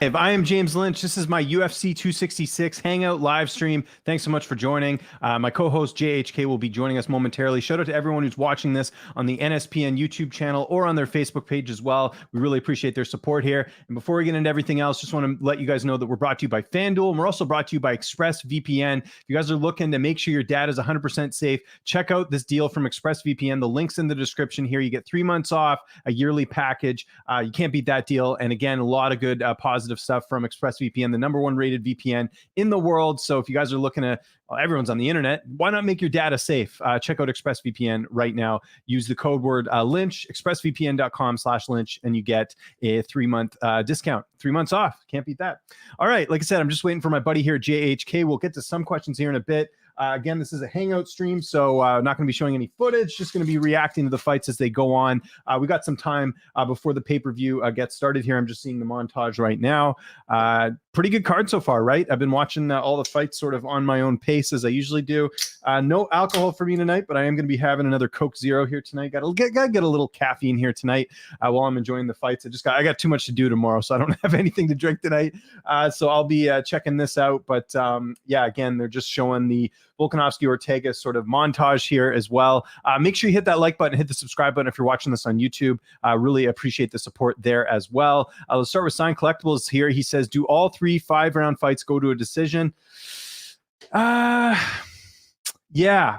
If I am James Lynch, this is my UFC 266 Hangout live stream. Thanks so much for joining. My co-host JHK will be joining us momentarily. Shout out to everyone who's watching this on the NSPN YouTube channel or on their Facebook page as well. We really appreciate their support here. And before we get into everything else, just want to let you guys know that we're brought to you by FanDuel, and we're also brought to you by ExpressVPN. If you guys are looking to make sure your data is 100% safe, check out this deal from ExpressVPN. The link's in the description here. You get 3 months off, a yearly package. You can't beat that deal. And again, a lot of good positive stuff from ExpressVPN, the #1 rated VPN in the world. So if you guys are looking to, well, everyone's on the internet, why not make your data safe? Check out ExpressVPN right now. Use the code word Lynch, expressvpn.com/Lynch, and you get a 3-month discount. 3 months off. Can't beat that. All right. Like I said, I'm just waiting for my buddy here, JHK. We'll get to some questions here in a bit. Again, this is a Hangout stream, so not going to be showing any footage, just going to be reacting to the fights as they go on. We got some time before the pay-per-view gets started here. I'm just seeing the montage right now. Pretty good card so far, right? I've been watching all the fights sort of on my own pace as I usually do. No alcohol for me tonight, but I am going to be having another Coke Zero here tonight. Got to get a little caffeine here tonight while I'm enjoying the fights. I got too much to do tomorrow, so I don't have anything to drink tonight. So I'll be checking this out. But yeah, again, they're just showing the Volkanovski Ortega sort of montage here as well. Make sure you hit that like button, hit the subscribe button if you're watching this on YouTube. Really appreciate the support there as well. Let's start with Sign Collectibles here. He says, do all 3 5-round fights go to a decision? Yeah,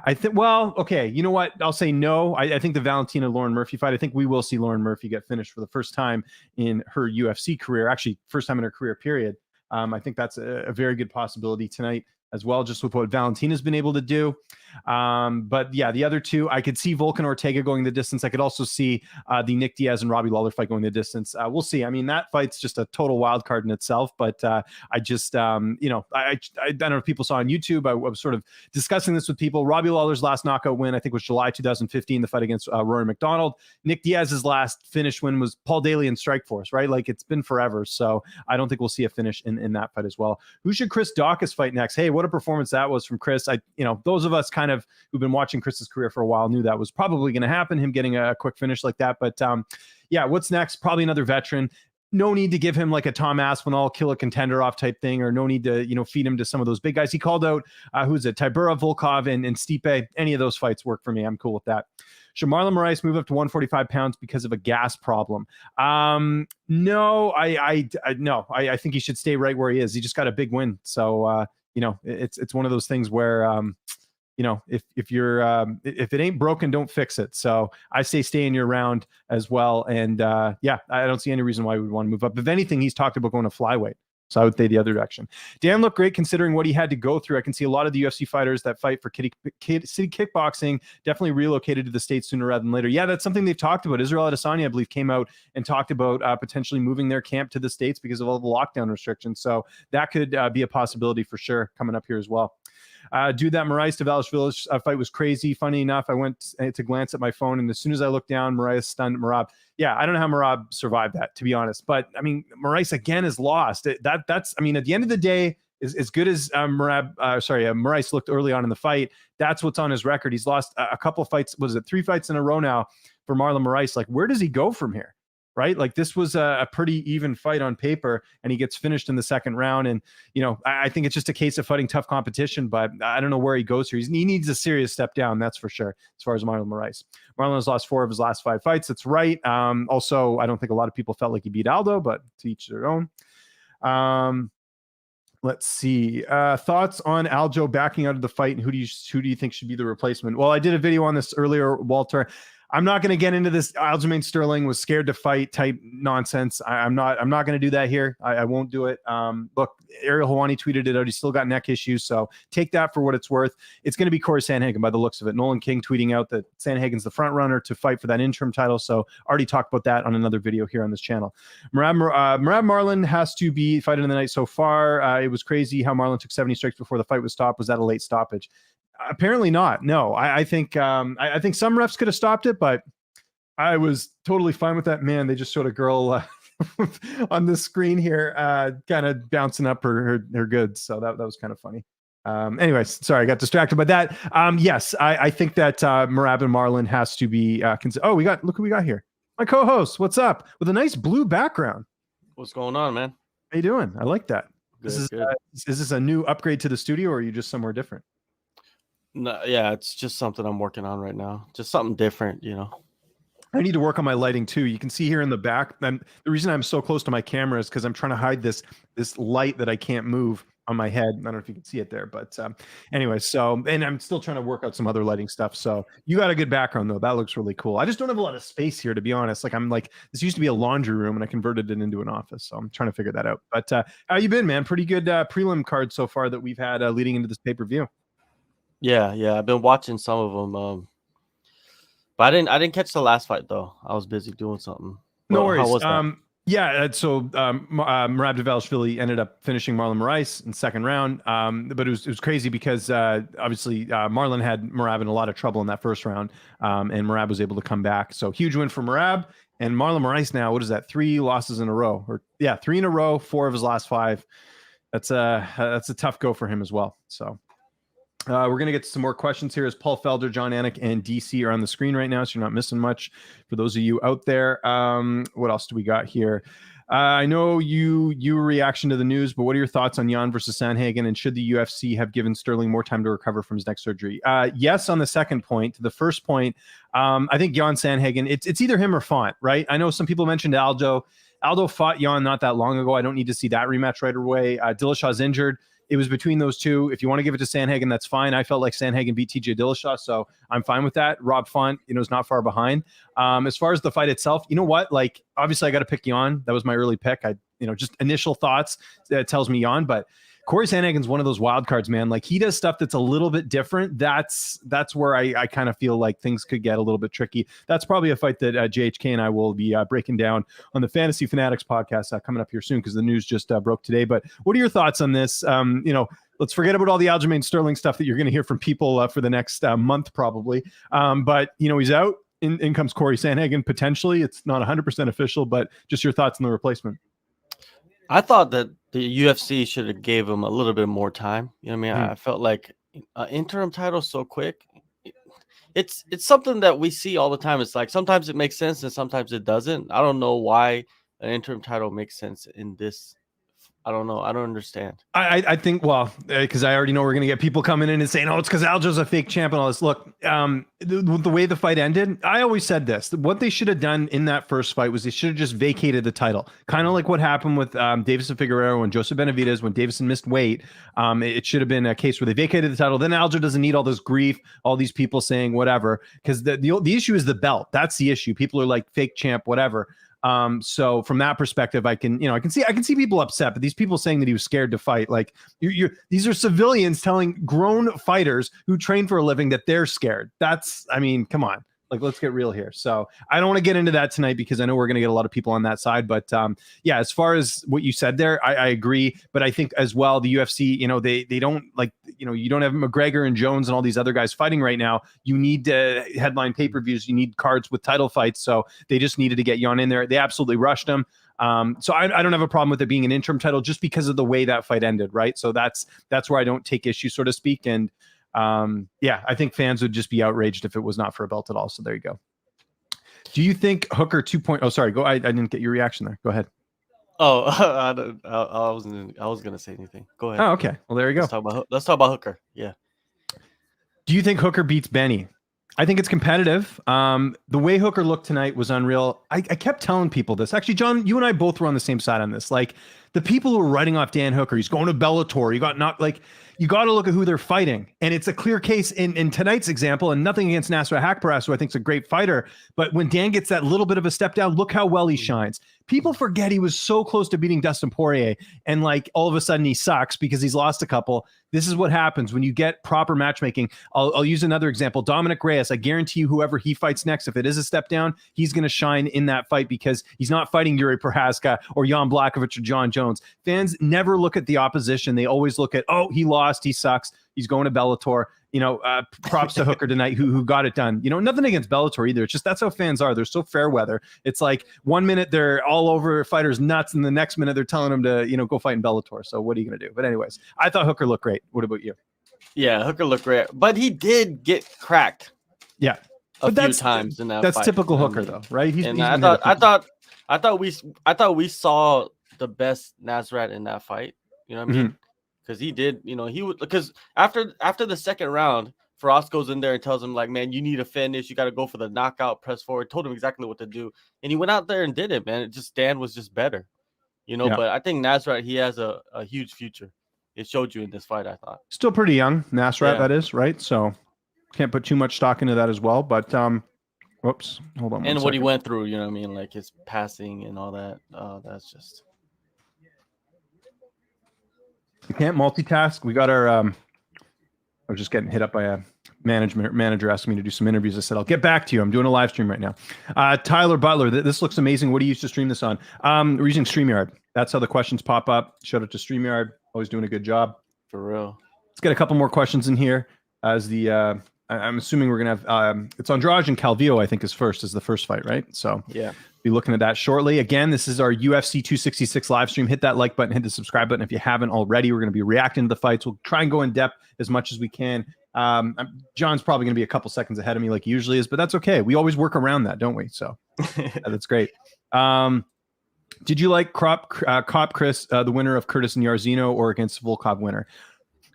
I think, well, okay. You know what? I'll say no. I think the Valentina-Lauren Murphy fight, I think we will see Lauren Murphy get finished for the first time in her UFC career, actually first time in her career, period. I think that's a very good possibility tonight as well, just with what Valentina's been able to do. But yeah, the other two, I could see Volkan Ortega going the distance. I could also see the Nick Diaz and Robbie Lawler fight going the distance. We'll see. I mean, that fight's just a total wild card in itself, but I just, you know, I don't know if people saw on YouTube, I was sort of discussing this with people. Robbie Lawler's last knockout win, I think, was July 2015, the fight against Rory McDonald. Nick Diaz's last finish win was Paul Daly in Strikeforce, right? Like, it's been forever. So I don't think we'll see a finish in that fight as well. Who should Chris Daukaus fight next? Hey, what a performance that was from Chris. Those of us kind of who've been watching Chris's career for a while knew that was probably going to happen, him getting a quick finish like that. But yeah, what's next? Probably another veteran. No need to give him like a Tom Aspinall kill a contender off type thing, or no need to, feed him to some of those big guys. He called out, who's it? Tybura, Volkov, and Stipe. Any of those fights work for me. I'm cool with that. Should Marlon Moraes move up to 145 pounds because of a gas problem? No, I think he should stay right where he is. He just got a big win. So, it's one of those things where, if it ain't broken, don't fix it. So I say stay in your round as well. And yeah, I don't see any reason why we would want to move up. If anything, he's talked about going to flyweight. So I would say the other direction. Dan looked great considering what he had to go through. I can see a lot of the UFC fighters that fight for city kickboxing definitely relocated to the States sooner rather than later. Yeah, that's something they've talked about. Israel Adesanya, I believe, came out and talked about potentially moving their camp to the States because of all the lockdown restrictions. So that could be a possibility for sure coming up here as well. Dude, that Moraes Tavares fight was crazy. Funny enough, I went to glance at my phone, and as soon as I looked down, Moraes stunned Merab. Yeah, I don't know how Merab survived that, to be honest. But I mean, Moraes again is lost. That's I mean, at the end of the day, as good as Moraes looked early on in the fight, that's what's on his record. He's lost a couple fights. Was it 3 fights in a row now for Marlon Moraes? Like, where does he go from here? Right? Like, this was a pretty even fight on paper, and he gets finished in the second round. And, I think it's just a case of fighting tough competition, but I don't know where he goes here. He needs a serious step down, that's for sure, as far as Marlon Moraes. Marlon has lost 4 of his last 5 fights. That's right. Also, I don't think a lot of people felt like he beat Aldo, but to each their own. Let's see. Thoughts on Aljo backing out of the fight, and who do you think should be the replacement? Well, I did a video on this earlier, Walter. I'm not going to get into this Aljamain Sterling was scared to fight type nonsense. I'm not going to do that here. I won't do it. Look, Ariel Helwani tweeted it out. He's still got neck issues, so take that for what it's worth. It's going to be Corey Sandhagen by the looks of it. Nolan King tweeting out that Sandhagen's the front runner to fight for that interim title. So already talked about that on another video here on this channel. Merab Marlon has to be fighting of the night so far. It was crazy how Marlon took 70 strikes before the fight was stopped. Was that a late stoppage? Apparently not. No, I think some refs could have stopped it, but I was totally fine with that. Man, they just showed a girl on the screen here, kind of bouncing up her goods. So that was kind of funny. Anyways, sorry, I got distracted by that. Yes, I think that Merab and Marlon has to be look who we got here. My co-host, what's up? With a nice blue background. What's going on, man? How you doing? I like that. Good, good. Is this a new upgrade to the studio, or are you just somewhere different? No, yeah, it's just something I'm working on right now. Just something different, I need to work on my lighting too. You can see here in the back. The reason I'm so close to my camera is because I'm trying to hide this light that I can't move on my head. I don't know if you can see it there, but anyway. So, and I'm still trying to work out some other lighting stuff. So you got a good background though. That looks really cool. I just don't have a lot of space here, to be honest. This used to be a laundry room, and I converted it into an office. So I'm trying to figure that out. But how you been, man? Pretty good prelim card so far that we've had leading into this pay-per-view. Yeah. I've been watching some of them. But I didn't catch the last fight though. I was busy doing something. No worries. How was that? Yeah, so Merab Dvalishvili ended up finishing Marlon Moraes in second round, but it was crazy because obviously Marlon had Merab in a lot of trouble in that first round, and Merab was able to come back. So huge win for Merab, and Marlon Moraes now, what is that? 3 losses in a row, 3 in a row, 4 of his last 5. That's a tough go for him as well. So. We're going to get to some more questions here as Paul Felder, John Anik, and DC are on the screen right now, so you're not missing much for those of you out there. What else do we got here? I know your reaction to the news, but what are your thoughts on Jan versus Sandhagen, and should the UFC have given Sterling more time to recover from his neck surgery? Yes, on the second point. The first point, I think Jan Sandhagen, it's either him or Font, right? I know some people mentioned Aldo. Aldo fought Jan not that long ago. I don't need to see that rematch right away. Dillashaw's injured. It was between those two. If you want to give it to Sandhagen, that's fine. I felt like Sandhagen beat TJ Dillashaw, so I'm fine with that. Rob Font, is not far behind. As far as the fight itself, you know what? Like, obviously, I got to pick Jan. That was my early pick. Just initial thoughts that tells me Jan, but Corey Sandhagen's one of those wild cards, man. Like, he does stuff that's a little bit different. That's where I kind of feel like things could get a little bit tricky. That's probably a fight that JHK and I will be breaking down on the Fantasy Fanatics podcast coming up here soon, because the news just broke today. But what are your thoughts on this? Let's forget about all the Aljamain Sterling stuff that you're going to hear from people for the next month, probably. But, he's out. In comes Corey Sandhagen, potentially. It's not 100% official, but just your thoughts on the replacement. I thought that the UFC should have gave him a little bit more time. You know what I mean? I felt like interim title so quick. It's something that we see all the time. It's like sometimes it makes sense and sometimes it doesn't. I don't know why an interim title makes sense in this. I don't know. I don't understand. I think, well, because I already know we're going to get people coming in and saying, oh, it's because Aljo's a fake champ and all this. Look, the way the fight ended, I always said this. What they should have done in that first fight was they should have just vacated the title. Kind of like what happened with Davison Figueroa and Joseph Benavidez when Davison missed weight. It should have been a case where they vacated the title. Then Aljo doesn't need all this grief, all these people saying whatever, because the issue is the belt. That's the issue. People are like fake champ, whatever. So from that perspective, I can see people upset, but these people saying that he was scared to fight, like these are civilians telling grown fighters who train for a living that they're scared. Come on. Like, let's get real here. So I don't want to get into that tonight because I know we're going to get a lot of people on that side. But yeah, as far as what you said there, I agree. But I think as well, the UFC, they don't like, you don't have McGregor and Jones and all these other guys fighting right now. You need headline pay-per-views. You need cards with title fights. So they just needed to get Jan in there. They absolutely rushed him. So I don't have a problem with it being an interim title just because of the way that fight ended. Right. So that's where I don't take issue, so to speak. And yeah, I think fans would just be outraged if it was not for a belt at all. So there you go. Do you think Hooker 2.0? Oh, sorry. Go. I didn't get your reaction there. Go ahead. Oh, I was gonna say anything. Go ahead. Oh, okay. Well, there you go. Let's talk about Hooker. Yeah. Do you think Hooker beats Benny? I think it's competitive. The way Hooker looked tonight was unreal. I kept telling people this. Actually, John, you and I both were on the same side on this. Like, the people who are writing off Dan Hooker, he's going to Bellator. You got to look at who they're fighting. And it's a clear case in tonight's example, and nothing against Nasser Hakparas, who I think is a great fighter. But when Dan gets that little bit of a step down, look how well he shines. People forget he was so close to beating Dustin Poirier, and like all of a sudden he sucks because he's lost a couple. This is what happens when you get proper matchmaking. I'll use another example. Dominic Reyes, I guarantee you whoever he fights next, if it is a step down, he's going to shine in that fight because he's not fighting Yuri Prohaska or Jan Blachowicz or John Jones. Fans never look at the opposition. They always look at, oh, he lost, he sucks, he's going to Bellator. Props to Hooker tonight who got it done. Nothing against Bellator either. It's just that's how fans are. They're so fair weather. It's like 1 minute they're all over fighters nuts, and the next minute they're telling them to, go fight in Bellator. So what are you going to do? But anyways, I thought Hooker looked great. What about you? Yeah, Hooker looked great, but he did get cracked. Yeah, a few times in that. That's fight. typical Hooker, though, right? I thought we saw the best Nasrat in that fight. You know what I Mhm. mean? Because he did, you know, he would, because after the second round, Frost goes in there and tells him, like, man, you need a finish. You got to go for the knockout, press forward. Told him exactly what to do. And he went out there and did it, man. Dan was just better, you know. Yeah. But I think Nasrat, he has a huge future. It showed you in this fight, I thought. Still pretty young, Nasrat, Yeah. that is, right? So can't put too much stock into that as well. But whoops, hold on. And what he went through, you know what I mean? Like his passing and all that. That's just. You can't multitask. We got our. I was just getting hit up by a manager asking me to do some interviews. I said, I'll get back to you. I'm doing a live stream right now. Tyler Butler, this looks amazing. What do you use to stream this on? We're using StreamYard. That's how the questions pop up. Shout out to StreamYard. Always doing a good job. For real. Let's get a couple more questions in here. As the I'm assuming we're gonna have it's Andrade and Calvillo, I think, is the first fight, right? So yeah, be looking at that shortly. Again, this is our UFC 266 live stream. Hit that like button, hit the subscribe button if you haven't already. We're going to be reacting to the fights. We'll try and go in depth as much as we can. John's probably going to be a couple seconds ahead of me like he usually is, but that's okay. We always work around that, don't we? So that's great. Did you like Cop Chris, the winner of Curtis and Yarzino, or against Volkov winner?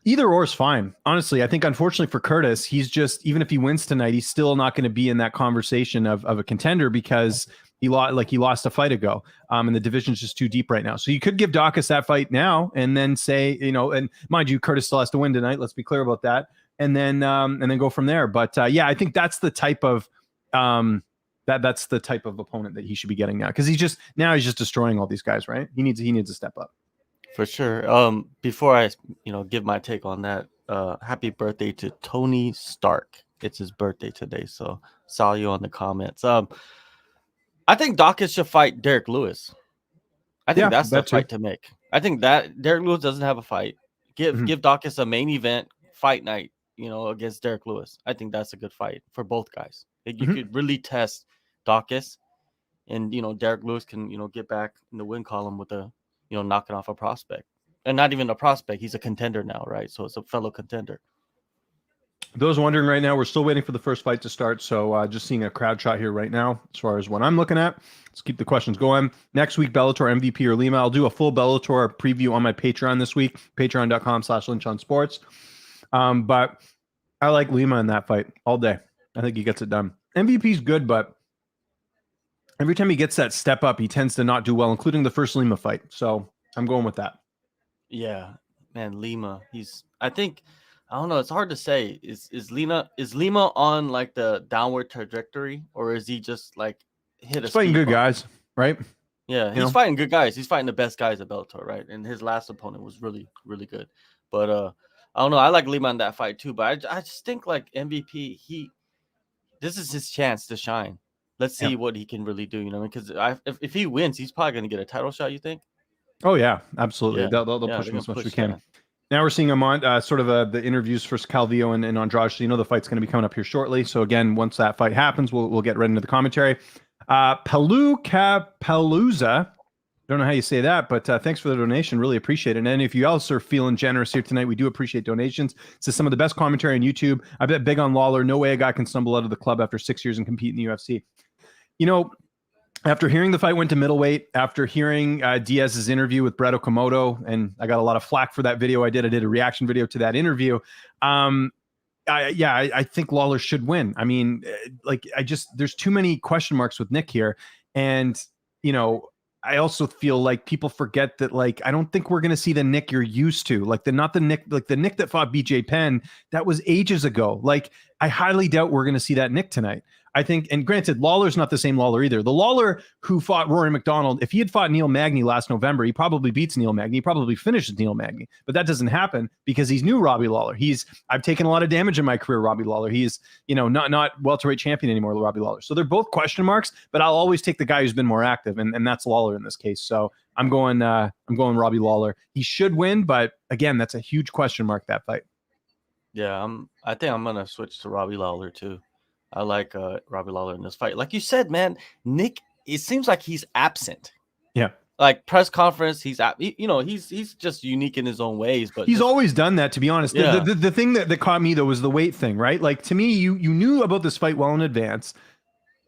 Either or is fine. Honestly, I think unfortunately for Curtis, he's just, even if he wins tonight, he's still not going to be in that conversation of a contender because he lost a fight ago. And the division's just too deep right now. So you could give Dawkins that fight now and then say, you know, and mind you, Curtis still has to win tonight. Let's be clear about that. And then go from there. But yeah, I think that's the type of that's the type of opponent that he should be getting now, because he's just destroying all these guys, right? He needs to step up. For sure. Before I, give my take on that, happy birthday to Tony Stark. It's his birthday today, so saw you on the comments. I think Dawkins should fight Derrick Lewis. I think that's the fight to make. I think that Derrick Lewis doesn't have a fight. Give Dawkins a main event fight night, against Derrick Lewis. I think that's a good fight for both guys. You could really test Dawkins, and Derrick Lewis can get back in the win column with a knocking off a prospect, and not even a prospect. He's a contender now, right? So it's a fellow contender. Those wondering right now, we're still waiting for the first fight to start. So just seeing a crowd shot here right now, as far as what I'm looking at. Let's keep the questions going. Next week, Bellator MVP or Lima. I'll do a full Bellator preview on my Patreon this week, patreon.com/LynchOnSports. But I like Lima in that fight all day. I think he gets it done. MVP's good, but every time he gets that step up, he tends to not do well, including the first Lima fight. So I'm going with that. Yeah, man, Lima. I don't know. It's hard to say. Is Lima on like the downward trajectory, or is he just like He's fighting good guys, right? Yeah, he's fighting good guys. He's fighting the best guys at Bellator, right? And his last opponent was really, really good. But I don't know. I like Lima in that fight too. But I just think like MVP, this is his chance to shine. Let's see what he can really do, because if he wins, he's probably going to get a title shot, you think? Oh, yeah, absolutely. They'll push him as much as we can. Now we're seeing him on sort of the interviews for Calvillo and Andrade. So the fight's going to be coming up here shortly. So again, once that fight happens, we'll get right into the commentary. Palooza. Don't know how you say that, but thanks for the donation. Really appreciate it. And if you else are feeling generous here tonight, we do appreciate donations. This is some of the best commentary on YouTube. I bet big on Lawler. No way a guy can stumble out of the club after 6 years and compete in the UFC. After hearing the fight went to middleweight, after hearing Diaz's interview with Brett Okamoto, and I got a lot of flack for that video I did a reaction video to that interview. I think Lawler should win. I mean, there's too many question marks with Nick here. And, I also feel like people forget that, I don't think we're going to see the Nick you're used to, the Nick that fought BJ Penn. That was ages ago. I highly doubt we're going to see that Nick tonight. I think, and granted, Lawler's not the same Lawler either. The Lawler who fought Rory McDonald, if he had fought Neil Magny last November, he probably beats Neil Magny. He probably finishes Neil Magny. But that doesn't happen because he's new Robbie Lawler. I've taken a lot of damage in my career, Robbie Lawler. He's, not welterweight champion anymore, Robbie Lawler. So they're both question marks, but I'll always take the guy who's been more active, and that's Lawler in this case. So I'm going Robbie Lawler. He should win, but again, that's a huge question mark, that fight. Yeah, I think I'm gonna switch to Robbie Lawler too. I like Robbie Lawler in this fight. Like you said, man, Nick, it seems like he's absent. Yeah. Like press conference, he's just unique in his own ways. But he's always done that, to be honest. Yeah. The thing that caught me, though, was the weight thing, right? Like, to me, you knew about this fight well in advance.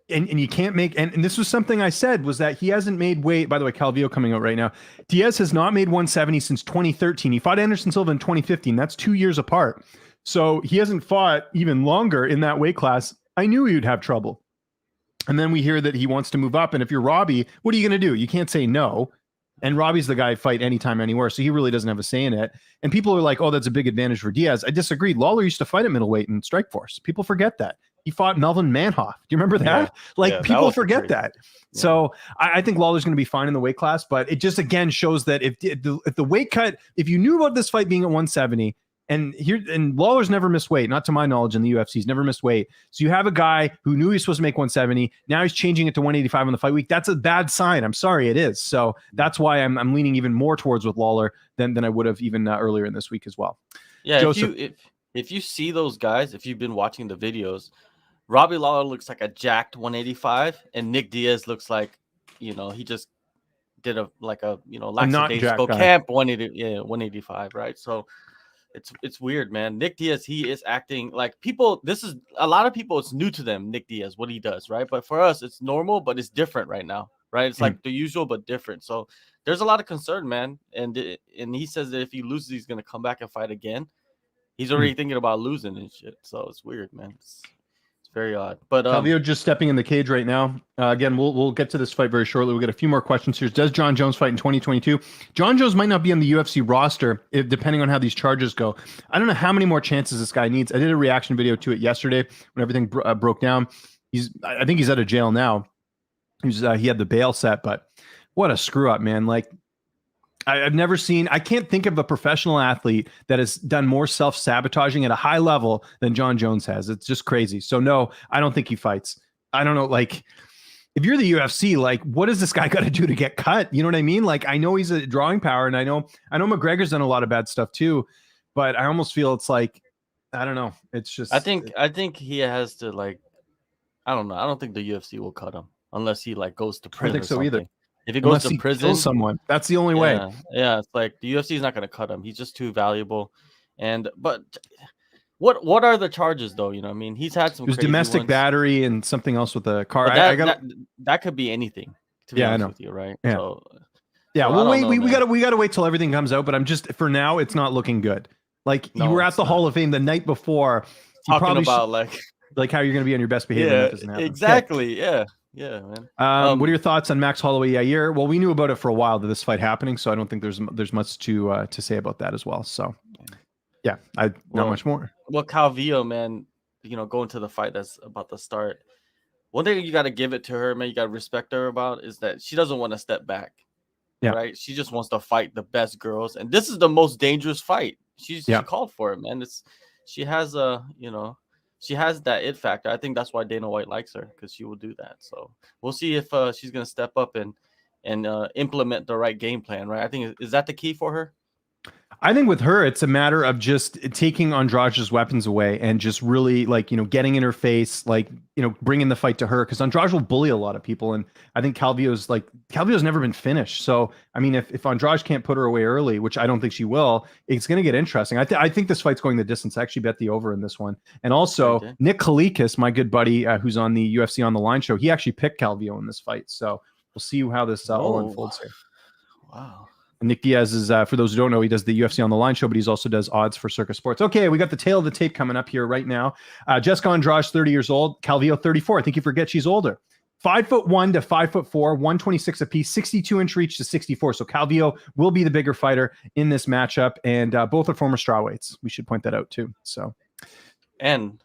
and you can't make, and this was something I said, was that he hasn't made weight. By the way, Calvillo coming out right now. Diaz has not made 170 since 2013. He fought Anderson Silva in 2015. That's 2 years apart. So he hasn't fought even longer in that weight class. I knew he would have trouble. And then we hear that he wants to move up. And if you're Robbie, what are you going to do? You can't say no. And Robbie's the guy fight anytime, anywhere. So he really doesn't have a say in it. And people are like, oh, that's a big advantage for Diaz. I disagree. Lawler used to fight at middleweight in Strikeforce. People forget that. He fought Melvin Manhoff. Do you remember that? People forget that. Yeah. So I think Lawler's going to be fine in the weight class. But it just, again, shows that if the weight cut, if you knew about this fight being at 170, and Lawler's never missed weight, not to my knowledge in the UFC. He's never missed weight. So you have a guy who knew he was supposed to make 170. Now he's changing it to 185 on the fight week. That's a bad sign. I'm sorry, it is. So that's why I'm leaning even more towards with Lawler than I would have even earlier in this week as well. Yeah, Joseph, if you see those guys, if you've been watching the videos, Robbie Lawler looks like a jacked 185, and Nick Diaz looks like, he just did a lackadaisical camp 185, right? So it's weird, man. Nick Diaz, he is acting like people. This is a lot of people. It's new to them, Nick Diaz, what he does, right? But for us, it's normal, but it's different right now, right? It's like the usual, but different. So there's a lot of concern, man. And he says that if he loses, he's gonna come back and fight again. He's already thinking about losing and shit. So it's weird, man. It's very odd. But Calvillo just stepping in the cage right now. Again, we'll get to this fight very shortly. We'll get a few more questions here. Does John Jones fight in 2022? John Jones might not be on the UFC roster depending on how these charges go. I don't know how many more chances this guy needs. I did a reaction video to it yesterday when everything broke down. I think he's out of jail now. He had the bail set, but what a screw up, man. Like, I've never seen, I can't think of a professional athlete that has done more self-sabotaging at a high level than John Jones has. It's just crazy. So no, I don't think he fights. I don't know. Like, if you're the UFC, like, what does this guy got to do to get cut? You know what I mean? Like, I know he's a drawing power, and I know McGregor's done a lot of bad stuff too, but I almost feel it's like, I don't know. It's just, I think he has to, like, I don't know. I don't think the UFC will cut him unless he goes to prison. I don't think so either. If he goes to prison, someone, that's the only way. Yeah, it's like the UFC is not going to cut him. He's just too valuable. But what are the charges though? You know, I mean, he's had some. There's domestic battery and something else with the car. That could be anything. To be honest with you, right? Yeah. So, we gotta wait till everything comes out. But I'm just, for now, it's not looking good. Like, you were at the Hall of Fame the night before, talking about like how you're going to be on your best behavior. Yeah, that doesn't happen. Exactly. Yeah. Yeah, man. What are your thoughts on Max Holloway Yair? Well, we knew about it for a while, that this fight happening, so I don't think there's much to say about that as well. So, yeah, not much more. Well, Calvillo, man, going to the fight that's about to start. One thing you got to give it to her, man, you got to respect her about, is that she doesn't want to step back. Yeah. Right. She just wants to fight the best girls, and this is the most dangerous fight. She called for it, man. She has she has that it factor. I think that's why Dana White likes her, because she will do that. So we'll see if she's going to step up and implement the right game plan, right? I think, is that the key for her? I think with her, it's a matter of just taking Andrade's weapons away and just really, getting in her face, bringing the fight to her, because Andrade will bully a lot of people. And I think Calvillo's never been finished. So, I mean, if Andrade can't put her away early, which I don't think she will, it's going to get interesting. I think this fight's going the distance. I actually bet the over in this one. And also, Nick Kalikas, my good buddy, who's on the UFC On the Line show, he actually picked Calvillo in this fight. So we'll see how this all unfolds here. Wow. Nick Diaz is, for those who don't know, he does the UFC On the Line show, but he also does odds for Circus Sports. Okay, we got the tail of the tape coming up here right now. Jessica Andrade, 30 years old. Calvillo, 34. I think you forget she's older. 5'1" to 5'4", 126 apiece, 62-inch reach to 64. So Calvillo will be the bigger fighter in this matchup, and both are former strawweights. We should point that out too. So, and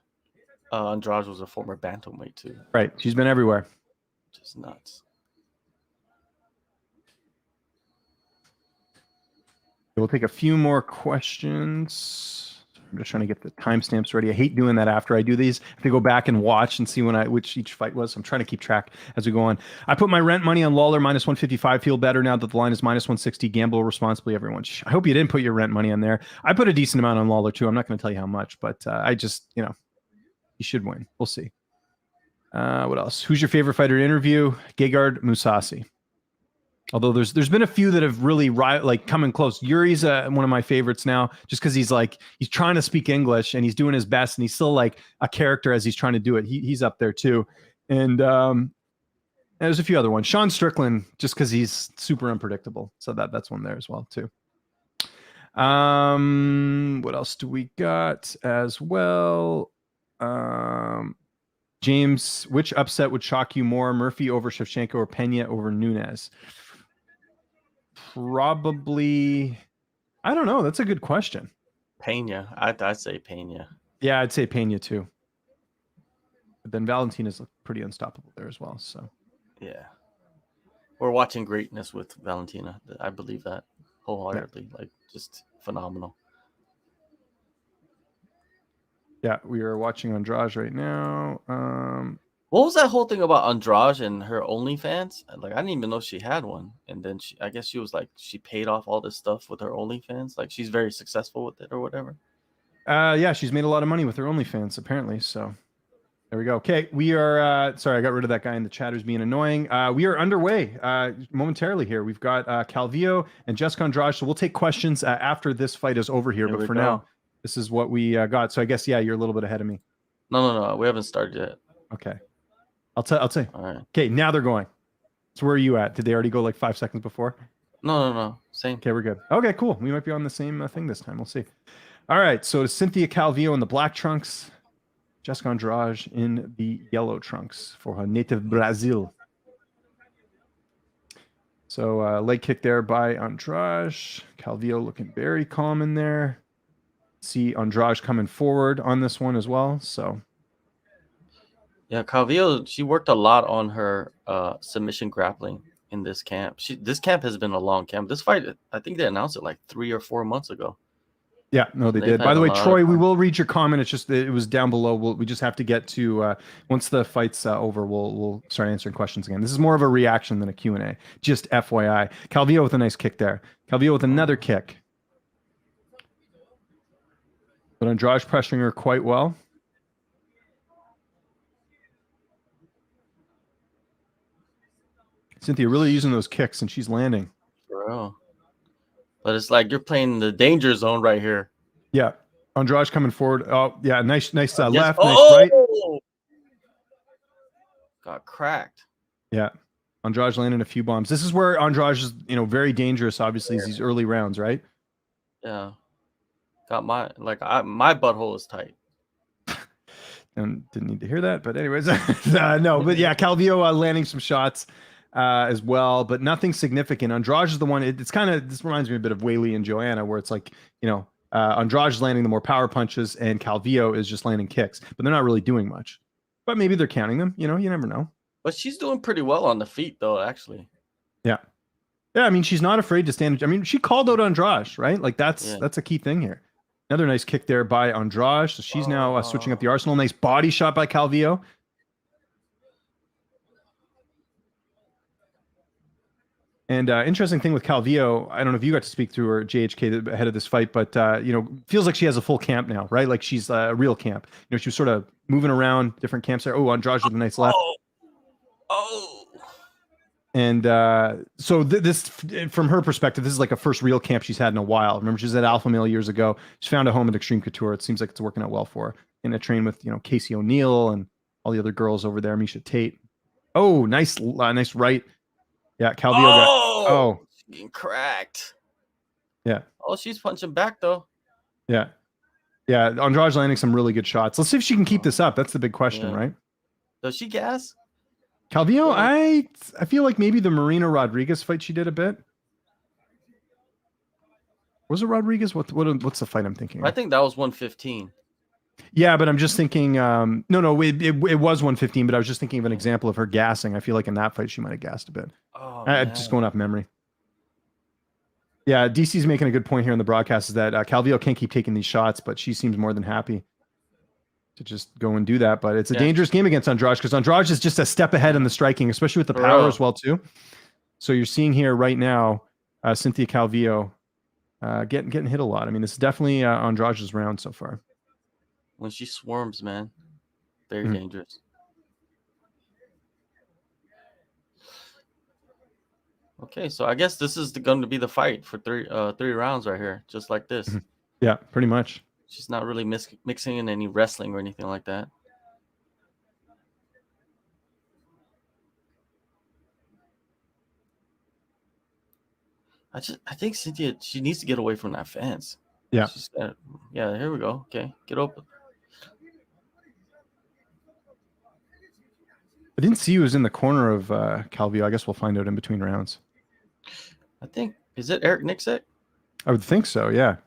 Andrade was a former bantamweight too. Right, she's been everywhere. Just nuts. We'll take a few more questions. I'm just trying to get the timestamps ready. I hate doing that after I do these. I have to go back and watch and see which each fight was. I'm trying to keep track as we go on. I put my rent money on Lawler minus 155. Feel better now that the line is minus 160. Gamble responsibly, everyone. I hope you didn't put your rent money on there. I put a decent amount on Lawler too. I'm not going to tell you how much, but I just, he should win. We'll see. What else? Who's your favorite fighter to interview? Gegard Mousasi. Although there's been a few that have really coming close. Yuri's one of my favorites now, just because he's trying to speak English and he's doing his best, and he's still like a character as he's trying to do it. He's up there too. And there's a few other ones. Sean Strickland, just because he's super unpredictable. So that's one there as well, too. What else do we got as well? James, which upset would shock you more, Murphy over Shevchenko or Pena over Nunes? Probably, I don't know. That's a good question. Pena. I'd say Pena. Yeah, I'd say Pena too. But then Valentina's looked pretty unstoppable there as well. So yeah, we're watching greatness with Valentina. I believe that wholeheartedly. Yeah. Like, just phenomenal. Yeah, we are watching Andrade right now. What was that whole thing about Andrade and her OnlyFans? Like, I didn't even know she had one. And then I guess she was like, she paid off all this stuff with her OnlyFans. Like, she's very successful with it or whatever. Yeah, she's made a lot of money with her OnlyFans apparently. So there we go. Okay, we are. Sorry, I got rid of that guy in the chat who's being annoying. We are underway momentarily here. We've got Calvillo and Jessica Andrade. So we'll take questions after this fight is over here. But for now, this is what we got. So I guess, yeah, you're a little bit ahead of me. No. We haven't started yet. Okay. I'll tell you. All right. Okay, now they're going. So where are you at? Did they already go like 5 seconds before? No. Same. Okay, we're good. Okay, cool. We might be on the same thing this time. We'll see. All right, so Cynthia Calvillo in the black trunks. Jessica Andrade in the yellow trunks for her native Brazil. So leg kick there by Andrade. Calvillo looking very calm in there. See Andrade coming forward on this one as well. So yeah, Calvillo, she worked a lot on her submission grappling in this camp. This camp has been a long camp. This fight, I think they announced it like 3 or 4 months ago. Yeah, no, they did. By the way, Troy, we will read your comment. It's just it was down below. We just have to get to once the fight's over, we'll start answering questions again. This is more of a reaction than a Q&A. Just FYI. Calvillo with a nice kick there. Calvillo with another kick. But Andrade pressuring her quite well. Cynthia really using those kicks, and she's landing. Bro. But it's like you're playing the danger zone right here. Yeah. Andrade coming forward. Oh, yeah. Nice left, nice right. Got cracked. Yeah. Andrade landing a few bombs. This is where Andrade is, very dangerous, obviously, is these early rounds, right? Yeah. Got my butthole is tight. And didn't need to hear that, but anyways, no, but yeah, Calvillo landing some shots as well, but nothing significant. Andrade is the one. It's kind of, this reminds me a bit of Weili and Joanna, where it's like, Andrade is landing the more power punches, and Calvillo is just landing kicks, but they're not really doing much. But maybe they're counting them. You never know. But she's doing pretty well on the feet, though. Actually. Yeah. I mean, she's not afraid to stand. I mean, she called out Andrade, right? Like that's a key thing here. Another nice kick there by Andrade. So she's now switching up the arsenal. Nice body shot by Calvillo. And interesting thing with Calvillo, I don't know if you got to speak to her, JHK, ahead of this fight, but feels like she has a full camp now, right? Like she's a real camp. She was sort of moving around different camps there. Oh, Andrade with a nice left. And so this, from her perspective, this is like a first real camp she's had in a while. Remember, she was at Alpha Male years ago. She found a home at Extreme Couture. It seems like it's working out well for her. And a train with Casey O'Neill and all the other girls over there. Misha Tate. Oh, nice right. Yeah, Calvillo got getting cracked. Yeah. Oh, she's punching back though. Yeah. Andrade landing some really good shots. Let's see if she can keep this up. That's the big question, right? Does she gas? Calvillo, I feel like maybe the Marina Rodriguez fight she did a bit. Was it Rodriguez? What's the fight I'm thinking of? I think that was 115. Yeah, but I'm just thinking, no, it was 115, but I was just thinking of an example of her gassing. I feel like in that fight, she might have gassed a bit. Just going off memory. Yeah, DC's making a good point here in the broadcast is that Calvillo can't keep taking these shots, but she seems more than happy to just go and do that. But it's a dangerous game against Andrade because Andrade is just a step ahead in the striking, especially with the power as well, too. So you're seeing here right now, Cynthia Calvillo getting hit a lot. I mean, this is definitely Andrade's round so far. When she swarms, man, very dangerous. Okay, so I guess this is going to be the fight for three rounds right here, just like this. Yeah, pretty much. She's not really mixing in any wrestling or anything like that. I think Cynthia, she needs to get away from that fence. Yeah. Yeah, here we go. Okay, get open. I didn't see who was in the corner of Calvillo. I guess we'll find out in between rounds. I think, is it Eric Nixick? I would think so, yeah.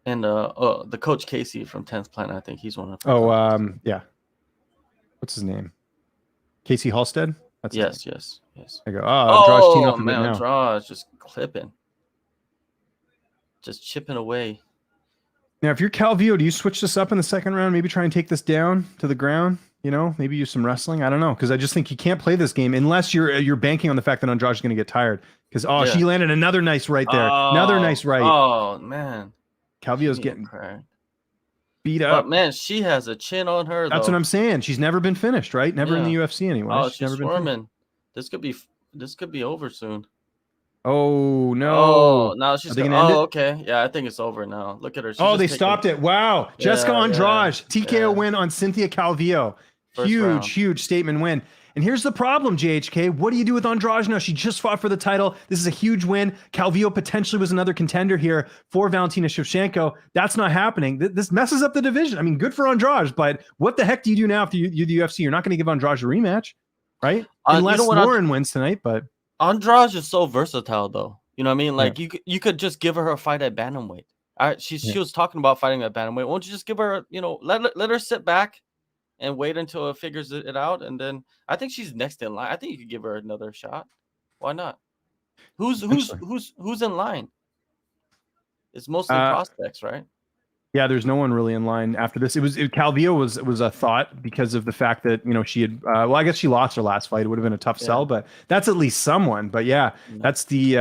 And the coach Casey from 10th Planet, I think he's one of them. Yeah. What's his name? Casey Halstead? That's yes. I go, Andrade teeing off a bit now. Andrade just clipping. Just chipping away. Now, if you're Calvillo, do you switch this up in the second round? Maybe try and take this down to the ground? You know, maybe use some wrestling. I don't know, because I just think you can't play this game unless you're banking on the fact that Andrade is going to get tired. Because she landed another nice right there. Another nice right. Oh man, Calvillo's getting beat up. But man, she has a chin on her. That's what I'm saying. She's never been finished, right? Never in the UFC anyway. Oh, she's swarming. This could be over soon. Oh no! Oh, now she's okay. Yeah, I think it's over now. Look at her. They stopped it. Wow. Jessica Andrade, TKO win on Cynthia Calvillo. Huge statement win. And here's the problem, JHK. What do you do with Andrade now? She just fought for the title. This is a huge win. Calvillo potentially was another contender here for Valentina Shevchenko. That's not happening. This messes up the division. I mean, good for Andrade, but what the heck do you do now if you do the UFC? You're not going to give Andrade a rematch, right? Unless Lauren wins tonight, but Andrade is so versatile, though. You know what I mean? Like you could just give her a fight at bantamweight. She was talking about fighting at bantamweight. Won't you just give her, let her sit back and wait until it figures it out, and then I think she's next in line. I think you could give her another shot. Why not? Who's in line? It's mostly prospects, right? Yeah, there's no one really in line after this. Calvillo was a thought because of the fact that she had I guess she lost her last fight. It would have been a tough sell, but that's at least someone. But that's the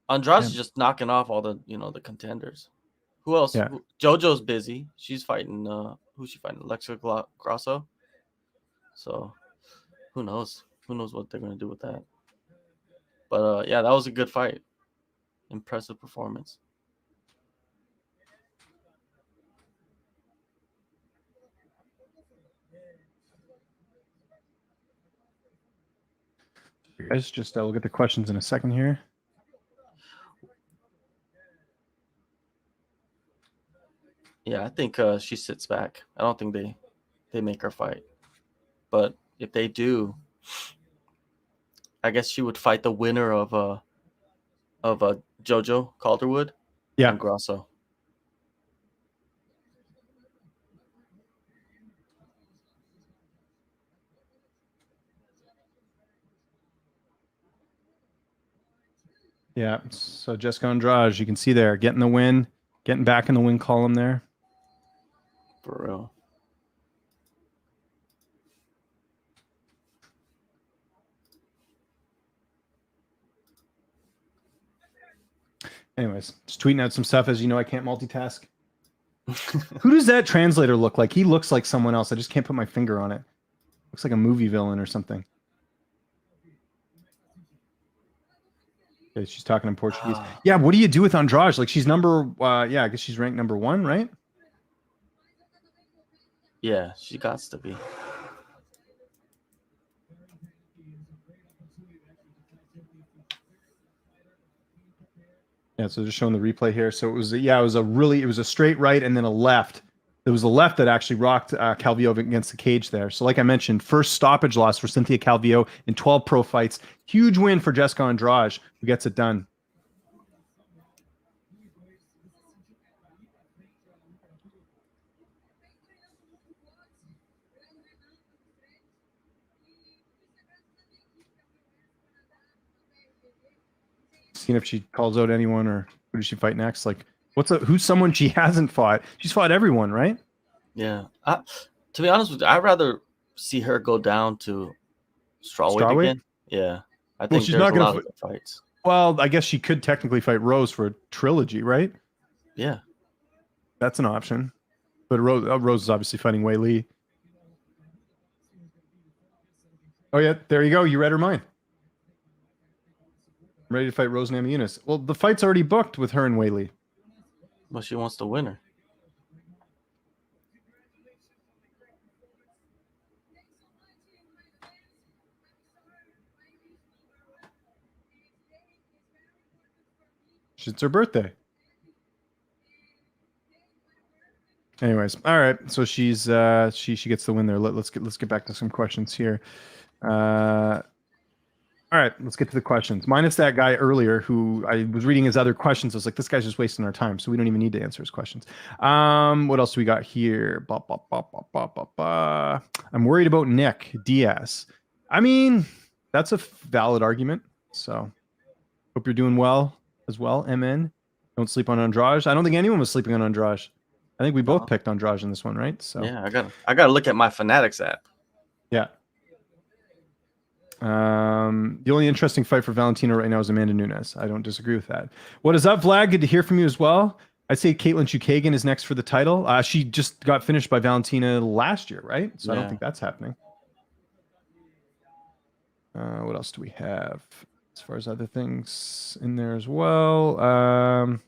Andrade's just knocking off all the the contenders. Who else? Yeah. JoJo's busy. She's fighting who's she fighting? Alexa Grasso. So who knows? Who knows what they're gonna do with that? But that was a good fight. Impressive performance. Guys, just look at the questions in a second here. Yeah, I think she sits back. I don't think they make her fight. But if they do, I guess she would fight the winner of JoJo Calderwood and Grasso. Yeah, so Jessica Andrade, you can see there, getting the win, getting back in the win column there. For real. Anyways, just tweeting out some stuff. As you know, I can't multitask. Who does that translator look like? He looks like someone else. I just can't put my finger on it. Looks like a movie villain or something. Okay, she's talking in Portuguese. Yeah, what do you do with Andrade? Like, she's I guess she's ranked number 1, right? Yeah, she got to be. Yeah, so just showing the replay here. So it was a straight right and then a left. It was the left that actually rocked Calvillo against the cage there. So like I mentioned, first stoppage loss for Cynthia Calvillo in 12 pro fights. Huge win for Jessica Andrade, who gets it done. Seeing if she calls out anyone or who does she fight next? Like, who's someone she hasn't fought? She's fought everyone, right? Yeah. To be honest with you, I'd rather see her go down to strawweight again. Yeah. I think she's not going to fights. Well, I guess she could technically fight Rose for a trilogy, right? Yeah. That's an option. But Rose is obviously fighting Wei Li. Oh, yeah. There you go. You read her mind. I'm ready to fight Rose Namajunas. Well, the fight's already booked with her and Wei Li. Well, she wants to win her. It's her birthday. Anyways, all right. So she's she gets the win there. Let's get back to some questions here. All right, let's get to the questions. Minus that guy earlier who I was reading his other questions. I was like, this guy's just wasting our time, so we don't even need to answer his questions. What else do we got here? I'm worried about Nick Diaz. I mean, that's a valid argument. So hope you're doing well as well, MN. Don't sleep on Andrade. I don't think anyone was sleeping on Andrade. I think we both picked Andrade in this one, right? So yeah, I gotta look at my Fanatics app. Yeah. The only interesting fight for Valentina right now is Amanda Nunes. I don't disagree with that. What is up, Vlad? Good to hear from you as well. I'd say Caitlin Chukagian is next for the title. She just got finished by Valentina last year, right? So I don't think that's happening. What else do we have as far as other things in there as well?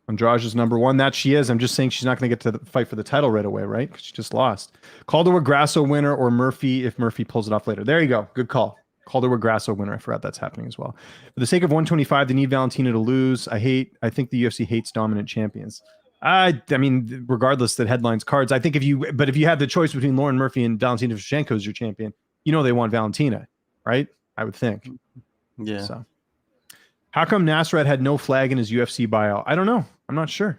Andrade is number one. That she is. I'm just saying she's not going to get to the fight for the title right away, right? Because she just lost. Calder Grasso winner or Murphy if Murphy pulls it off later. There you go. Good call. Calder Grasso winner. I forgot that's happening as well. For the sake of 125, they need Valentina to lose. I think the UFC hates dominant champions. I mean, regardless, that headlines cards. I think if you had the choice between Lauren Murphy and Valentina Shevchenko as your champion, they want Valentina, right? I would think. Yeah. So. How come Nasrat had no flag in his UFC bio? I don't know. I'm not sure.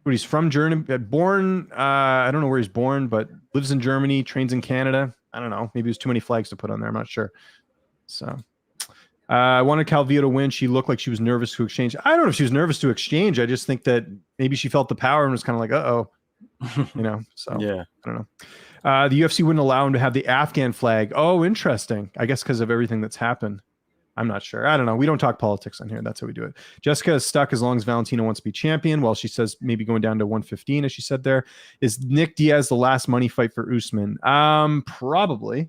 But he's from Germany, born, I don't know where he's born, but lives in Germany, trains in Canada. I don't know. Maybe there's too many flags to put on there. I'm not sure. So I wanted Calvillo to win. She looked like she was nervous to exchange. I don't know if she was nervous to exchange. I just think that maybe she felt the power and was kind of like, uh-oh. So yeah. I don't know. The UFC wouldn't allow him to have the Afghan flag. Oh, interesting. I guess because of everything that's happened. I'm not sure. I don't know. We don't talk politics on here. That's how we do it. Jessica is stuck as long as Valentina wants to be champion. Well, she says maybe going down to 115, as she said there. Is Nick Diaz the last money fight for Usman? Probably,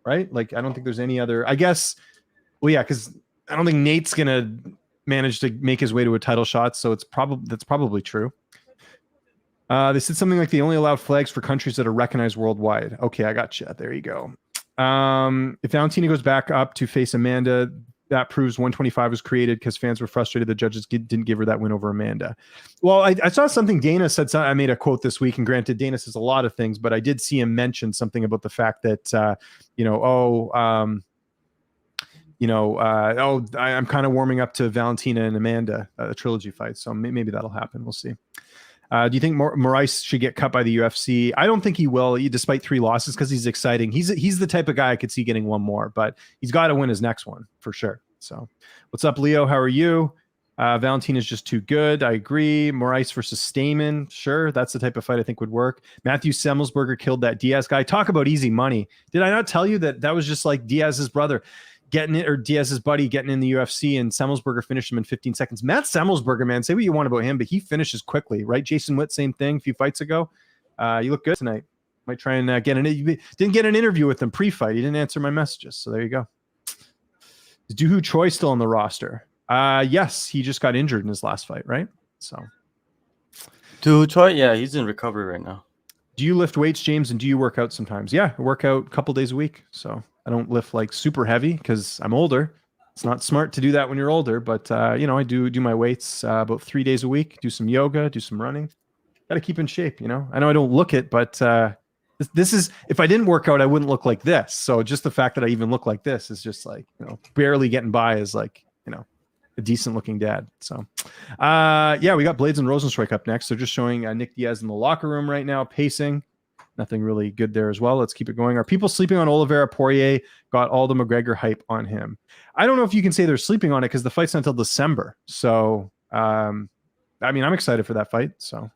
right? Like, I don't think there's any other. I guess, well, yeah, because I don't think Nate's going to manage to make his way to a title shot. So that's probably true. They said something like they only allow flags for countries that are recognized worldwide. Okay, I got you. There you go. If Valentina goes back up to face Amanda, that proves 125 was created because fans were frustrated the judges didn't give her that win over Amanda. Well, I saw something Dana said. I made a quote this week, and granted, Dana says a lot of things, but I did see him mention something about the fact that, I'm kind of warming up to Valentina and Amanda, a trilogy fight. So maybe that'll happen. We'll see. Do you think Moraes should get cut by the UFC? I don't think he will, despite 3 losses, because he's exciting. He's the type of guy I could see getting one more, but he's got to win his next one for sure. So, what's up, Leo? How are you? Valentina's just too good. I agree. Moraes versus Stamen, sure, that's the type of fight I think would work. Matthew Semmelsberger killed that Diaz guy. Talk about easy money. Did I not tell you that was just like Diaz's brother getting it, or Diaz's buddy getting in the UFC, and Semmelsberger finished him in 15 seconds. Matt Semmelsberger, man, say what you want about him, but he finishes quickly, right? Jason Witt, same thing a few fights ago. You look good tonight. Might try and didn't get an interview with him pre-fight. He didn't answer my messages, so there you go. Is Doohoo Choi still on the roster? Yes, he just got injured in his last fight, right? So Doohoo Choi, yeah, he's in recovery right now. Do you lift weights, James, and do you work out sometimes? Yeah, I work out a couple days a week, so I don't lift like super heavy because I'm older. It's not smart to do that when you're older, but I do my weights about 3 days a week, do some yoga, do some running. Got to keep in shape, I know I don't look it, but this is, if I didn't work out, I wouldn't look like this. So just the fact that I even look like this is just like, barely getting by as like, a decent looking dad. So we got Blades and Rosenstrike up next. They're just showing Nick Diaz in the locker room right now, pacing. Nothing really good there as well. Let's keep it going. Are people sleeping on Oliveira? Poirier got all the McGregor hype on him. I don't know if you can say they're sleeping on it because the fight's not until December. So, I'm excited for that fight. So,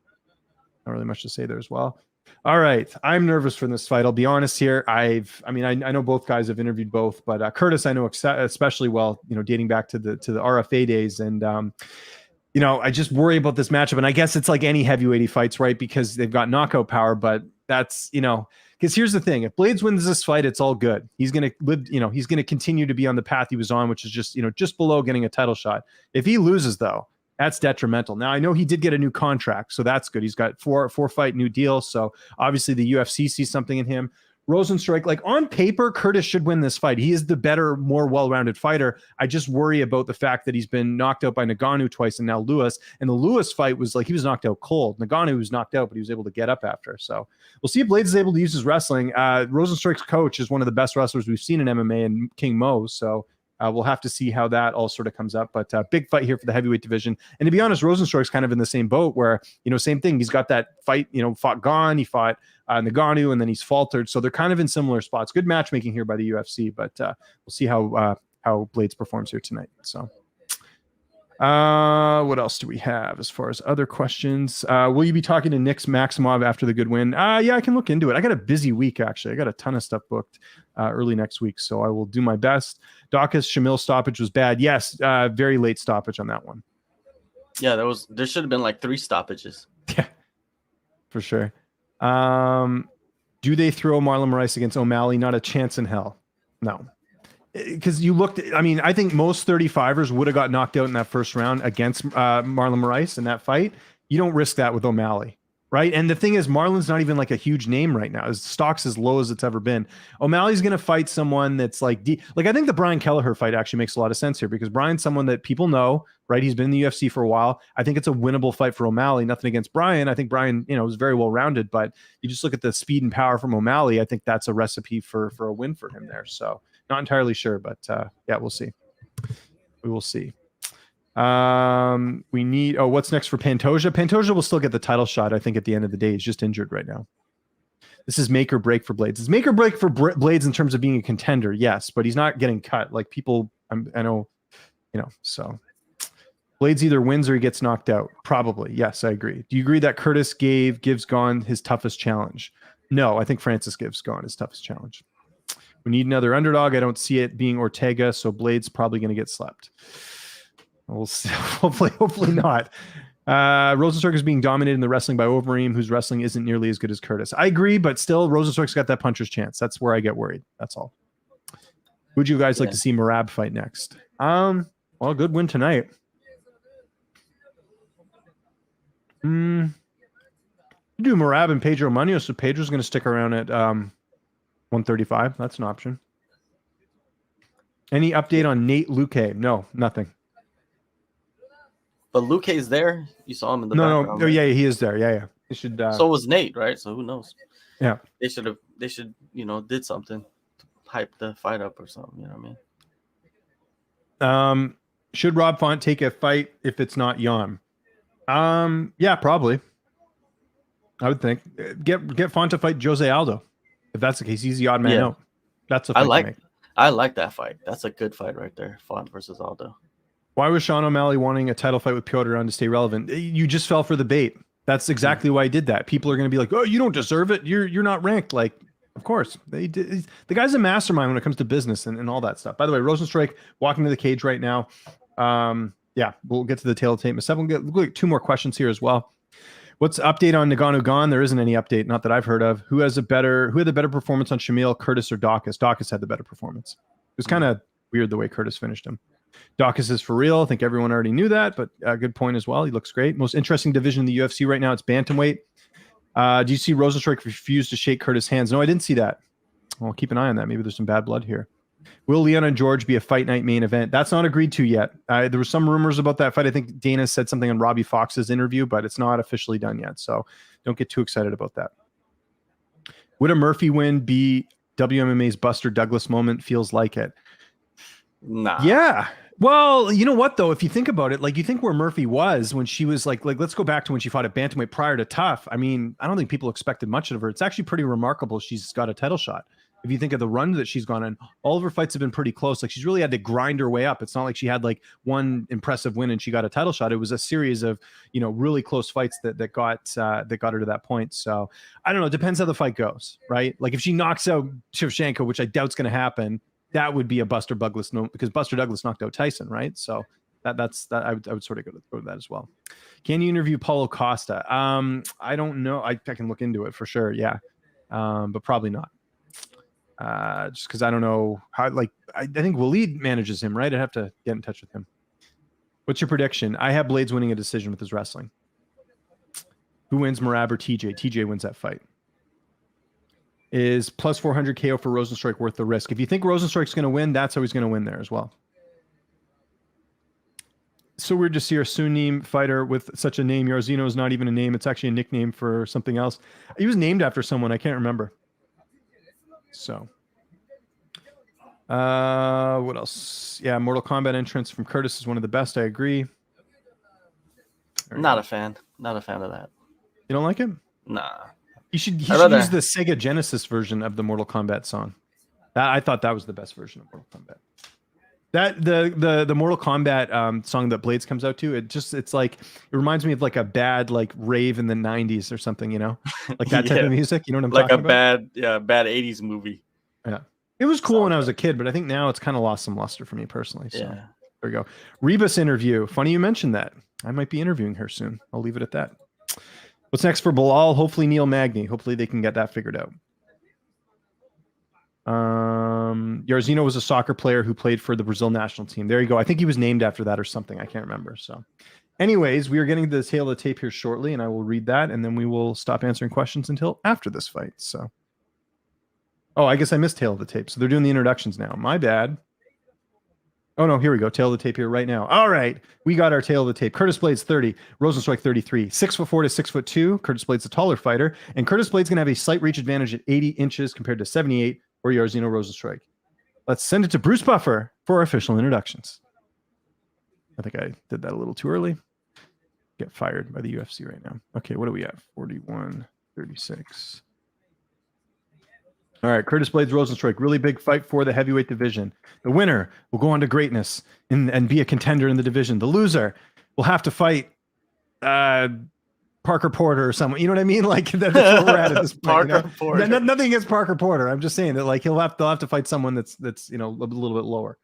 not really much to say there as well. All right. I'm nervous for this fight. I'll be honest here. I know both guys have interviewed both, but Curtis, I know especially well, dating back to the RFA days. And, I just worry about this matchup. And I guess it's like any heavyweight fights, right? Because they've got knockout power, but that's, because here's the thing. If Blades wins this fight, it's all good. He's going to live, he's going to continue to be on the path he was on, which is just below getting a title shot. If he loses though, that's detrimental. Now I know he did get a new contract, so that's good. He's got four fight new deal. So obviously the UFC sees something in him. Rosenstrike, like on paper, Curtis should win this fight. He is the better, more well-rounded fighter. I just worry about the fact that he's been knocked out by Ngannou twice and now Lewis. And the Lewis fight was like he was knocked out cold. Ngannou was knocked out, but he was able to get up after. So we'll see if Blades is able to use his wrestling. Rosenstrike's coach is one of the best wrestlers we've seen in MMA, and King Mo. So we'll have to see how that all sort of comes up. But big fight here for the heavyweight division. And to be honest, Rosenstrike's kind of in the same boat where, same thing. He's got that fight, fought Gane, he fought Ngannou, and then he's faltered. So they're kind of in similar spots. Good matchmaking here by the UFC, but we'll see how Blades performs here tonight. So what else do we have as far as other questions? Will you be talking to Nick Maximov after the good win? Yeah, I can look into it. I got a busy week, actually. I got a ton of stuff booked early next week, so I will do my best. Dawkins Shamil stoppage was bad. Yes, very late stoppage on that one. Yeah, there should have been like 3 stoppages. Yeah, for sure. Do they throw Marlon Moraes against O'Malley? Not a chance in hell. No. Because you looked, I think most 35ers would have got knocked out in that first round against Marlon Moraes in that fight. You don't risk that with O'Malley, right? And the thing is, Marlon's not even like a huge name right now. His stock's as low as it's ever been. O'Malley's going to fight someone that's like I think the Brian Kelleher fight actually makes a lot of sense here because Brian's someone that people know, right? He's been in the UFC for a while. I think it's a winnable fight for O'Malley. Nothing against Brian. I think Brian, is very well rounded, but you just look at the speed and power from O'Malley. I think that's a recipe for a win for him there. So not entirely sure, but yeah, we'll see. We will see. We need, what's next for Pantoja? Pantoja will still get the title shot, I think, at the end of the day. He's just injured right now. This is make or break for Blades. It's make or break for Blades in terms of being a contender, yes, but he's not getting cut. Like people, I know, so Blades either wins or he gets knocked out. Probably, yes, I agree. Do you agree that Curtis gives Gane his toughest challenge? No, I think Francis gives Gane his toughest challenge. We need another underdog. I don't see it being Ortega, so Blades probably going to get slept. We'll see. Hopefully not. Rosenstruck is being dominated in the wrestling by Overeem, whose wrestling isn't nearly as good as Curtis. I agree, but still, Rosenstruck's got that puncher's chance. That's where I get worried. That's all. Would you guys like to see Merab fight next? Well, good win tonight. Do Merab and Pedro Munoz, so Pedro's going to stick around at 135. That's an option. Any update on Nate Luque? No, nothing. But Luque's there. You saw him in the background. No, right? Yeah, he is there. Yeah. He should. So was Nate, right? So who knows? Yeah. They should, did something to hype the fight up or something. You know what I mean? Should Rob Font take a fight if it's not Jan? Yeah, probably. I would think get Font to fight Jose Aldo. If that's the case, he's the odd man out. That's a fight I like that fight. That's a good fight right there. Font versus Aldo. Why was Sean O'Malley wanting a title fight with Piotr Jan to stay relevant? You just fell for the bait. That's exactly why he did that. People are going to be like, "Oh, you don't deserve it. You're not ranked." Like, of course, they did. The guy's a mastermind when it comes to business and all that stuff. By the way, Rosenstrike walking to the cage right now. Yeah, we'll get to the tail of tape. We'll get 2 more questions here as well. What's the update on Ngannou Gane? There isn't any update, not that I've heard of. Who had the better performance on Shamil, Curtis, or Dawkins? Dawkins had the better performance. It was kind of weird the way Curtis finished him. Dawkins is for real. I think everyone already knew that, but a good point as well. He looks great. Most interesting division in the UFC right now, it's bantamweight. Do you see Rosenstrike refuse to shake Curtis' hands? No, I didn't see that. Well, keep an eye on that. Maybe there's some bad blood here. Will Leon and George be a fight night main event? That's not agreed to yet. There were some rumors about that fight. I think Dana said something on Robbie Fox's interview, but it's not officially done yet. So don't get too excited about that. Would a Murphy win be WMMA's Buster Douglas moment? Feels like it. Nah. Yeah. Well, you know what, though? If you think about it, like you think where Murphy was when she was like let's go back to when she fought at bantamweight prior to Tough. I mean, I don't think people expected much of her. It's actually pretty remarkable she's got a title shot. If you think of the run that she's gone on, all of her fights have been pretty close. Like she's really had to grind her way up. It's not like she had like one impressive win and she got a title shot. It was a series of, really close fights that got her to that point. So I don't know. It depends how the fight goes, right? Like if she knocks out Shevchenko, which I doubt's going to happen, that would be a Buster Douglas because Buster Douglas knocked out Tyson, right? So that's I would sort of go to that as well. Can you interview Paulo Costa? I don't know. I can look into it for sure. Yeah, but probably not. Just because I don't know how. Like I think Waleed manages him, right? I'd have to get in touch with him. What's your prediction? I have Blades winning a decision with his wrestling. Who wins, Merab or TJ? TJ wins that fight. Is plus 400 KO for Rosenstrike worth the risk? If you think Rosenstrike's going to win, that's how he's going to win there as well. So weird to see our Sunni fighter with such a name. Jairzinho is not even a name. It's actually a nickname for something else. He was named after someone. I can't remember. So, what else? Yeah, Mortal Kombat entrance from Curtis is one of the best. I agree. Not a fan. Not a fan of that. You don't like him? Nah. He should use the Sega Genesis version of the Mortal Kombat song. I thought that was the best version of Mortal Kombat. That the Mortal Kombat song that Blades comes out to, it's like it reminds me of like a bad like rave in the 90s or something, you know? Like that type of music. You know what I'm talking about? Like a bad 80s movie. Yeah. It was cool when I was a kid, but I think now it's kind of lost some luster for me personally. So yeah. There we go. Rebus interview. Funny you mentioned that. I might be interviewing her soon. I'll leave it at that. What's next for Bilal? Hopefully Neil Magny. Hopefully they can get that figured out. Jairzinho was a soccer player who played for the Brazil national team. There you go. I think he was named after that or something. I can't remember. So anyways, we are getting to the tail of the tape here shortly, and I will read that, and then we will stop answering questions until after this fight. So, oh, I guess I missed tail of the tape. So they're doing the introductions now. My bad. Oh, no, here we go. Tail of the tape here right now. All right. We got our tail of the tape. Curtis Blades, 30. Rosenstrike, 33. 6'4" to 6'2". Curtis Blades, the taller fighter. And Curtis Blades going to have a slight reach advantage at 80 inches compared to 78 for Jairzinho Rosenstrike. Let's send it to Bruce Buffer for our official introductions. I think I did that a little too early. Get fired by the UFC right now. Okay, what do we have? 41, 36. All right, Curtis Blades, Rosenstrike, really big fight for the heavyweight division. The winner will go on to greatness and be a contender in the division. The loser will have to fight Parker Porter or someone. You know what I mean? Like that's where we're at this point. Parker Porter. Nothing against Parker Porter. I'm just saying that like they'll have to fight someone that's a little bit lower.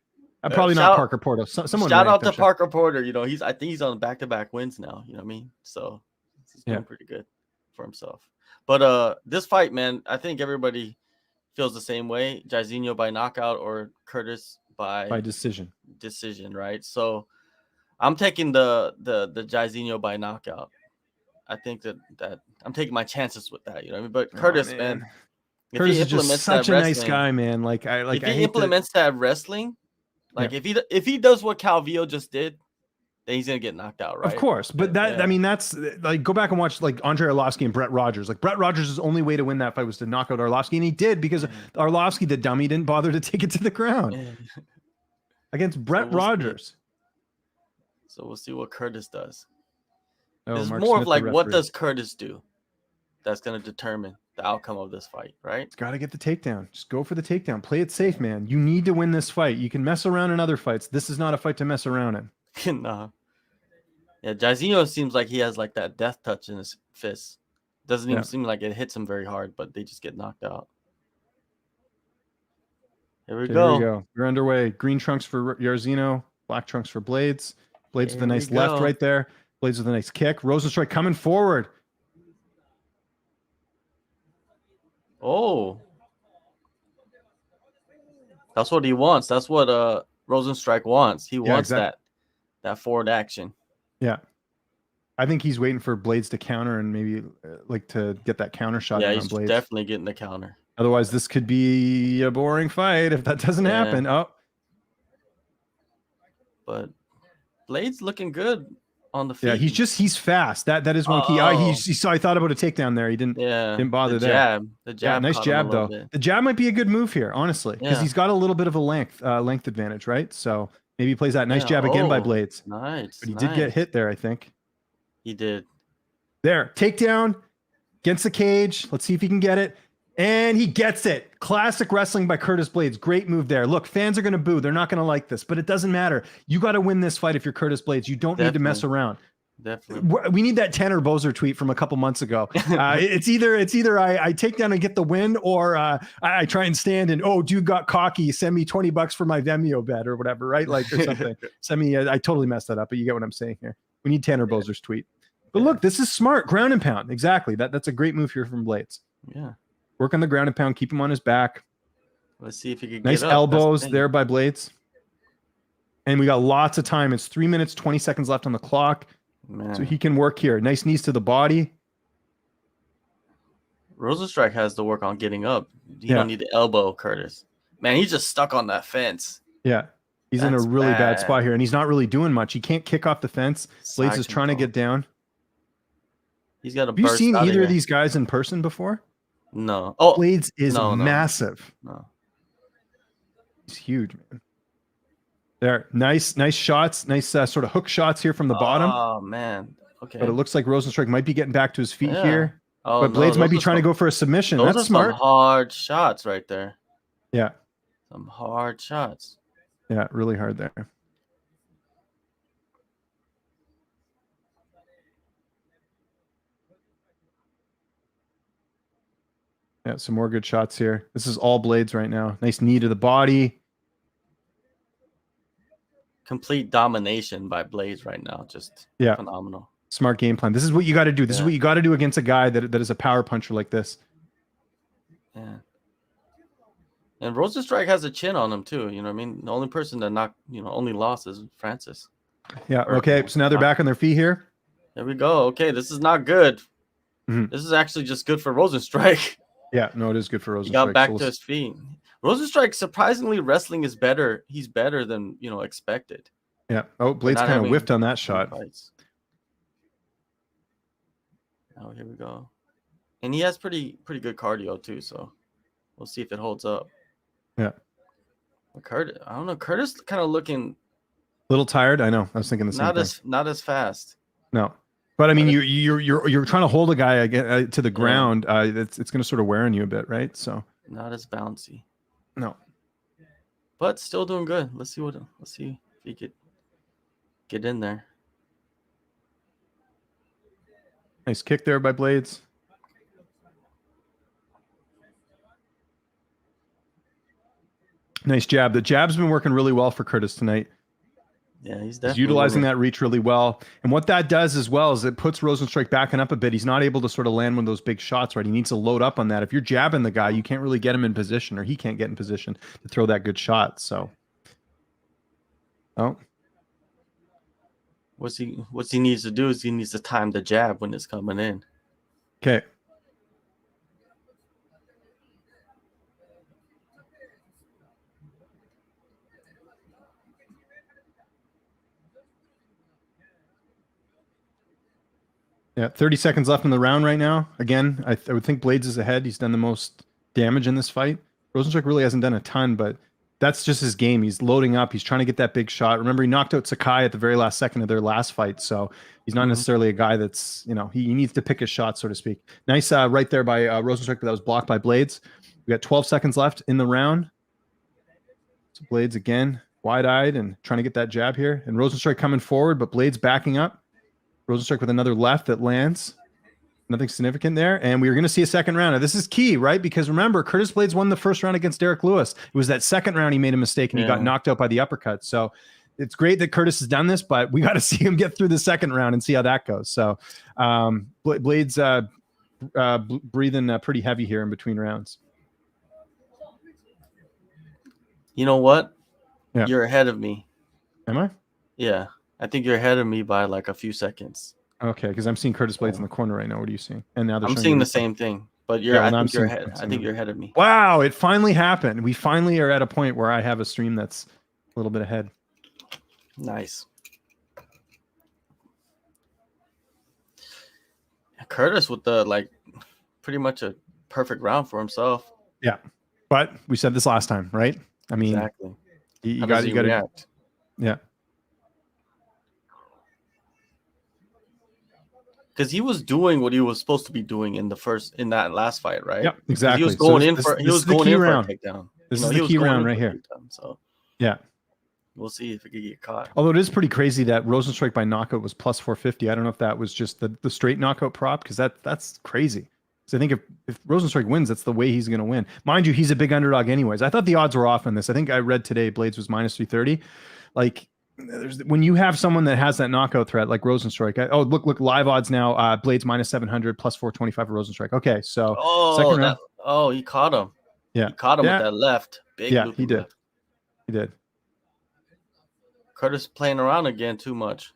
Probably not Parker Porter. Someone shout out to Parker Porter. You know I think he's on back-to-back wins now. You know what I mean? So he's doing pretty good for himself. But this fight, man, I think everybody feels the same way. Jairzinho by knockout or Curtis by decision. Right? So I'm taking the Jairzinho by knockout. I think that I'm taking my chances with that. You know what I mean? But Curtis, man, Curtis is just such a nice guy, man. Like if he implements that wrestling, like if he does what Calvillo just did, then he's gonna get knocked out, right? Of course, but I mean, that's like go back and watch like Andre Arlovski and Brett Rogers. Like Brett Rogers' only way to win that fight was to knock out Arlovski, and he did because Arlovski, the dummy, didn't bother to take it to the ground against Brett Rogers. So we'll see what Curtis does. Oh, it's more of like what does Curtis do? That's gonna determine the outcome of this fight, right? It's got to get the takedown. Just go for the takedown. Play it safe, man. You need to win this fight. You can mess around in other fights. This is not a fight to mess around in. No. Yeah, Jairzinho seems like he has like that death touch in his fist. Doesn't even seem like it hits him very hard, but they just get knocked out. Here we go. We're underway. Green trunks for Jairzinho, black trunks for Blades. Blades with a nice left right there. Blades with a nice kick. Rosenstrike coming forward. Oh. That's what he wants. That's what Rosenstrike wants. He wants that forward action. Yeah. I think he's waiting for Blades to counter and maybe like to get that counter shot. Yeah, he's definitely getting the counter. Otherwise, this could be a boring fight if that doesn't happen. Oh. But Blades looking good on the feet. Yeah, he's fast. That is one key. He saw. I thought about a takedown there. He didn't bother there. The jab. Nice jab though. The jab might be a good move here, honestly, because he's got a little bit of a length advantage, right? So maybe he plays that nice jab again by Blades. Nice. But he did get hit there, I think. He did. There, takedown against the cage. Let's see if he can get it. And he gets it. Classic wrestling by Curtis Blades. Great move there. Look, fans are going to boo. They're not going to like this, but it doesn't matter. You got to win this fight if you're Curtis Blades. You don't need to mess around. Definitely. We need that Tanner Bozer tweet from a couple months ago. It's either I take down and get the win, or I try and stand and dude got cocky. Send me $20 for my Vimeo bet or whatever, right? Like or something. Send me. I totally messed that up, but you get what I'm saying here. We need Tanner Bozer's tweet. But look, this is smart. Ground and pound. Exactly. That's a great move here from Blades. Yeah. Work on the ground and pound. Keep him on his back. Let's see if he can get nice elbows there by Blades. And we got lots of time. It's 3 minutes, 20 seconds left on the clock. Man. So he can work here. Nice knees to the body. Rosenstrike has to work on getting up. You don't need the elbow, Curtis. Man, he's just stuck on that fence. Yeah. He's in a really bad spot here, and he's not really doing much. He can't kick off the fence. Blades is trying to get down. He's got to burst. Have you seen either of these guys in person before? No. Oh, Blades is massive. No. He's huge, man. There, nice shots, nice sort of hook shots here from the bottom. Oh man, okay. But it looks like Rosenstrike might be getting back to his feet here. Oh, but Blades might be trying to go for a submission. Those That's are smart. Some hard shots right there. Yeah. Some hard shots. Yeah, really hard there. Yeah, some more good shots here. This is all Blades right now. Nice knee to the body. Complete domination by Blades right now. Just phenomenal. Smart game plan. This is what you got to do. This is what you got to do against a guy that is a power puncher like this. Yeah. And Rosenstrike has a chin on him too. You know what I mean? The only person that only lost is Francis. Yeah. Okay. So now they're back on their feet here. There we go. Okay. This is not good. This is actually just good for Rosenstrike. Yeah. No, it is good for Rosenstrike. He got back to his feet. Rosenstrike, surprisingly, wrestling is better. He's better than expected. Yeah. Oh, Blades kind of whiffed on that shot. Fights. Oh, here we go. And he has pretty good cardio too, so we'll see if it holds up. Yeah. Curtis, I don't know. Curtis kind of looking a little tired. I know. I was thinking the same thing. Not as fast. No. But I mean, you're trying to hold a guy again to the ground. It's going to sort of wear on you a bit, right? So not as bouncy. No, but still doing good. Let's see if he could get in there. Nice kick there by Blades. Nice jab. The jab's been working really well for Curtis tonight. Yeah, he's definitely utilizing that reach really well. And what that does as well is it puts Rosenstrike backing up a bit. He's not able to sort of land one of those big shots, right? He needs to load up on that. If you're jabbing the guy, you can't really get him in position, or he can't get in position to throw that good shot. So, what he needs to do is he needs to time the jab when it's coming in. Okay. Yeah, 30 seconds left in the round right now. Again, I would think Blades is ahead. He's done the most damage in this fight. Rosenstrike really hasn't done a ton, but that's just his game. He's loading up. He's trying to get that big shot. Remember, he knocked out Sakai at the very last second of their last fight, so he's not necessarily a guy that's, he needs to pick his shot, so to speak. Nice right there by Rosenstrike, but that was blocked by Blades. We got 12 seconds left in the round. So Blades again, wide-eyed and trying to get that jab here. And Rosenstrike coming forward, but Blades backing up. Rosenstrike with another left that lands. Nothing significant there. And we are going to see a second round. Now, this is key, right? Because remember, Curtis Blades won the first round against Derrick Lewis. It was that second round he made a mistake and he got knocked out by the uppercut. So it's great that Curtis has done this, but we got to see him get through the second round and see how that goes. So Blades breathing pretty heavy here in between rounds. You know what? Yeah. You're ahead of me. Am I? Yeah. I think you're ahead of me by like a few seconds. Okay, because I'm seeing Curtis Blades in the corner right now. What are you seeing? And now I'm seeing the same thing, but I think you're ahead. I think you're ahead of me. Wow, it finally happened. We finally are at a point where I have a stream that's a little bit ahead. Nice. Curtis with the pretty much a perfect round for himself. Yeah, but we said this last time, right? I mean, exactly. You got to react. Yeah. Because he was doing what he was supposed to be doing in that last fight, right? Yeah, exactly. He was going in for a takedown. This is the key round right here. So yeah, we'll see if he can get caught. Although it is pretty crazy that Rosenstrike by knockout was plus 450. I don't know if that was just the straight knockout prop, because that's crazy. So I think if Rosenstrike wins, that's the way he's going to win. Mind you, he's a big underdog anyways. I thought the odds were off on this. I think I read today Blades was minus 330. When you have someone that has that knockout threat like Rosenstrike, look, live odds now. Blades minus 700 plus 425 for Rosenstrike. Okay, so second round. He caught him. Yeah, he caught him with that left. Big he did. Left. He did. Curtis playing around again too much.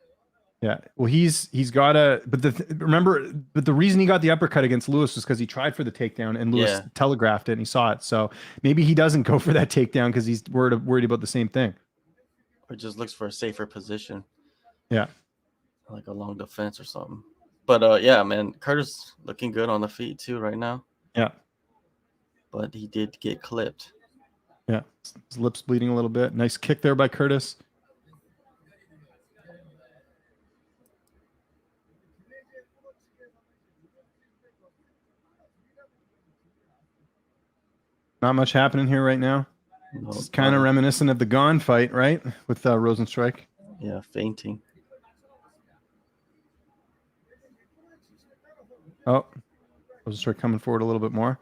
Yeah. Well, he's got a, but remember, but the reason he got the uppercut against Lewis was because he tried for the takedown and Lewis Yeah, telegraphed it and he saw it. So maybe he doesn't go for that takedown because he's worried about the same thing. or just looks for a safer position, Yeah. like a long defense or something. But yeah, man, Curtis looking good on the feet too right now. Yeah. But he did get clipped. Yeah. His lips bleeding a little bit. Nice kick there by Curtis. Not much happening here right now. No, It's kind of reminiscent of the Gane fight, right? With Rosenstrike. Yeah, fainting. Oh, Rosenstrike coming forward a little bit more.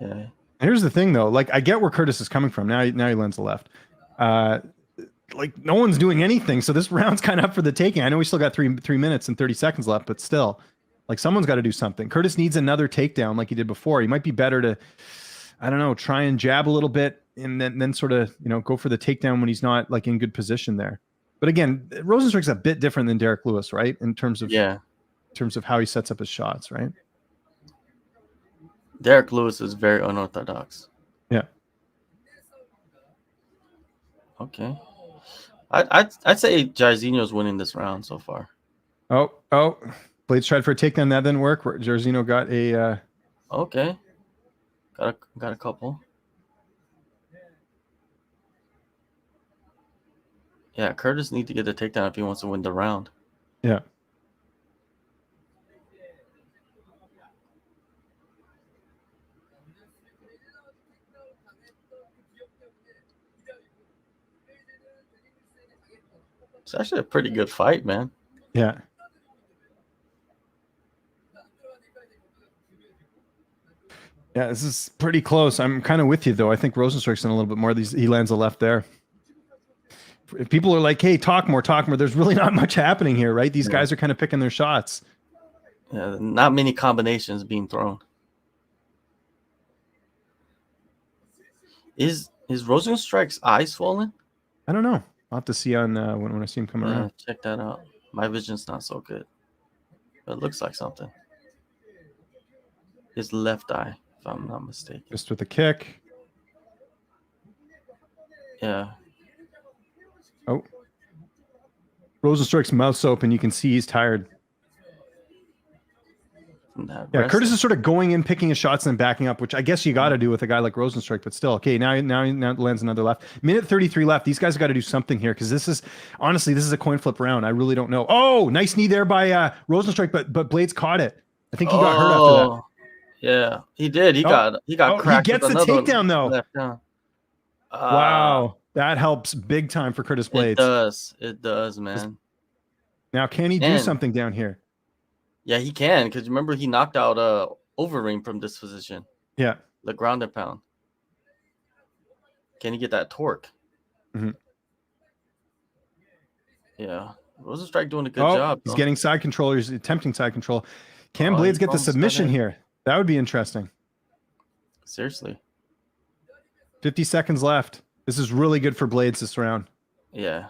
Yeah. And here's the thing, though. Like, I get where Curtis is coming from. Now he lands the left. Like, no one's doing anything, so this round's kind of up for the taking. I know we still got 3 minutes and 30 seconds left, but still, like, someone's got to do something. Curtis needs another takedown like he did before. He might be better to, I don't know, try and jab a little bit and then sort of, go for the takedown when he's not like in good position there. But again, Rosenstrike's a bit different than Derrick Lewis, right? In terms of how he sets up his shots, right? Derrick Lewis is very unorthodox. Yeah. Okay. I'd say Jairzinho's winning this round so far. Oh, Blades tried for a takedown. That didn't work. Jairzinho got a. Okay. Got a couple. Yeah, Curtis needs to get the takedown if he wants to win the round. Yeah. It's actually a pretty good fight, man. Yeah. Yeah, this is pretty close. I'm kind of with you, though. I think Rosenstrike's in a little bit more. He lands a left there. If people are like, hey, talk more, there's really not much happening here, right? These guys are kind of picking their shots. Yeah, not many combinations being thrown. Is Rosenstrike's eye swollen? I don't know. I'll have to see on when I see him come around. Check that out. My vision's not so good. But it looks like something. His left eye, if I'm not mistaken. Just with a kick. Yeah. Oh. Rosenstrike's mouth's open. You can see he's tired. Yeah, Curtis is sort of going in, picking his shots, and then backing up, which I guess you got to do with a guy like Rosenstrike, but still. Okay, now lands another left. Minute 33 left. These guys got to do something here because this is a coin flip round. I really don't know. Oh, nice knee there by Rosenstrike, but Blades caught it. I think he got hurt after that. Yeah, he did. He got cracked. He gets the takedown though. Wow, that helps big time for Curtis Blades. It does, man. Now, can he do something down here? Yeah, he can, because remember he knocked out Overeem from this position. Yeah. The ground and pound. Can he get that torque? Mm-hmm. Yeah. Rosenstrike doing a good job. He's getting side control. He's attempting side control. Can Blades get the submission here? That would be interesting. Seriously. 50 seconds left. This is really good for Blades this round. Yeah.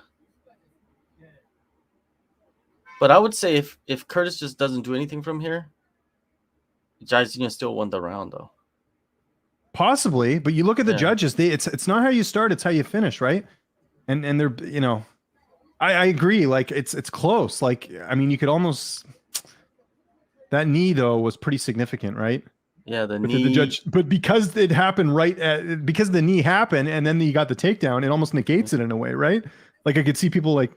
But I would say if Curtis just doesn't do anything from here, Jairzinho still won the round, though. Possibly, but you look at the judges. It's not how you start; it's how you finish, right? And they're I agree. Like it's close. Like I mean, you could almost that knee though was pretty significant, right? Yeah, the knee. The judge, but because it happened because the knee happened, and then you got the takedown, it almost negates it in a way, right? Like I could see people like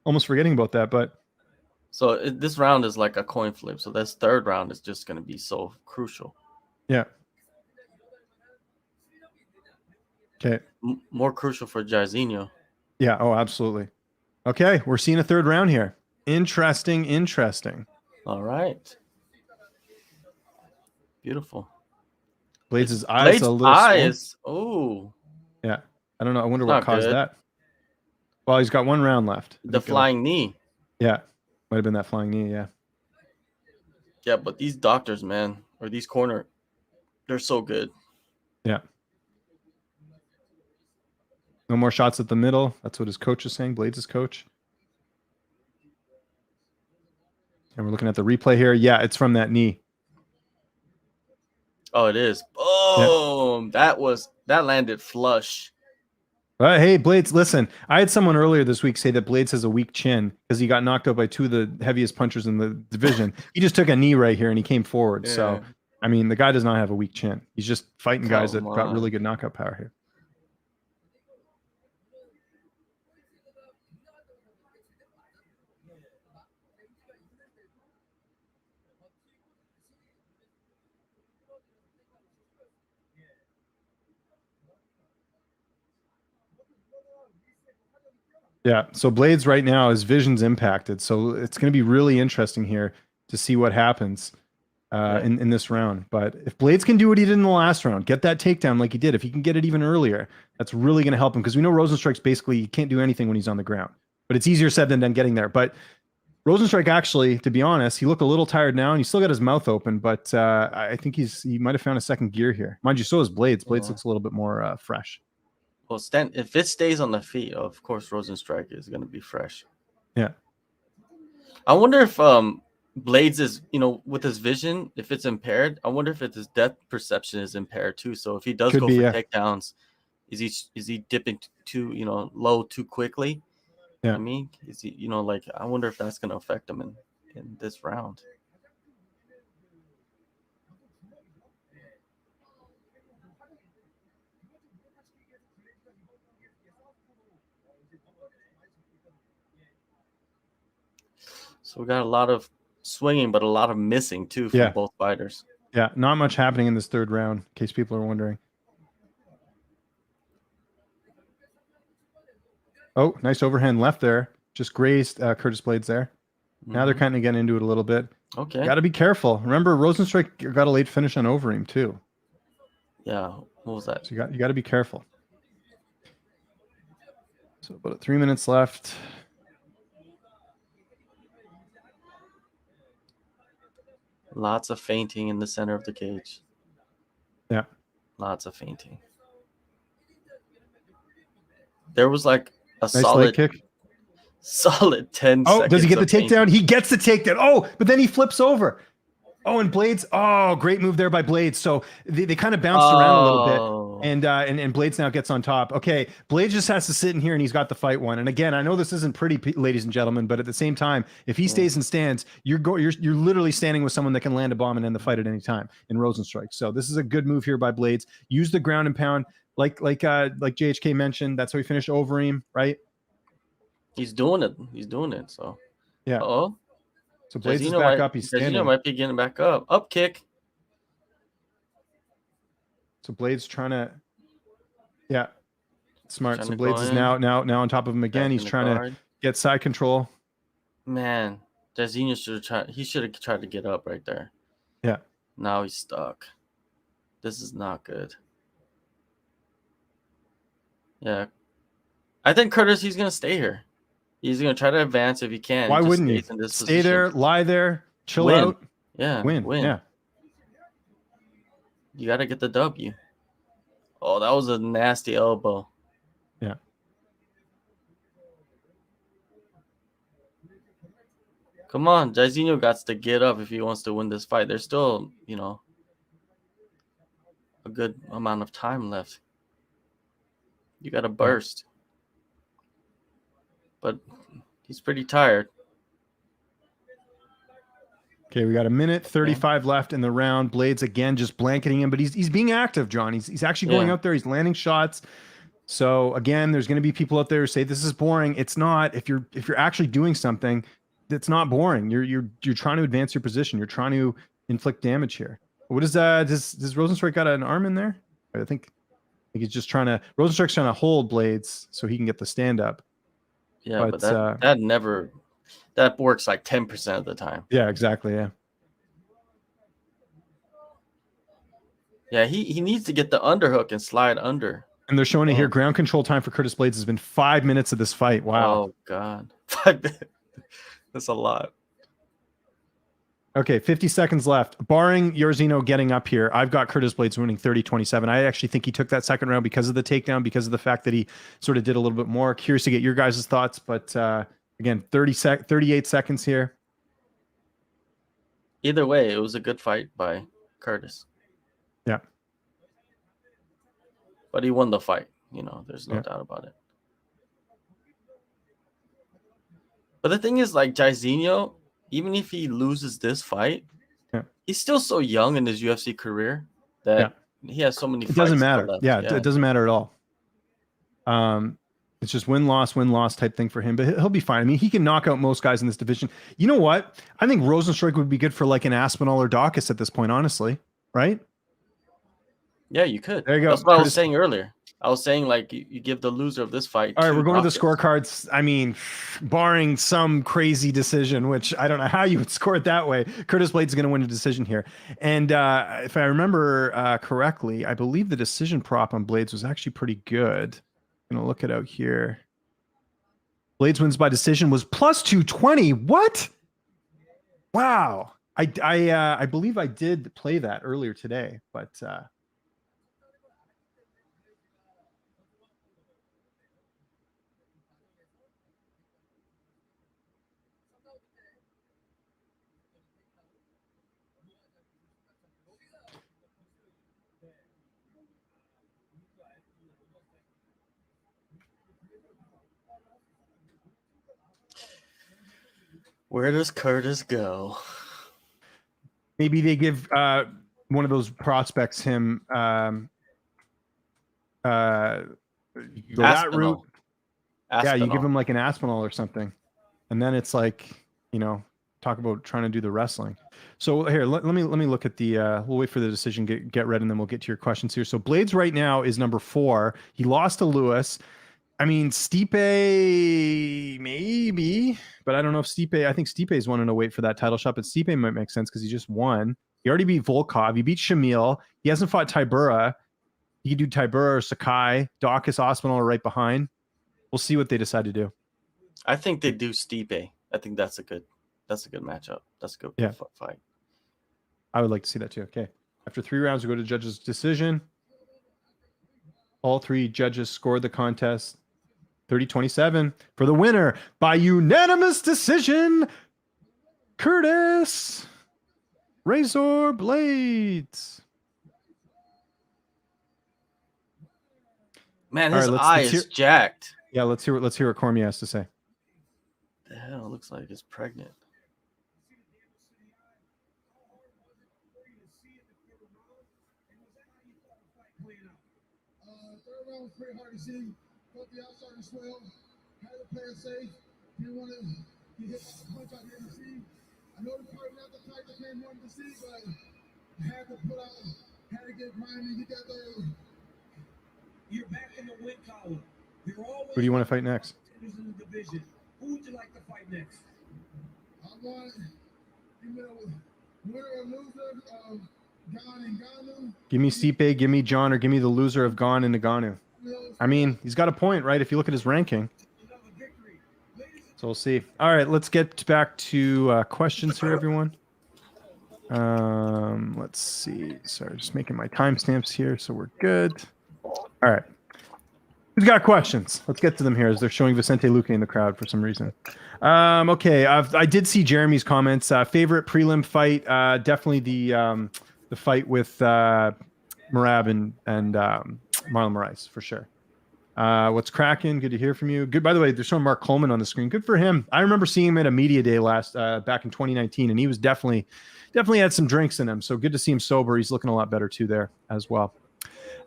almost forgetting about that, but. So this round is like a coin flip. So this third round is just going to be so crucial. Yeah. Okay. More crucial for Jairzinho. Yeah. Oh, absolutely. Okay. We're seeing a third round here. Interesting. All right. Beautiful. Blades' eyes a little Oh. Yeah. I don't know. I wonder what caused that. Well, he's got one round left. The flying knee. Yeah. Might have been that flying knee, yeah. Yeah, but these doctors, man, or these corner, they're so good. Yeah. No more shots at the middle. That's what his coach is saying, Blades' coach. And we're looking at the replay here. Yeah, it's from that knee. Oh, it is. Boom! Yeah. That landed flush. Hey, Blades, listen, I had someone earlier this week say that Blades has a weak chin because he got knocked out by two of the heaviest punchers in the division. He just took a knee right here and he came forward. Yeah. So, I mean, the guy does not have a weak chin. He's just fighting guys that got really good knockout power here. Yeah, so Blades right now, his vision's impacted. So it's going to be really interesting here to see what happens in this round. But if Blades can do what he did in the last round, get that takedown like he did, if he can get it even earlier, that's really going to help him. Because we know Rosenstrike's basically, he can't do anything when he's on the ground. But it's easier said than done getting there. But Rosenstrike actually, to be honest, he looked a little tired now, and he still got his mouth open. But I think he might have found a second gear here. Mind you, so is Blades. Blades looks a little bit more fresh. Well, if it stays on the feet, of course, Rosenstrike is going to be fresh. Yeah. I wonder if Blades is, with his vision, if it's impaired, I wonder if his depth perception is impaired too. So if he does go for takedowns, is he dipping too, low too quickly? Yeah. I mean, is he, I wonder if that's going to affect him in this round. So we got a lot of swinging, but a lot of missing too from both fighters. Yeah, not much happening in this third round, in case people are wondering. Oh, nice overhand left there. Just grazed Curtis Blades there. Now they're kind of getting into it a little bit. Okay. Got to be careful. Remember, Rosenstrike got a late finish on Overeem too. Yeah. What was that? So you got to be careful. So about 3 minutes left. Lots of feinting in the center of the cage. Yeah. Lots of feinting. There was like a nice leg kick. Solid 10 seconds. Oh, does he get the takedown? He gets the takedown. Oh, but then he flips over. Oh, and Blades. Oh, great move there by Blades. So they kind of bounced around a little bit, and Blades now gets on top. Okay, Blades just has to sit in here, and he's got the fight won. And again, I know this isn't pretty, ladies and gentlemen, but at the same time, if he stays and stands, you're literally standing with someone that can land a bomb and end the fight at any time in Rosenstrike. So this is a good move here by Blades. Use the ground and pound, like JHK mentioned. That's how he finished Overeem, right? He's doing it. He's doing it. So yeah. Oh. So Blades is back up. He's standing. Might be getting back up. Up kick. So Blades trying to, smart. So Blades is now on top of him again. He's trying to get side control. Man, Jairzinho should have tried. He should have tried to get up right there. Yeah. Now he's stuck. This is not good. Yeah, I think Curtis. He's gonna stay here. He's going to try to advance if he can. Why wouldn't he? Stay there, lie there, chill out. Yeah. Win. Yeah. You got to get the W. Oh, that was a nasty elbow. Yeah. Come on. Jairzinho got to get up if he wants to win this fight. There's still, a good amount of time left. You got to burst. But he's pretty tired. Okay, we got 1:35 left in the round. Blades again just blanketing him, but he's being active, John. He's actually going out there. He's landing shots. So again, there's going to be people out there who say this is boring. It's not. If you're actually doing something, that's not boring. You're trying to advance your position. You're trying to inflict damage here. What is does Rosenstrike got an arm in there? I think he's just trying to. Rosenstrike's trying to hold Blades so he can get the stand up. Yeah, but that works like 10% of the time. Yeah, exactly. Yeah. Yeah, he needs to get the underhook and slide under. And they're showing it here. Ground control time for Curtis Blades has been 5 minutes of this fight. Wow. Oh God, 5 minutes. That's a lot. Okay, 50 seconds left. Barring Jairzinho getting up here, I've got Curtis Blades winning 30-27. I actually think he took that second round because of the takedown, because of the fact that he sort of did a little bit more. Curious to get your guys' thoughts, but again, 38 seconds here. Either way, it was a good fight by Curtis. Yeah. But he won the fight. There's no doubt about it. But the thing is, like, Jairzinho, even if he loses this fight, he's still so young in his UFC career that he has so many fights. It doesn't matter. Left. Yeah, it doesn't matter at all. It's just win-loss type thing for him, but he'll be fine. I mean, he can knock out most guys in this division. You know what? I think Rosenstruck would be good for like an Aspinall or Dawkins at this point, honestly. Right? Yeah, you could. There you go. That's what I was saying earlier. I was saying, like, you give the loser of this fight. All right, we're going to the scorecards. I mean, barring some crazy decision, which I don't know how you would score it that way. Curtis Blades is going to win a decision here. And if I remember correctly, I believe the decision prop on Blades was actually pretty good. I'm going to look it out here. Blades wins by decision was plus 220. What? Wow. I believe I did play that earlier today, but where does Curtis go? Maybe they give one of those prospects him go that route. Yeah, you give him like an Aspinall or something, and then it's like, talk about trying to do the wrestling. So here, let me look at the. We'll wait for the decision get read, and then we'll get to your questions here. So Blades right now is number 4. He lost to Lewis. I mean, Stipe maybe, but I don't know if Stipe. I think Stipe's wanting to wait for that title shot, but Stipe might make sense because he just won. He already beat Volkov. He beat Shamil. He hasn't fought Tybura. He could do Tybura or Sakai. Dawkins, Aspinall are right behind. We'll see what they decide to do. I think they do Stipe. I think that's a good matchup. That's a good fight. I would like to see that too. Okay. After 3 rounds, we go to judges' decision. All 3 judges scored the contest 30-27 for the winner by unanimous decision, Curtis Razor Blades. Man, his eye is jacked. Yeah, let's hear what Cormier has to say. The hell, looks like it's pregnant. Third round was pretty hard to see. Felt the outside as well. Had to play it safe. Didn't want to get hit by a punch out here to see. I know the fight not the type that came wanted to see, but had to put out, had to get grinding, get that there. You're back in the win column. Who do you want to fight next? In the division. Who would you like to fight next? I want winner or loser of Gane and Ngannou. Give me Stipe, give me John, or give me the loser of Gane and Ngannou. I mean, he's got a point, right? If you look at his ranking. So we'll see. All right, let's get back to questions here, everyone. Let's see. Sorry, just making my timestamps here, so we're good. All right. Who's got questions? Let's get to them here as they're showing Vicente Luque in the crowd for some reason. Okay, I did see Jeremy's comments. Favorite prelim fight, definitely the fight with Merab and Marlon Moraes for sure. What's cracking? Good to hear from you. Good. By the way, they're showing Mark Coleman on the screen. Good for him. I remember seeing him at a media day back in 2019, and he was definitely had some drinks in him. So good to see him sober. He's looking a lot better too there as well.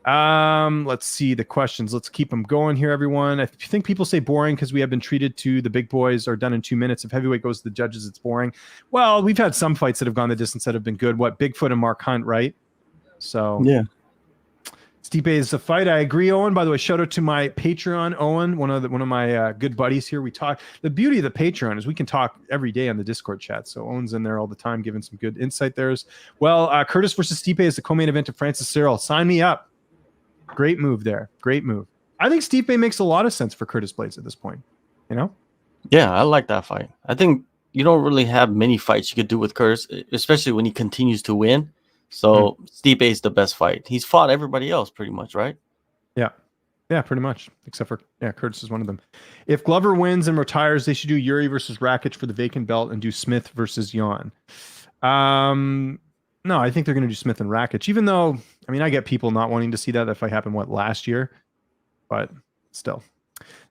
Let's see the questions. Let's keep them going here, everyone. I think people say boring because we have been treated to the big boys are done in 2 minutes. If heavyweight goes to the judges, it's boring. Well, we've had some fights that have gone the distance that have been good. What, Bigfoot and Mark Hunt, right? So yeah. Stipe is a fight. I agree, Owen. By the way, shout out to my Patreon, Owen, one of my good buddies here. We talk. The beauty of the Patreon is we can talk every day on the Discord chat. So Owen's in there all the time, giving some good insight there. Well, Curtis versus Stipe is the co-main event of Francis Ciryl. Sign me up. Great move there. Great move. I think Stipe makes a lot of sense for Curtis Blades at this point. Yeah, I like that fight. I think you don't really have many fights you could do with Curtis, especially when he continues to win. So Stipe is the best fight. He's fought everybody else pretty much, right? Yeah, pretty much. Except for Curtis is one of them. If Glover wins and retires, they should do Yuri versus Rakic for the vacant belt and do Smith versus Yan. No, I think they're going to do Smith and Rakic, even though, I mean, I get people not wanting to see that if I happened, last year, but still.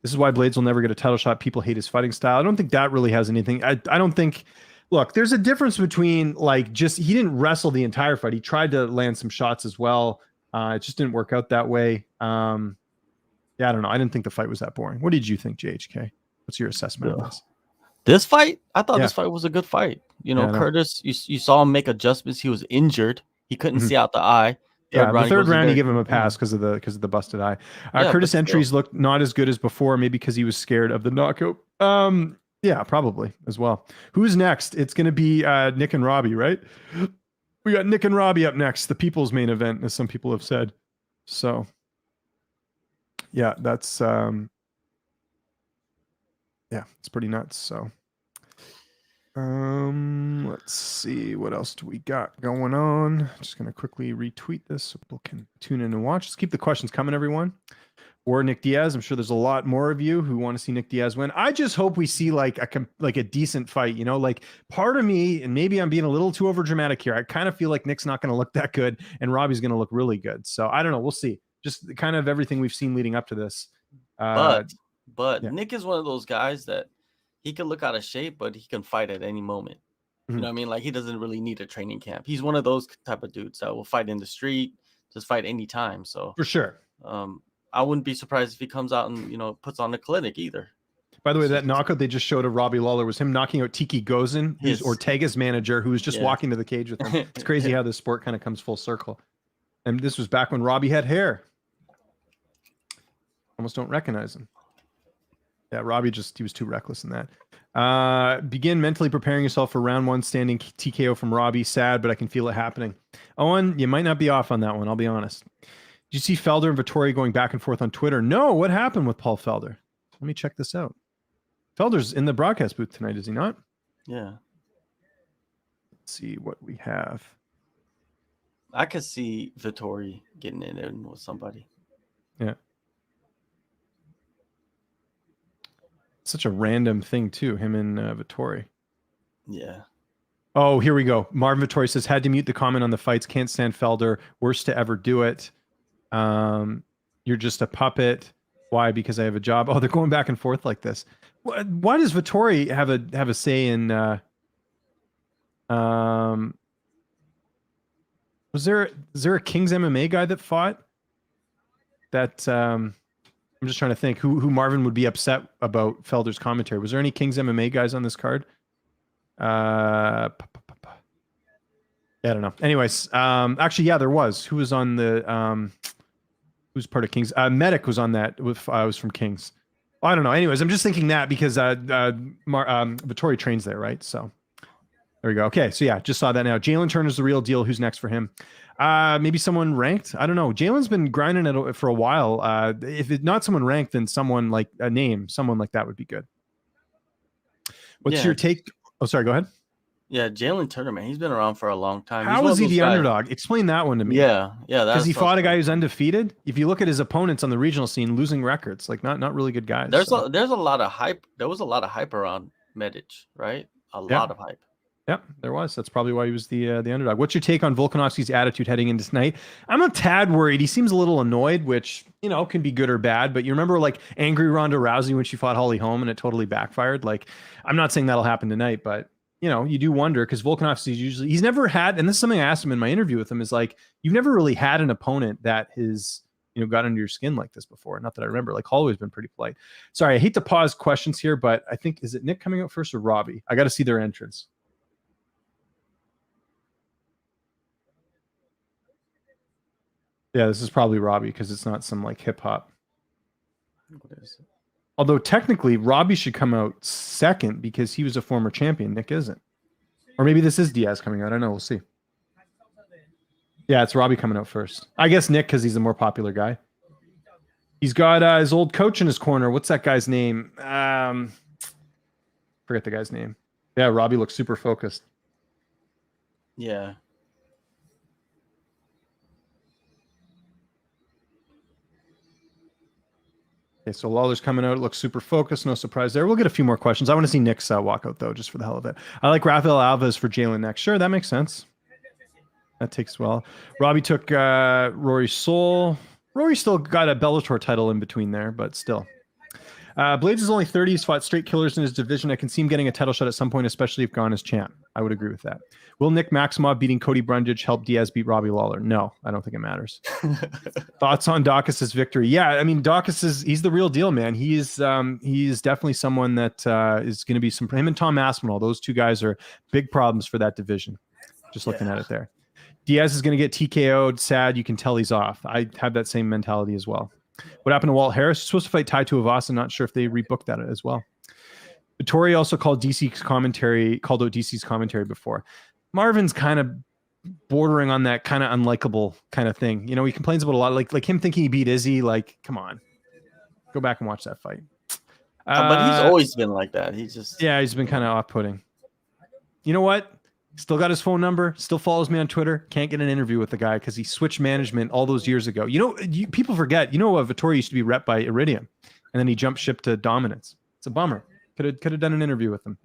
This is why Blades will never get a title shot. People hate his fighting style. I don't think that really has anything. I don't think, look, there's a difference between like just, he didn't wrestle the entire fight. He tried to land some shots as well. It just didn't work out that way. Yeah, I don't know. I didn't think the fight was that boring. What did you think, JHK? What's your assessment of this? This fight, I thought this fight was a good fight. You know, Yeah, Curtis, you saw him make adjustments. He was injured. He couldn't see out the eye. The third round, he gave him a pass because of the busted eye. Curtis' entries looked not as good as before, maybe because he was scared of the knockout. Yeah, probably as well. Who's next? It's going to be Nick and Robbie, right? We got Nick and Robbie up next, the people's main event, as some people have said. So, yeah, that's it's pretty nuts. So, let's see, what else do we got going on? Just gonna quickly retweet this so people can tune in and watch. Just keep the questions coming, everyone. Or Nick Diaz. I'm sure there's a lot more of you who want to see Nick Diaz win. I just hope we see like a decent fight. You know, like part of me, and maybe I'm being a little too over dramatic here, I kind of feel like Nick's not going to look that good, and Robbie's going to look really good. So I don't know. We'll see. Just kind of everything we've seen leading up to this. But Nick is one of those guys that he can look out of shape, but he can fight at any moment. You know what I mean? Like, he doesn't really need a training camp. He's one of those type of dudes that will fight in the street, just fight anytime. So for sure. I wouldn't be surprised if he comes out and, you know, puts on a clinic either. By the way, that knockout they just showed of Robbie Lawler was him knocking out Tiki Gozin, who's Ortega's manager, who was just walking to the cage with him. It's crazy how this sport kind of comes full circle. And this was back when Robbie had hair. Almost don't recognize him. Yeah, Robbie he was too reckless in that. Begin mentally preparing yourself for round one, standing TKO from Robbie. Sad, but I can feel it happening. Owen, you might not be off on that one. I'll be honest. Did you see Felder and Vettori going back and forth on Twitter? No, what happened with Paul Felder? Let me check this out. Felder's in the broadcast booth tonight, is he not? Yeah. Let's see what we have. I could see Vettori getting in with somebody. Yeah. Such a random thing, too, him and Vettori. Yeah. Oh, here we go. Marvin Vettori says, had to mute the comment on the fights. Can't stand Felder. Worst to ever do it. You're just a puppet. Why? Because I have a job. Oh, they're going back and forth like this. Why does Vettori have a say in? Is there a King's MMA guy that fought? That I'm just trying to think who Marvin would be upset about Felder's commentary. Was there any King's MMA guys on this card? Yeah, I don't know. Anyways, actually, yeah, there was. Who was on the who's part of Kings? Medic was on that. Was from Kings. I don't know. Anyways, I'm just thinking that because Vettori trains there, right? So there we go. Okay, so yeah, just saw that now. Jalen Turner's the real deal. Who's next for him? Maybe someone ranked. I don't know. Jalen's been grinding it for a while. If it's not someone ranked, then someone like a name, someone like that would be good. What's your take? Oh, sorry. Go ahead. Yeah, Jalen Turner, man, he's been around for a long time. How is he the underdog? Explain that one to me. Yeah. Because he fought a guy who's undefeated. If you look at his opponents on the regional scene, losing records, like not really good guys. There's a lot of hype. There was a lot of hype around Medic, right? A lot of hype. Yeah, there was. That's probably why he was the underdog. What's your take on Volkanovski's attitude heading into tonight? I'm a tad worried. He seems a little annoyed, which, you know, can be good or bad. But you remember like angry Ronda Rousey when she fought Holly Holm and it totally backfired? Like, I'm not saying that'll happen tonight, but you know, you do wonder because Volkanovski he's never had, and this is something I asked him in my interview with him, is like, you've never really had an opponent that has, you know, got under your skin like this before. Not that I remember. Like, Holloway's been pretty polite. Sorry, I hate to pause questions here, but I think, is it Nick coming out first or Robbie? I got to see their entrance. Yeah, this is probably Robbie because it's not some like hip hop. What is it? Although technically Robbie should come out second because he was a former champion. Nick isn't. Or maybe this is Diaz coming out. I don't know. We'll see. Yeah, it's Robbie coming out first. I guess Nick because he's the more popular guy. He's got his old coach in his corner. What's that guy's name? Forget the guy's name. Yeah, Robbie looks super focused. Yeah. Okay, so Lawler's coming out. It looks super focused. No surprise there. We'll get a few more questions. I want to see Nick's walkout, though, just for the hell of it. I like Rafael Alves for Jalen next. Sure, that makes sense. That takes well. Robbie took Rory Soul. Rory still got a Bellator title in between there, but still. Blades is only 30. He's fought straight killers in his division. I can see him getting a title shot at some point, especially if Gane is champ. I would agree with that. Will Nick Maximov beating Cody Brundage help Diaz beat Robbie Lawler? No, I don't think it matters. Thoughts on Dawkins' victory? Yeah, I mean, he's the real deal, man. He is definitely someone that is going to be some. Him and Tom Aspinall, those two guys are big problems for that division. Just looking at it there. Diaz is going to get TKO'd. Sad, you can tell he's off. I have that same mentality as well. What happened to Walt Harris? He's supposed to fight Tai Tuivasa. Not sure if they rebooked that as well. Vittori also called out DC's commentary before. Marvin's kind of bordering on that kind of unlikable kind of thing. You know, he complains about a lot, like him thinking he beat Izzy. Like, come on, go back and watch that fight. But he's always been like that. He's been kind of off-putting. You know what? Still got his phone number. Still follows me on Twitter. Can't get an interview with the guy because he switched management all those years ago. You know, people forget. You know, Vittori used to be rep by Iridium, and then he jumped ship to Dominance. It's a bummer. Could have done an interview with him.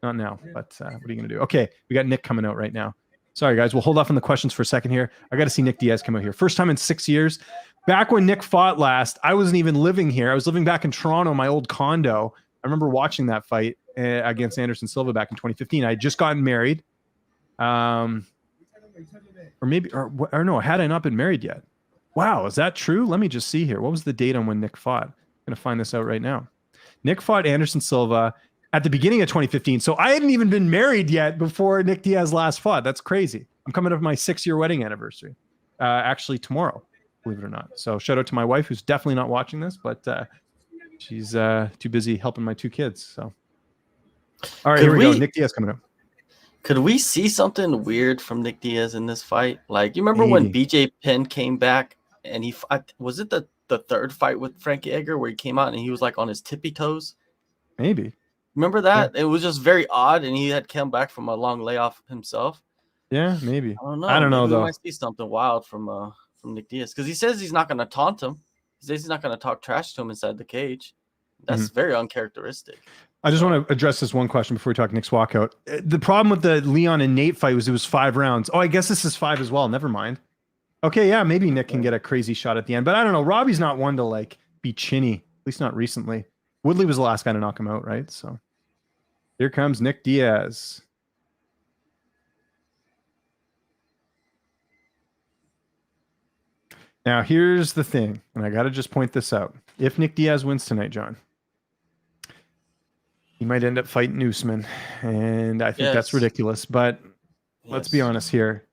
Not now, but what are you going to do? Okay, we got Nick coming out right now. Sorry, guys. We'll hold off on the questions for a second here. I got to see Nick Diaz come out here. First time in 6 years. Back when Nick fought last, I wasn't even living here. I was living back in Toronto, my old condo. I remember watching that fight against Anderson Silva back in 2015. I had just gotten married. Or no, had I not been married yet? Wow, is that true? Let me just see here. What was the date on when Nick fought? I'm going to find this out right now. Nick fought Anderson Silva at the beginning of 2015. So I hadn't even been married yet before Nick Diaz last fought. That's crazy. I'm coming up my 6-year wedding anniversary. Actually tomorrow, believe it or not. So shout out to my wife, who's definitely not watching this, but she's too busy helping my 2 kids. So, all right, here we go. Nick Diaz coming up. Could we see something weird from Nick Diaz in this fight? Like, you remember when BJ Penn came back and he was it the third fight with Frankie Edgar where he came out and he was like on his tippy toes? Maybe. Remember that? Yeah. It was just very odd, and he had come back from a long layoff himself. Yeah, maybe. I don't know though. We might see something wild from Nick Diaz because he says he's not going to taunt him. He says he's not going to talk trash to him inside the cage. That's very uncharacteristic. I just want to address this one question before we talk Nick's walkout. The problem with the Leon and Nate fight was it was 5 rounds. Oh, I guess this is 5 as well. Never mind. Okay, yeah, maybe Nick can get a crazy shot at the end, but I don't know. Robbie's not one to like be chinny, at least not recently. Woodley was the last guy to knock him out, right? So here comes Nick Diaz. Now, here's the thing, and I got to just point this out. If Nick Diaz wins tonight, John, he might end up fighting Usman, and I think that's ridiculous. But let's be honest here.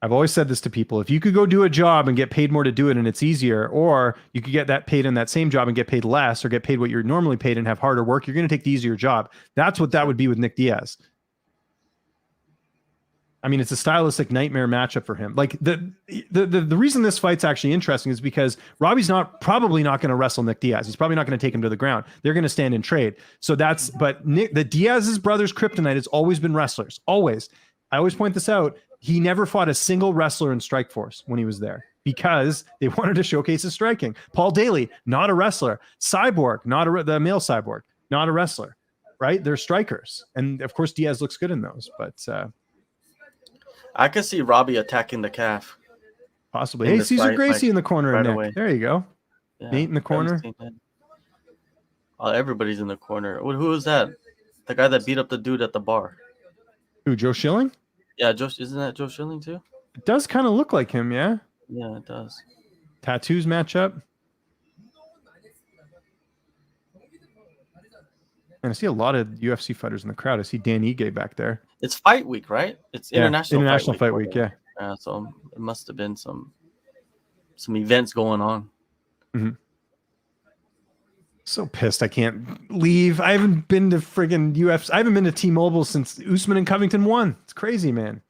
I've always said this to people. If you could go do a job and get paid more to do it and it's easier, or you could get that paid in that same job and get paid less or get paid what you're normally paid and have harder work, you're going to take the easier job. That's what that would be with Nick Diaz. I mean, it's a stylistic nightmare matchup for him. Like the reason this fight's actually interesting is because Robbie's probably not going to wrestle Nick Diaz. He's probably not going to take him to the ground. They're going to stand and trade. So but the Diaz's brothers' kryptonite has always been wrestlers. Always. I always point this out. He never fought a single wrestler in Strikeforce when he was there because they wanted to showcase his striking. Paul Daly, not a wrestler. Cyborg, the male Cyborg, not a wrestler, right? They're strikers. And of course, Diaz looks good in those, but I could see Robbie attacking the calf. Possibly. Hey, Cesar Gracie in the corner. Right away. There you go. Yeah, Nate in the corner. Everybody's in the corner. Who is that? The guy that beat up the dude at the bar. Who, Joe Schilling? Yeah, isn't that Joe Schilling too? It does kind of look like him, yeah? Yeah, it does. Tattoos match up. And I see a lot of UFC fighters in the crowd. I see Dan Ige back there. It's fight week, right? It's international fight week, yeah. So it must have been some events going on. Mm-hmm. So pissed I can't leave. I haven't been to friggin' UFC. I haven't been to T-Mobile since Usman and Covington won. It's crazy, man.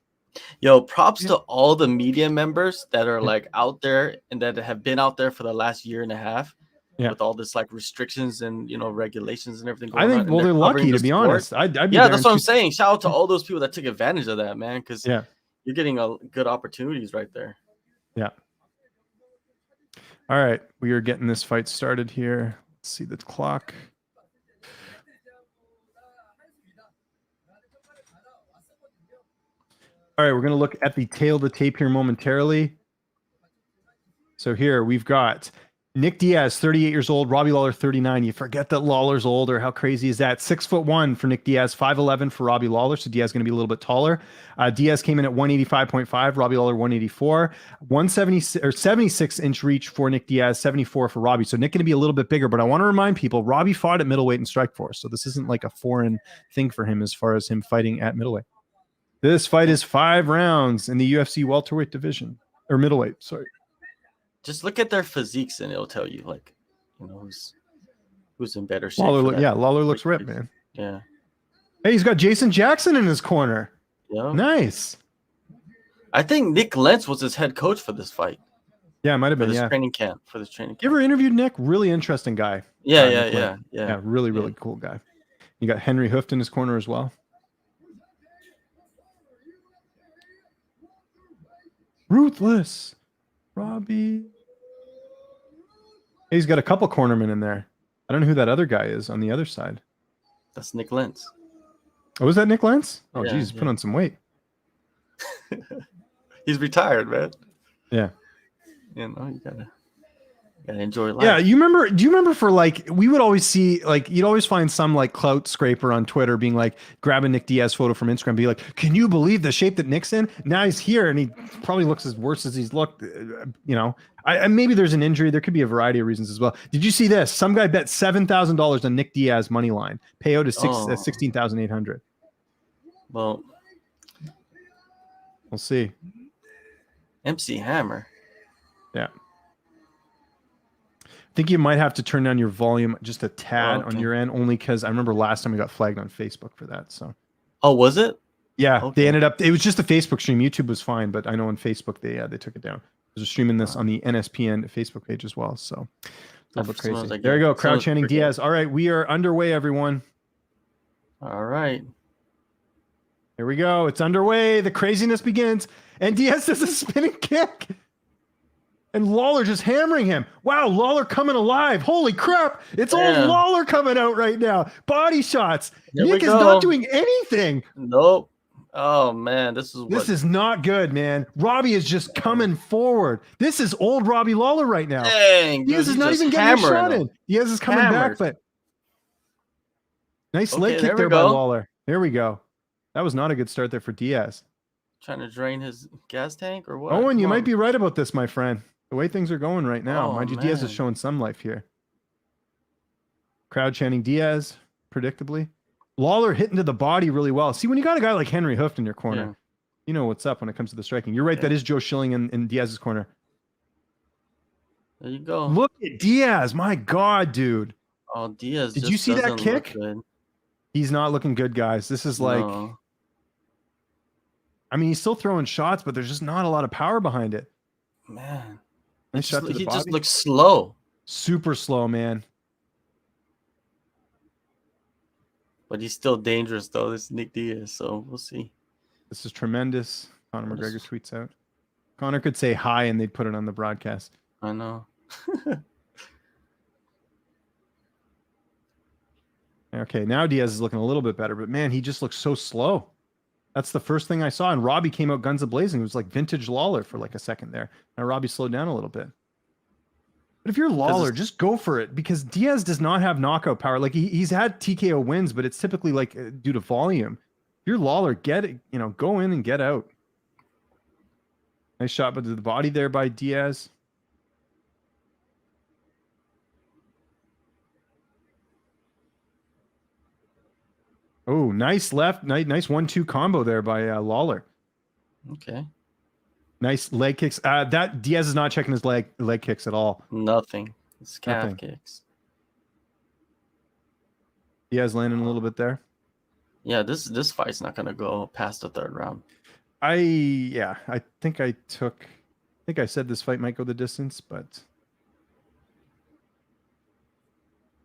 Yo, props to all the media members that are like out there and that have been out there for the last year and a half. Yeah. With all this like restrictions and regulations and everything going on. I think they're lucky to be honest. I'd be that's what I'm saying. Shout out to all those people that took advantage of that, man, because you're getting good opportunities right there. Yeah. All right, we are getting this fight started here. Let's see the clock. All right, we're going to look at the tail of the tape here momentarily. So here we've got Nick Diaz, 38 years old, Robbie Lawler, 39. You forget that Lawler's older. How crazy is that? 6'1" for Nick Diaz, 5'11" for Robbie Lawler. So Diaz is going to be a little bit taller. Diaz came in at 185.5, Robbie Lawler 184, 176 or 76-inch reach for Nick Diaz, 74 for Robbie. So Nick going to be a little bit bigger, but I want to remind people, Robbie fought at middleweight in Strikeforce. So this isn't like a foreign thing for him as far as him fighting at middleweight. This fight is 5 rounds in the UFC welterweight division, or middleweight, sorry. Just look at their physiques and it'll tell you, like, you know, who's in better shape. Lawler, Lawler looks ripped, man. Yeah. Hey, he's got Jason Jackson in his corner. Yeah. Nice. I think Nick Lentz was his head coach for this fight. Yeah, it might have been. For this Yeah. training camp. For this training camp. You ever interviewed Nick? Really interesting guy. Yeah. Really cool guy. You got Henry Hooft in his corner as well. Ruthless. Robbie. He's got a couple cornermen in there. I don't know who that other guy is on the other side. That's Nick Lentz. Oh, was that Nick Lentz? Oh, Yeah, geez, put on some weight. He's retired, man. Yeah. You know, you gotta enjoy life. Yeah, do you remember for like, we would always see, like, you'd always find some like clout scraper on Twitter being like, grab a Nick Diaz photo from Instagram, be like, can you believe the shape that Nick's in? Now he's here and he probably looks as worse as he's looked, you know. Maybe there's an injury. There could be a variety of reasons as well. Did you see this? Some guy bet $7,000 on Nick Diaz money line. Payout is 16,800. Well, we'll see. MC Hammer. Yeah. I think you might have to turn down your volume just a tad on your end, only because I remember last time we got flagged on Facebook for that. So. Oh, was it? Yeah, okay. They ended up. It was just a Facebook stream. YouTube was fine, but I know on Facebook they took it down. They're streaming this on the NSPN Facebook page as well. So a little bit crazy. Like there you go. Crowd chanting Diaz. All right, we are underway, everyone. All right. Here we go. It's underway. The craziness begins. And Diaz does a spinning kick. And Lawler just hammering him. Wow, Lawler coming alive. Holy crap. It's old Lawler coming out right now. Body shots. Nick is not doing anything. Nope. Oh, man. This is not good, man. Robbie is just coming forward. This is old Robbie Lawler right now. Dang, Diaz is not even getting a shot in. Diaz is coming back, but nice leg kick there by Lawler. There we go. That was not a good start there for Diaz. Trying to drain his gas tank or what? Owen, you might be right about this, my friend. The way things are going right now. Mind you, Diaz is showing some life here. Crowd chanting Diaz, predictably. Lawler hitting to the body really well. See, when you got a guy like Henry Hooft in your corner, you know what's up when it comes to the striking. You're right. That is Joe Schilling in Diaz's corner. There you go. Look at Diaz. My God, dude. Oh, Diaz. Did you see that kick? He's not looking good, guys. This is like, I mean, he's still throwing shots, but there's just not a lot of power behind it. Man. Nice shot to the body. He just looks slow. Super slow, man. But he's still dangerous, though. This is Nick Diaz, so we'll see. This is tremendous. Conor McGregor tweets out. Conor could say hi, and they'd put it on the broadcast. I know. Okay, now Diaz is looking a little bit better, but man, he just looks so slow. That's the first thing I saw, and Robbie came out guns a-blazing. It was like vintage Lawler for like a second there. Now Robbie slowed down a little bit. But if you're Lawler, just go for it, because Diaz does not have knockout power. Like he's had TKO wins, but it's typically like due to volume. If you're Lawler, get it, go in and get out. Nice shot to the body there by Diaz. Oh, nice left, nice 1-2 combo there by Lawler. Okay. Nice leg kicks. That Diaz is not checking his leg kicks at all. Nothing. It's calf kicks. Diaz landing a little bit there. Yeah, this fight's not gonna go past the third round. I think I said this fight might go the distance, but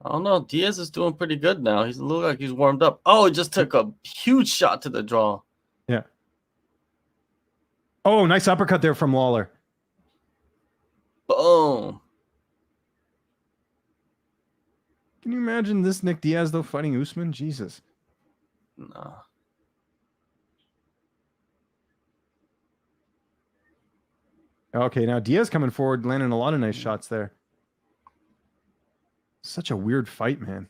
I don't know. Diaz is doing pretty good now. He's look like he's warmed up. Oh, he just took a huge shot to the jaw. Yeah. Oh, nice uppercut there from Lawler. Boom. Can you imagine this Nick Diaz though fighting Usman? Jesus. No. Okay, now Diaz coming forward, landing a lot of nice shots there. Such a weird fight, man.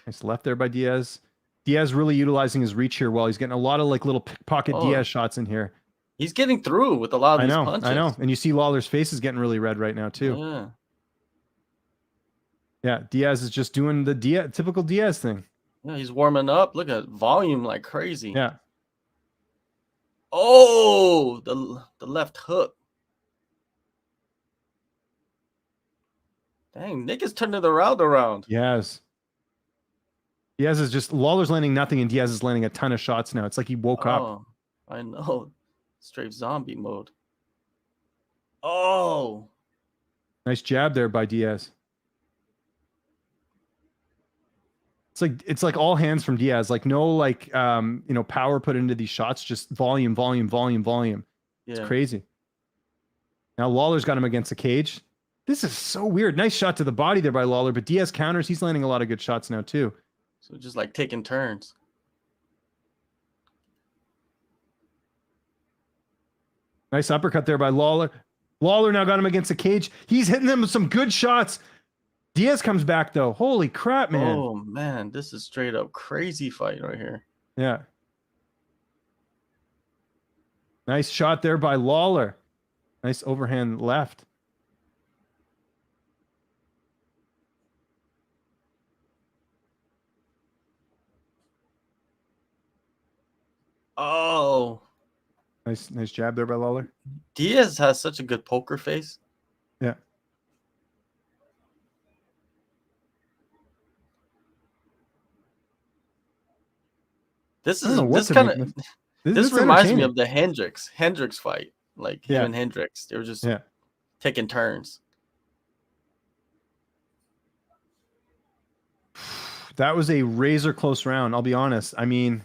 Nice left there by Diaz. Diaz really utilizing his reach here while he's getting a lot of like little pickpocket Diaz shots in here. He's getting through with a lot of these punches. I know. And you see Lawler's face is getting really red right now too. Yeah. Yeah, Diaz is just doing the typical Diaz thing. Yeah, he's warming up. Look at volume like crazy. Yeah. Oh, the left hook. Dang, Nick is turning the round around. Yes. Diaz is just Lawler's landing nothing, and Diaz is landing a ton of shots now. It's like he woke up. I know. Straight zombie mode. Oh. Nice jab there by Diaz. It's like all hands from Diaz. Like no power put into these shots, just volume. Yeah. It's crazy. Now Lawler's got him against the cage. This is so weird. Nice shot to the body there by Lawler, but Diaz counters. He's landing a lot of good shots now too. So just like taking turns. Nice uppercut there by Lawler. Lawler now got him against the cage. He's hitting them with some good shots. Diaz comes back though. Holy crap, man. Oh man, this is straight up crazy fight right here. Yeah. Nice shot there by Lawler. Nice overhand left. Oh. Nice jab there by Lawler. Diaz has such a good poker face. Yeah. This reminds me of the Hendricks fight. Like him and Hendricks. They were just taking turns. That was a razor close round, I'll be honest. I mean,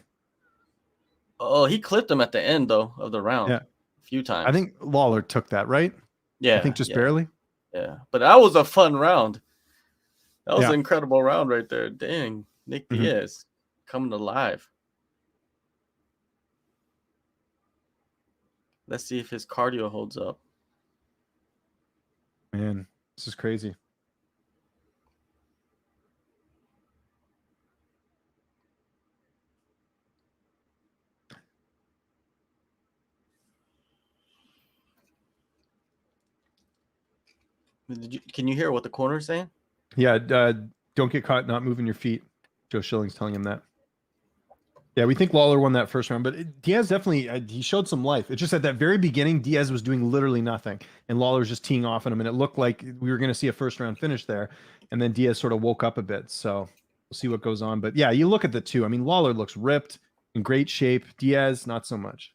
oh, he clipped him at the end though of the round. Yeah. A few times. I think Lawler took that, right? Yeah. I think just barely. Yeah. But that was a fun round. That was an incredible round right there. Dang. Nick Diaz coming alive. Let's see if his cardio holds up. Man, this is crazy. Can you hear what the corner is saying? Yeah, don't get caught not moving your feet. Joe Schilling's telling him that. Yeah, we think Lawler won that first round, but Diaz definitely, he showed some life. It's just at that very beginning, Diaz was doing literally nothing, and Lawler was just teeing off on him, and it looked like we were going to see a first round finish there, and then Diaz sort of woke up a bit, so we'll see what goes on. But yeah, you look at the two. I mean, Lawler looks ripped, in great shape. Diaz, not so much.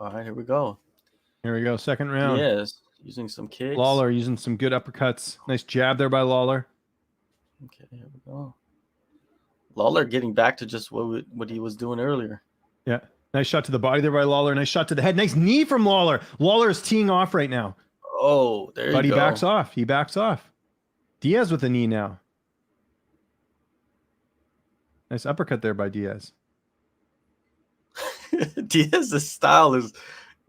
All right, here we go. Here we go, second round. Yes, using some kicks. Lawler using some good uppercuts. Nice jab there by Lawler. Okay, here we go. Lawler getting back to just what he was doing earlier. Yeah, nice shot to the body there by Lawler. Nice shot to the head. Nice knee from Lawler. Lawler is teeing off right now. Oh, there you go. But he backs off. He backs off. Diaz with a knee now. Nice uppercut there by Diaz. Diaz's style it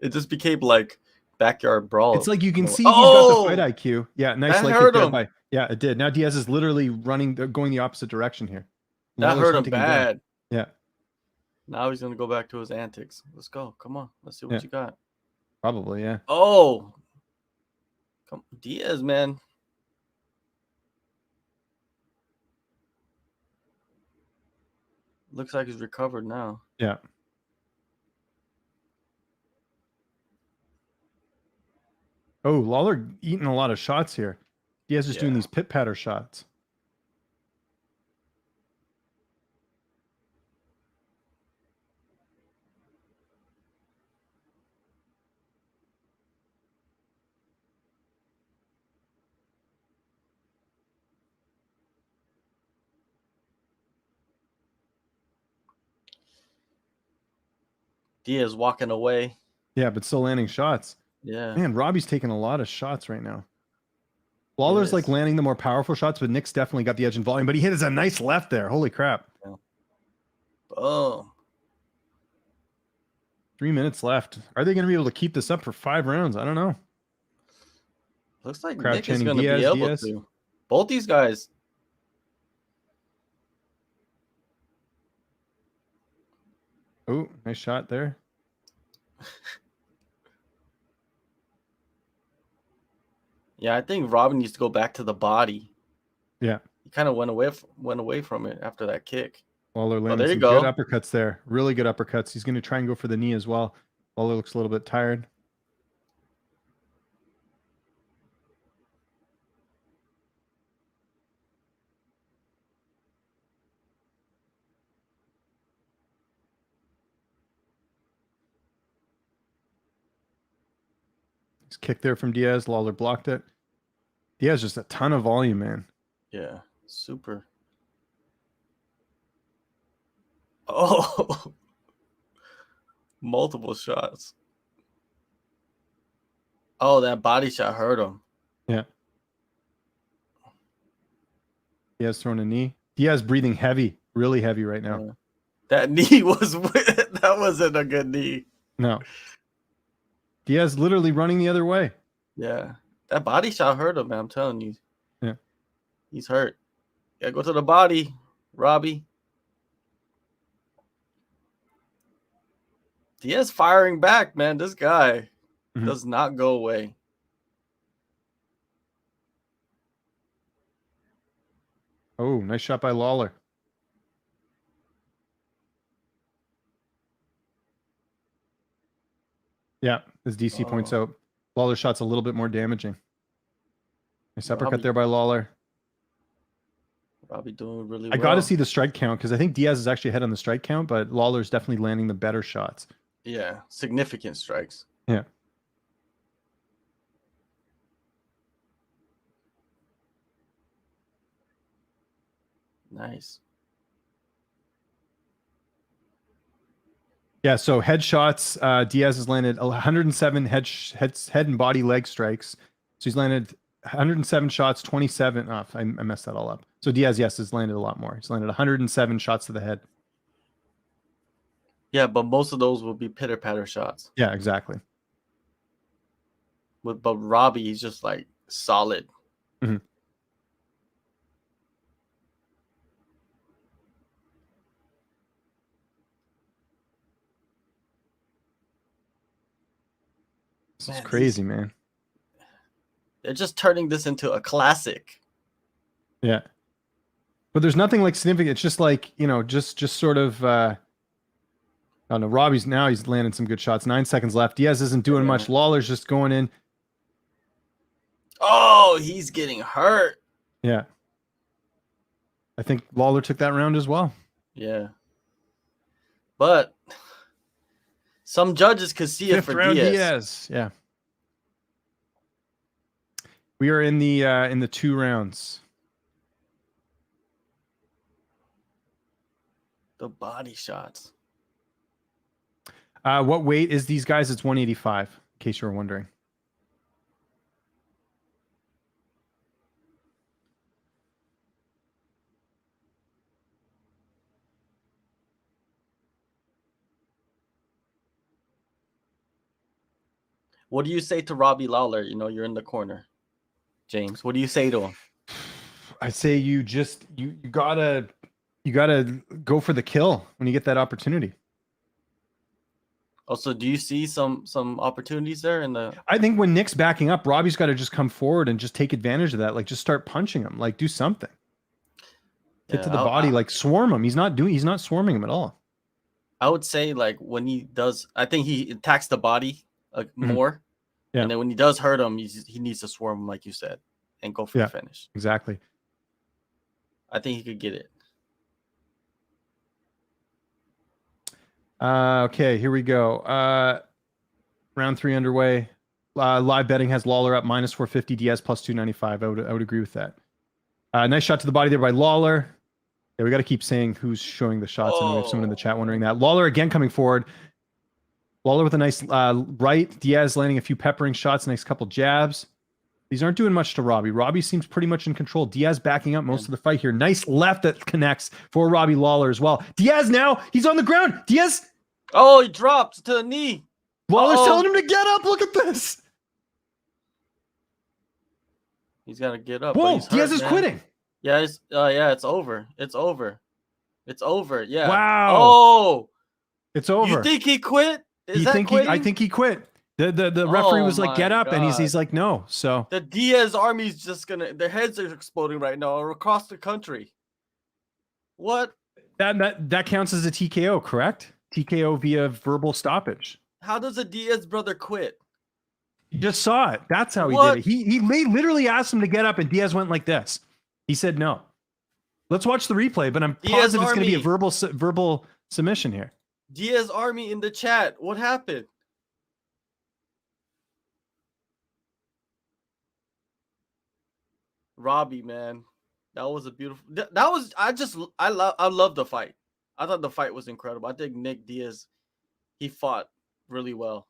just became like backyard brawl. It's like you can see he's got the fight IQ. Yeah, nice that leg hurt kick him. by. Yeah, it did. Now Diaz is literally going the opposite direction here. That Lawler's hurt him hunting bad. Yeah. Now he's gonna go back to his antics. Let's go. Come on. Let's see what you got. Probably, yeah. Oh, come Diaz, man. Looks like he's recovered now. Yeah. Oh, Lawler eating a lot of shots here. Diaz just doing these pit patter shots. Diaz walking away. Yeah, but still landing shots. Yeah. Man, Robbie's taking a lot of shots right now. Lawler's like landing the more powerful shots, but Nick's definitely got the edge in volume. But he hit us a nice left there. Holy crap. Yeah. Boom. 3 minutes left. Are they going to be able to keep this up for 5 rounds? I don't know. Looks like Crouch Nick is Channing going to be Diaz, able Diaz. to. Both these guys. Oh, nice shot there. Yeah, I think Robin needs to go back to the body. Yeah. He kind of went away from it after that kick. Lawler landing there you some go. good uppercuts there. Really good uppercuts. He's going to try and go for the knee as well. Lawler looks a little bit tired. Nice kick there from Diaz. Lawler blocked it. Diaz just a ton of volume, man. Yeah, super. Oh, multiple shots. Oh, that body shot hurt him. Yeah. Diaz throwing a knee. Diaz breathing heavy, really heavy right now. Yeah. That knee that wasn't a good knee. No. Diaz literally running the other way. Yeah, that body shot hurt him, man. I'm telling you. Yeah. He's hurt. Gotta go to the body, Robbie. Diaz firing back, man. This guy does not go away. Oh, nice shot by Lawler. Yeah, as DC points out, Lawler's shot's a little bit more damaging. Nice uppercut there by Lawler. Robbie doing really well. I got to see the strike count because I think Diaz is actually ahead on the strike count, but Lawler's definitely landing the better shots. Yeah, significant strikes. Yeah. Nice. Yeah, so headshots, Diaz has landed 107 head and body leg strikes. So he's landed 107 shots, 27. Oh, I messed that all up. So Diaz, yes, has landed a lot more. He's landed 107 shots to the head. Yeah, but most of those will be pitter-patter shots. Yeah, exactly. But Robbie, he's just like solid. Mm-hmm. This is crazy, man. They're just turning this into a classic. Yeah. But there's nothing like significant. It's just like, just sort of I don't know. Robbie's now he's landing some good shots. 9 seconds left. Diaz isn't doing much. Lawler's just going in. Oh, he's getting hurt. Yeah. I think Lawler took that round as well. Yeah. But some judges could see it for Diaz. Yeah. We are in the 2 rounds. The body shots. What weight is these guys? It's 185, in case you were wondering. What do you say to Robbie Lawler? You're in the corner. James, what do you say to him? I say you gotta go for the kill when you get that opportunity. Also, do you see some opportunities there in the? I think when Nick's backing up, Robbie's got to just come forward and just take advantage of that. Like, just start punching him. Like, do something. Get to the body. Like, swarm him. He's not swarming him at all. I would say like when he does, I think he attacks the body more. Yeah. And then when he does hurt him, he needs to swarm him, like you said, and go for the finish. Exactly. I think he could get it. Okay, here we go. Round 3 underway. Live betting has Lawler up -450, Diaz +295. I would agree with that. Nice shot to the body there by Lawler. Yeah, we got to keep saying who's showing the shots. And we have someone in the chat wondering that. Lawler again coming forward. Lawler with a nice right. Diaz landing a few peppering shots, nice couple jabs. These aren't doing much to Robbie. Robbie seems pretty much in control. Diaz backing up most of the fight here. Nice left that connects for Robbie Lawler as well. Diaz now, he's on the ground. Diaz. Oh, he dropped to the knee. Lawler's telling him to get up. Look at this. He's got to get up. Whoa, Diaz is quitting. Yeah, it's over. It's over. It's over. Yeah. Wow. Oh. It's over. You think he quit? I think he quit. The referee was like, get up, God. and he's like, no. So the Diaz army's just their heads are exploding right now across the country. What? That counts as a TKO, correct? TKO via verbal stoppage. How does a Diaz brother quit? You just saw it. That's how he did it. He literally asked him to get up, and Diaz went like this. He said no. Let's watch the replay, but I'm positive it's going to be a verbal submission here. Diaz army in the chat. What happened? Robbie, man, that was a beautiful. I love the fight. I thought the fight was incredible. I think Nick Diaz, he fought really well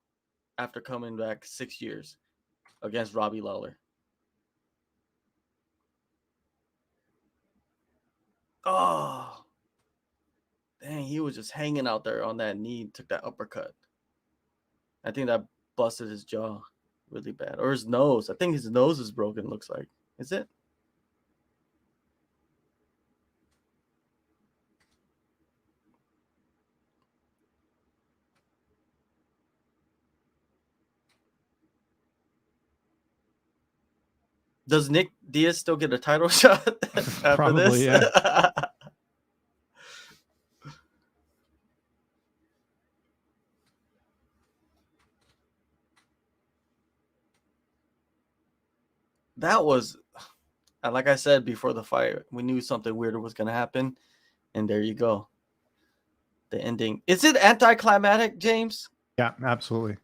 after coming back 6 years against Robbie Lawler. Oh, dang, he was just hanging out there on that knee, took that uppercut. I think that busted his jaw really bad, or his nose. I think his nose is broken, looks like. Is it? Does Nick Diaz still get a title shot after Probably, this? Yeah. That was, like I said before the fight, we knew something weird was going to happen. And there you go. The ending. Is it anticlimactic, James? Yeah, absolutely.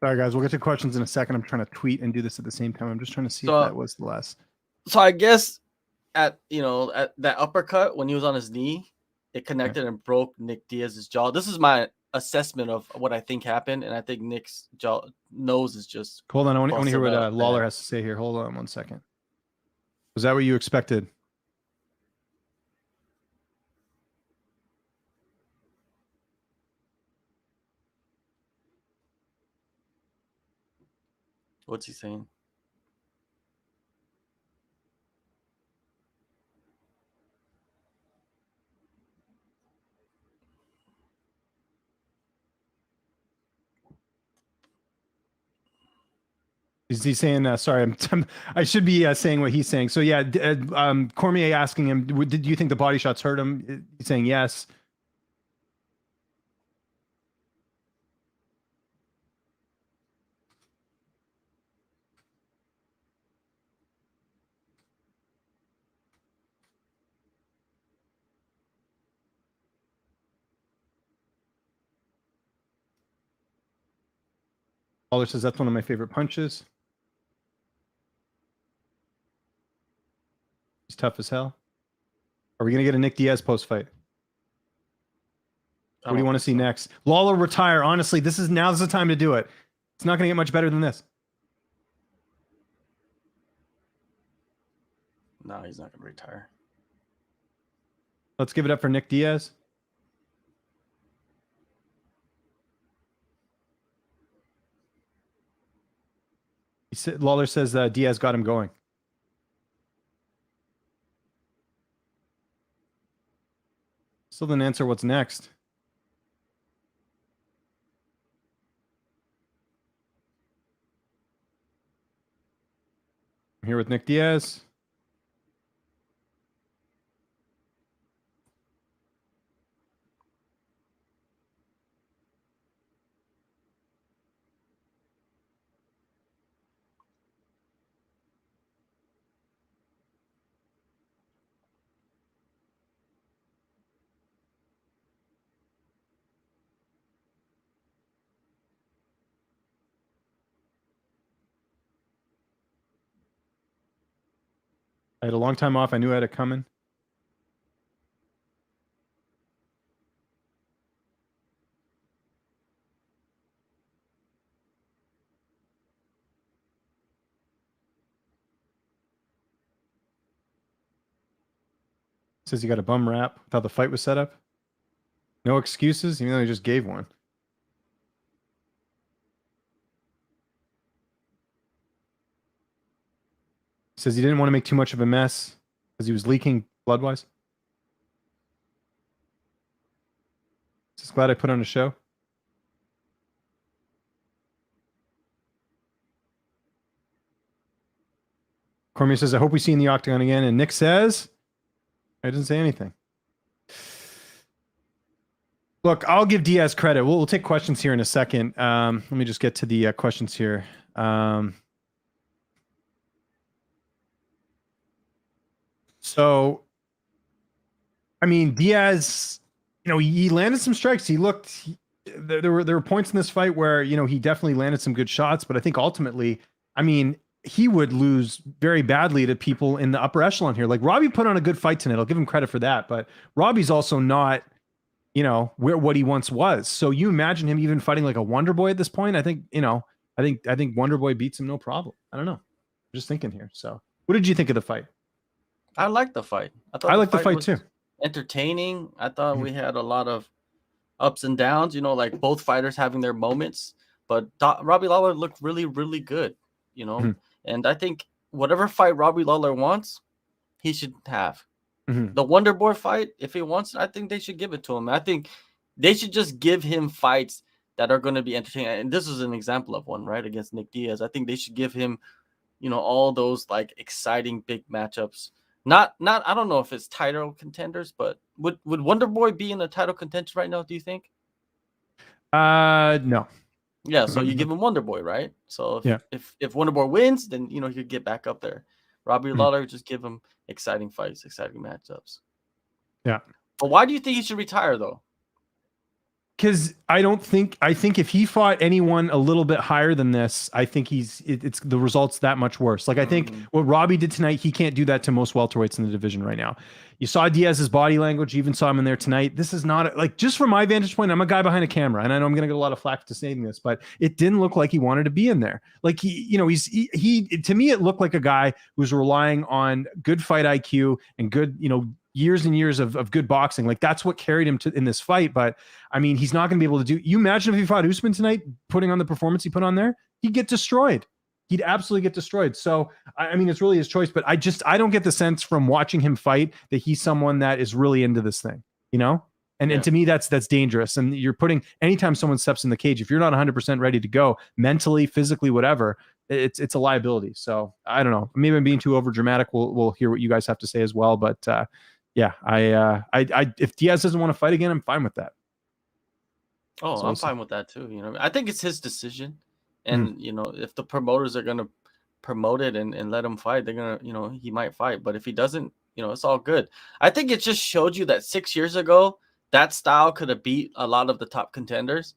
Sorry, guys. We'll get to questions in a second. I'm trying to tweet and do this at the same time. I'm just trying to see if that was the last. So I guess at that uppercut when he was on his knee, it connected and broke Nick Diaz's jaw. This is my assessment of what I think happened, and I think Nick's nose is just. Hold on, I want to hear what Lawler has to say here. Hold on 1 second. Was that what you expected? What's he saying? Is he saying, sorry, I should be saying what he's saying. So yeah, Cormier asking him, did you think the body shots hurt him? He's saying yes. Lawler says that's one of my favorite punches. He's tough as hell. Are we going to get a Nick Diaz post-fight? What do you want to see next? Lawler retire. Honestly, now's the time to do it. It's not going to get much better than this. No, he's not going to retire. Let's give it up for Nick Diaz. Lawler says Diaz got him going. Still didn't answer what's next. I'm here with Nick Diaz. I had a long time off. I knew I had it coming. Says you got a bum rap with how the fight was set up. No excuses, even though he just gave one. Says he didn't want to make too much of a mess because he was leaking blood-wise. Just glad I put on a show. Cormier says, I hope we see you in the octagon again. And Nick says, I didn't say anything. Look, I'll give Diaz credit. We'll take questions here in a second. Let me just get to the questions here. So, I mean, Diaz, he landed some strikes. He looked, there were points in this fight where, he definitely landed some good shots, but I think ultimately, I mean, he would lose very badly to people in the upper echelon here. Like Robbie put on a good fight tonight. I'll give him credit for that, but Robbie's also not, what he once was. So you imagine him even fighting like a Wonder Boy at this point. I think, I think Wonder Boy beats him no problem. I don't know. I'm just thinking here. So what did you think of the fight? I liked the fight. I liked the fight too. Entertaining. I thought we had a lot of ups and downs, like both fighters having their moments, but Robbie Lawler looked really, really good, and I think whatever fight Robbie Lawler wants, he should have. The Wonder Boy fight, if he wants it, I think they should give it to him. I think they should just give him fights that are going to be entertaining. And this is an example of one, right, against Nick Diaz. I think they should give him, all those like exciting big matchups. Not I don't know if it's title contenders, but would Wonder Boy be in a title contention right now, do you think? No. Yeah, so you give him Wonder Boy, right? So if Wonder Boy wins, then he could get back up there. Robbie Lawler, just give him exciting fights, exciting matchups. Yeah. But why do you think he should retire though? Because I think if he fought anyone a little bit higher than this, I think it's the results that much worse. Like I think what Robbie did tonight, he can't do that to most welterweights in the division right now. You saw Diaz's body language, you even saw him in there tonight. This is not like, just from my vantage point, I'm a guy behind a camera and I know I'm going to get a lot of flack for saying this, but it didn't look like he wanted to be in there. Like he to me, it looked like a guy who was relying on good fight IQ and good, years and years of good boxing. Like that's what carried him in this fight. But I mean, he's not going to be able to do. You imagine if he fought Usman tonight, putting on the performance he put on there, he'd get destroyed. He'd absolutely get destroyed. So, I mean, it's really his choice, but I don't get the sense from watching him fight that he's someone that is really into this thing, And to me, that's dangerous. And you're putting, anytime someone steps in the cage, if you're not 100% ready to go mentally, physically, whatever, it's a liability. So I don't know. Maybe I'm being too over dramatic. We'll hear what you guys have to say as well. But yeah, if Diaz doesn't want to fight again, I'm fine with that. Oh, so I'm fine with that too. I think it's his decision. And, if the promoters are going to promote it and let him fight, they're going to, he might fight. But if he doesn't, it's all good. I think it just showed you that 6 years ago, that style could have beat a lot of the top contenders.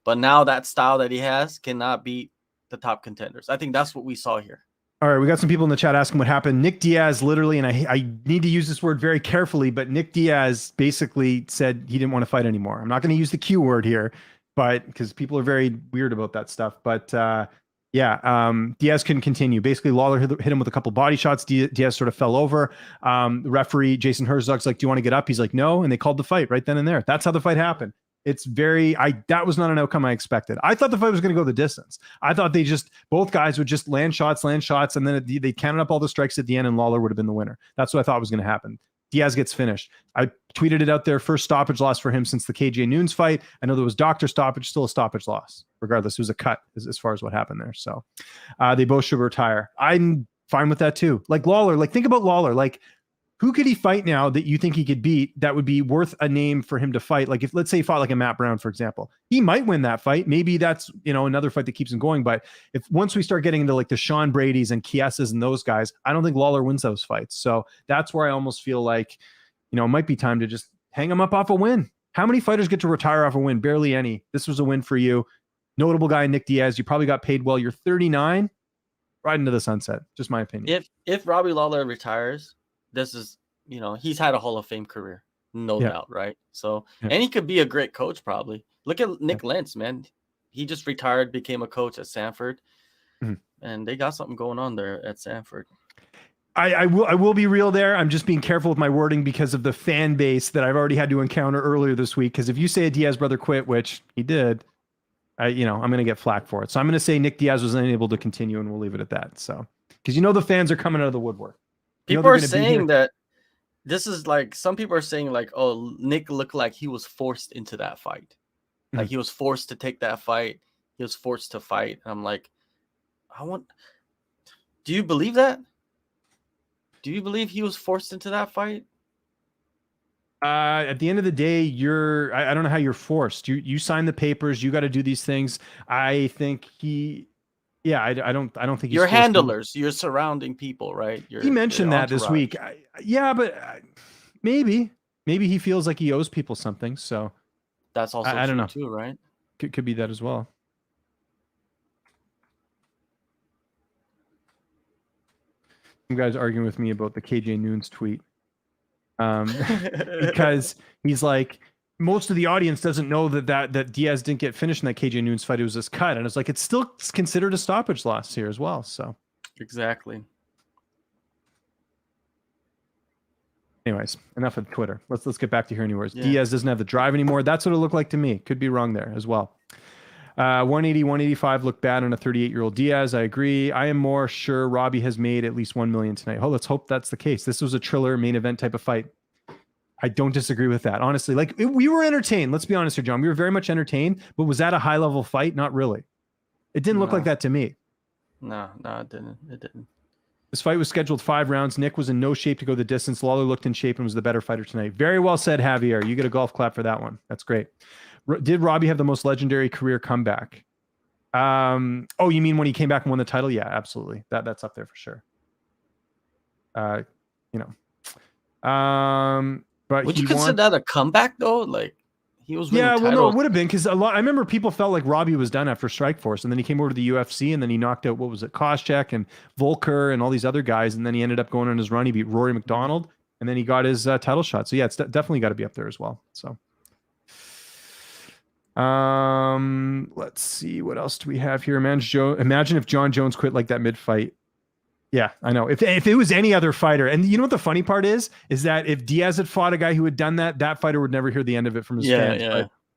But now that style that he has cannot beat the top contenders. I think that's what we saw here. All right, we got some people in the chat asking what happened. Nick Diaz literally, and I need to use this word very carefully, but Nick Diaz basically said he didn't want to fight anymore. I'm not going to use the Q word here, but because people are very weird about that stuff. But Diaz couldn't continue. Basically, Lawler hit him with a couple body shots. Diaz sort of fell over. The referee, Jason Herzog's like, do you want to get up? He's like, no. And they called the fight right then and there. That's how the fight happened. It's that was not an outcome I expected. I thought the fight was going to go the distance. I thought both guys would just land shots, and then they counted up all the strikes at the end and Lawler would have been the winner. That's what I thought was going to happen. Diaz gets finished. I tweeted it out there, first stoppage loss for him since the KJ Noons fight. I know there was doctor stoppage, still a stoppage loss. Regardless, it was a cut as far as what happened there. So they both should retire. I'm fine with that too. Like Lawler, like think about Lawler, like who could he fight now that you think he could beat that would be worth a name for him to fight? Like if, let's say he fought like a Matt Brown, for example, he might win that fight. Maybe that's, another fight that keeps him going. But if once we start getting into like the Sean Brady's and Chiesas and those guys, I don't think Lawler wins those fights. So that's where I almost feel like, it might be time to just hang him up off a win. How many fighters get to retire off a win? Barely any. This was a win for you. Notable guy, Nick Diaz. You probably got paid well. You're 39. right into the sunset. Just my opinion. If Robbie Lawler retires, this is, he's had a Hall of Fame career, no doubt, right? So, and he could be a great coach probably. Look at Nick Lentz, man. He just retired, became a coach at Sanford, and they got something going on there at Sanford. I will be real there. I'm just being careful with my wording because of the fan base that I've already had to encounter earlier this week. Because if you say a Diaz brother quit, which he did, I'm going to get flack for it. So I'm going to say Nick Diaz was unable to continue, and we'll leave it at that. So, because the fans are coming out of the woodwork. People are saying that this is like, some people are saying like, oh, Nick looked like he was forced into that fight. Like he was forced to take that fight. He was forced to fight. I'm like, do you believe that? Do you believe he was forced into that fight? At the end of the day, I don't know how you're forced. You sign the papers. You got to do these things. I think I don't think he's your handlers, your surrounding people, right? He mentioned that this week. But maybe he feels like he owes people something. So that's also I don't know too, right? Could be that as well. Some guys arguing with me about the KJ Noons tweet. Because he's like, most of the audience doesn't know that Diaz didn't get finished in that KJ Noons fight. It was this cut. And it's like, it's still considered a stoppage loss here as well. So exactly. Anyways, enough of Twitter. Let's get back to hearing yours. Yeah. Diaz doesn't have the drive anymore. That's what it looked like to me. Could be wrong there as well. 180, 185 looked bad on a 38-year-old Diaz. I agree. I am more sure Robbie has made at least $1 million tonight. Oh, let's hope that's the case. This was a Triller main event type of fight. I don't disagree with that. Honestly, we were entertained. Let's be honest here, John. We were very much entertained, but was that a high level fight? Not really. It didn't look like that to me. No, it didn't. It didn't. This fight was scheduled 5 rounds. Nick was in no shape to go the distance. Lawler looked in shape and was the better fighter tonight. Very well said, Javier. You get a golf clap for that one. That's great. Did Robbie have the most legendary career comeback? Oh, you mean when he came back and won the title? Yeah, absolutely. That's up there for sure. But would you consider that a comeback though? Like he was winning titles. No, it would have been because I remember people felt like Robbie was done after Strikeforce, and then he came over to the UFC, and then he knocked out Koscheck and Volker and all these other guys, and then he ended up going on his run. He beat Rory McDonald, and then he got his title shot. So yeah, it's definitely got to be up there as well. So. Let's see, what else do we have here? Imagine if John Jones quit like that mid-fight. Yeah, I know. If it was any other fighter, and you know what the funny part is that if Diaz had fought a guy who had done that fighter would never hear the end of it from his fans.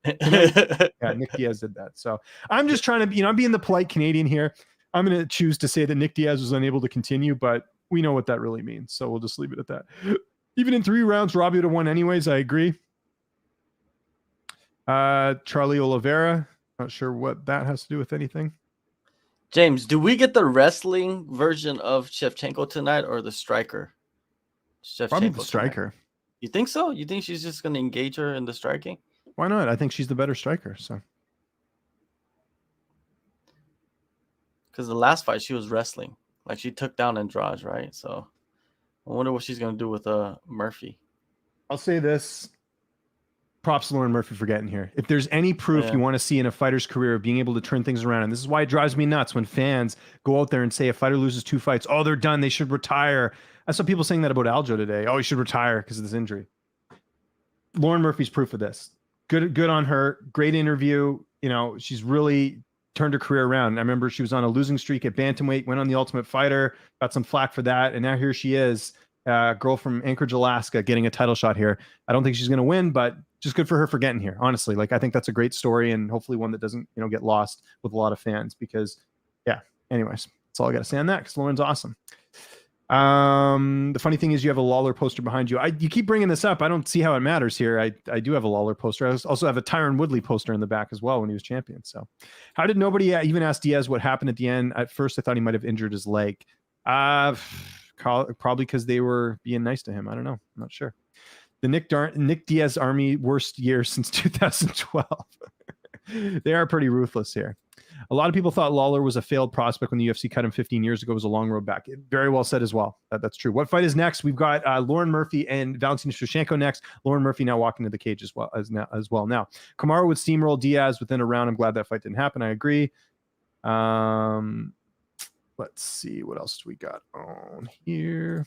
Yeah, Nick Diaz did that. So I'm just trying to, I'm being the polite Canadian here. I'm going to choose to say that Nick Diaz was unable to continue, but we know what that really means. So we'll just leave it at that. Even in 3 rounds, Robbie would have won anyways. I agree. Charlie Oliveira, not sure what that has to do with anything. James, do we get the wrestling version of Shevchenko tonight or the striker? Probably the striker. Tonight. You think so? You think she's just going to engage her in the striking? Why not? I think she's the better striker. So, because the last fight she was wrestling, like she took down Andrade, right? So, I wonder what she's going to do with Murphy. I'll say this. Props to Lauren Murphy for getting here. If there's any proof you want to see in a fighter's career of being able to turn things around, and this is why it drives me nuts when fans go out there and say a fighter loses 2 fights, oh, they're done, they should retire. I saw people saying that about Aljo today. Oh, he should retire because of this injury. Lauren Murphy's proof of this. Good on her. Great interview. She's really turned her career around. I remember she was on a losing streak at bantamweight, went on the Ultimate Fighter, got some flack for that, and now here she is, girl from Anchorage, Alaska, getting a title shot here. I don't think she's going to win, but just good for her for getting here. Honestly, I think that's a great story, and hopefully one that doesn't, get lost with a lot of fans. Because, anyways, that's all I got to say on that. Because Lauren's awesome. The funny thing is, you have a Lawler poster behind you. You keep bringing this up. I don't see how it matters here. I do have a Lawler poster. I also have a Tyron Woodley poster in the back as well when he was champion. So, how did nobody even ask Diaz what happened at the end? At first, I thought he might have injured his leg. Probably because they were being nice to him. I don't know. I'm not sure. The Nick Diaz Army worst year since 2012. They are pretty ruthless here. A lot of people thought Lawler was a failed prospect when the UFC cut him 15 years ago. It was a long road back. Very well said as well. That's true. What fight is next? We've got Lauren Murphy and Valentina Shevchenko next. Lauren Murphy now walking to the cage as well. Now, Kamaru would steamroll Diaz within a round. I'm glad that fight didn't happen. I agree. let's see what else we got on here.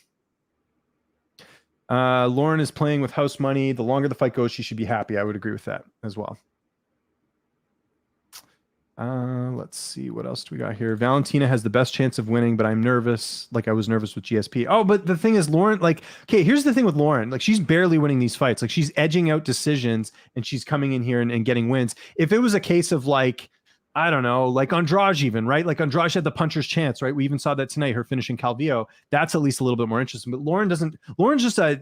Lauren is playing with house money. The longer the fight goes, she should be happy. I would agree with that as well. Let's see what else do we got here. Valentina has the best chance of winning, but I'm nervous, like I was nervous with GSP. Oh, but the thing is, Lauren, like, okay, here's the thing with Lauren, like she's barely winning these fights, like she's edging out decisions and she's coming in here and getting wins. If it was a case of like, I don't know, like Andrade even, right? Like Andrade had the puncher's chance, right? We even saw that tonight, her finishing Calvillo. That's at least a little bit more interesting. But Lauren doesn't. Lauren's just a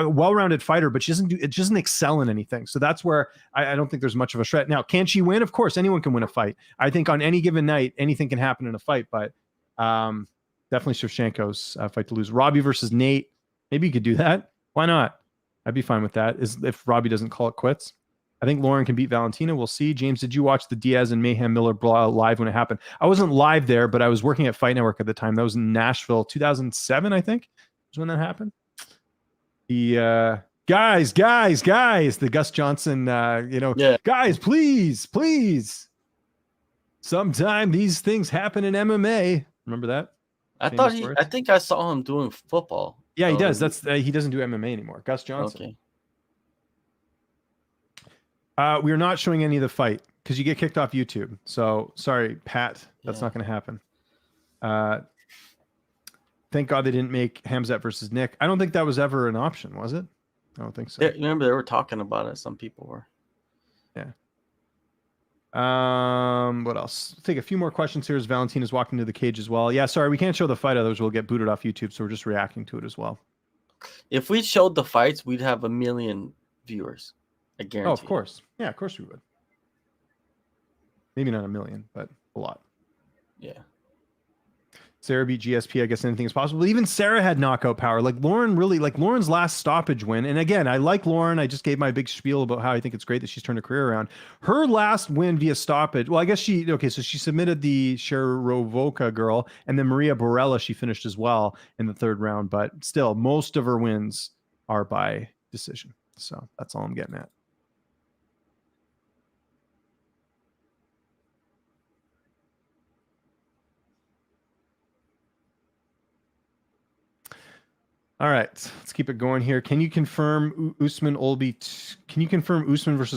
well-rounded fighter, but she doesn't excel in anything. So that's where I don't think there's much of a threat. Now, can she win? Of course, anyone can win a fight. I think on any given night, anything can happen in a fight. But definitely Shevchenko's fight to lose. Robbie versus Nate. Maybe you could do that. Why not? I'd be fine with that. Is if Robbie doesn't call it quits. I think Lauren can beat Valentina. We'll see. James, did you watch the Diaz and Mayhem Miller brawl live when it happened? I wasn't live there, but I was working at Fight Network at the time. That was in Nashville, 2007, I think, was when that happened. The guys, the Gus Johnson, guys, please. Sometime these things happen in MMA. Remember that? I think I saw him doing football. Yeah, he does. He doesn't do MMA anymore. Gus Johnson. Okay. We are not showing any of the fight because you get kicked off YouTube. So sorry, Pat, that's not going to happen. Thank God they didn't make Hamzat versus Nick. I don't think that was ever an option, was it? I don't think so. Remember they were talking about it. Some people were. Yeah. What else? Let's take a few more questions here as Valentina's walking to the cage as well. Yeah, sorry, we can't show the fight, otherwise we'll get booted off YouTube. So we're just reacting to it as well. If we showed the fights, we'd have 1 million viewers. I guarantee. Oh, of course. Yeah, of course we would. Maybe not 1 million, but a lot. Yeah. Sarah beat GSP. I guess anything is possible. But even Sarah had knockout power. Like Lauren's last stoppage win. And again, I like Lauren. I just gave my big spiel about how I think it's great that she's turned her career around. Her last win via stoppage. Well, I guess so she submitted the Sharovoka girl, and then Maria Borella, she finished as well in the 3rd round. But still, most of her wins are by decision. So that's all I'm getting at. All right, let's keep it going here. Can you confirm Usman versus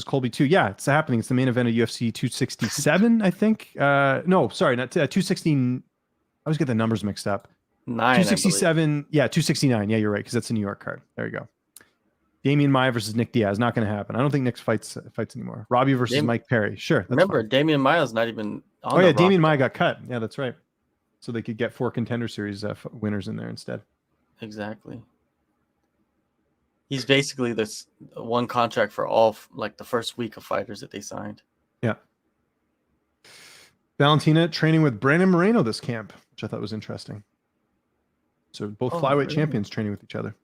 Colby 2? Yeah, it's happening. It's the main event of UFC 267, I think. No, sorry, not 216. I always get the numbers mixed up. 267. Yeah, 269. Yeah, you're right, because that's a New York card. There you go. Damian Maia versus Nick Diaz. Not going to happen. I don't think Nick fights anymore. Robbie versus Mike Perry. Sure. Remember, fine. Damian Maia's not even on the Damian Maia got cut. Yeah, that's right. So they could get 4 Contender Series winners in there instead. Exactly. He's basically this one contract for all, like the first week of fighters that they signed. Yeah. Valentina training with Brandon Moreno this camp, which I thought was interesting. So both flyweight champions training with each other.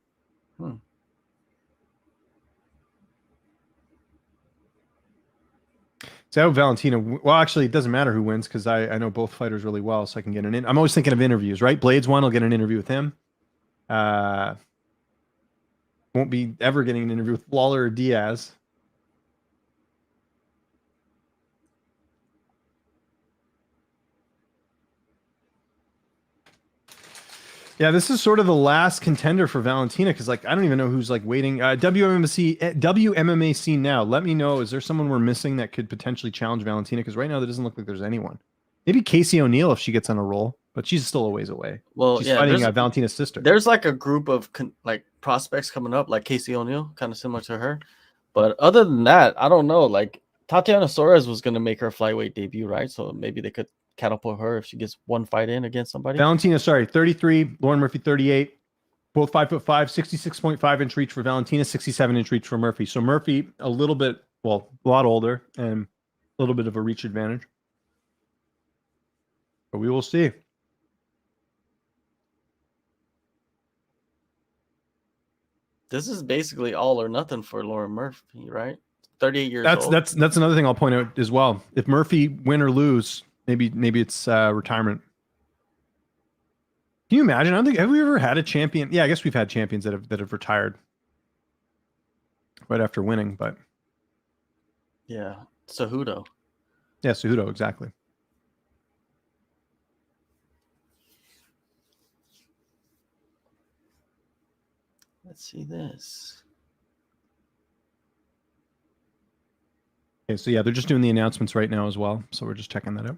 So Valentina, well, actually, it doesn't matter who wins because I know both fighters really well, so I can get an in. I'm always thinking of interviews, right? Blades won, I'll get an interview with him. Won't be ever getting an interview with Lawler or Diaz. Yeah, this is sort of the last contender for Valentina because, like, I don't even know who's like waiting. WMMA scene now. Let me know. Is there someone we're missing that could potentially challenge Valentina? Because right now there doesn't look like there's anyone. Maybe Casey O'Neill if she gets on a roll, but she's still a ways away. Well, she's fighting Valentina's sister. There's like a group of like prospects coming up, like Casey O'Neill, kind of similar to her. But other than that, I don't know. Like Tatiana Suarez was going to make her flyweight debut, right? So maybe they could catapult her if she gets one fight in against somebody. Valentina, 33, Lauren Murphy 38, both 5'5", 66.5-inch reach for Valentina, 67-inch reach for Murphy. So Murphy a lot older and a little bit of a reach advantage. But we will see. This is basically all or nothing for Lauren Murphy, right? 38 years old. That's another thing I'll point out as well. If Murphy win or lose, maybe it's retirement. Can you imagine? I don't think have we ever had a champion? Yeah, I guess we've had champions that have retired right after winning, but yeah, Cejudo. Yeah, Cejudo, exactly. Let's see this. Okay, so yeah, they're just doing the announcements right now as well. So we're just checking that out.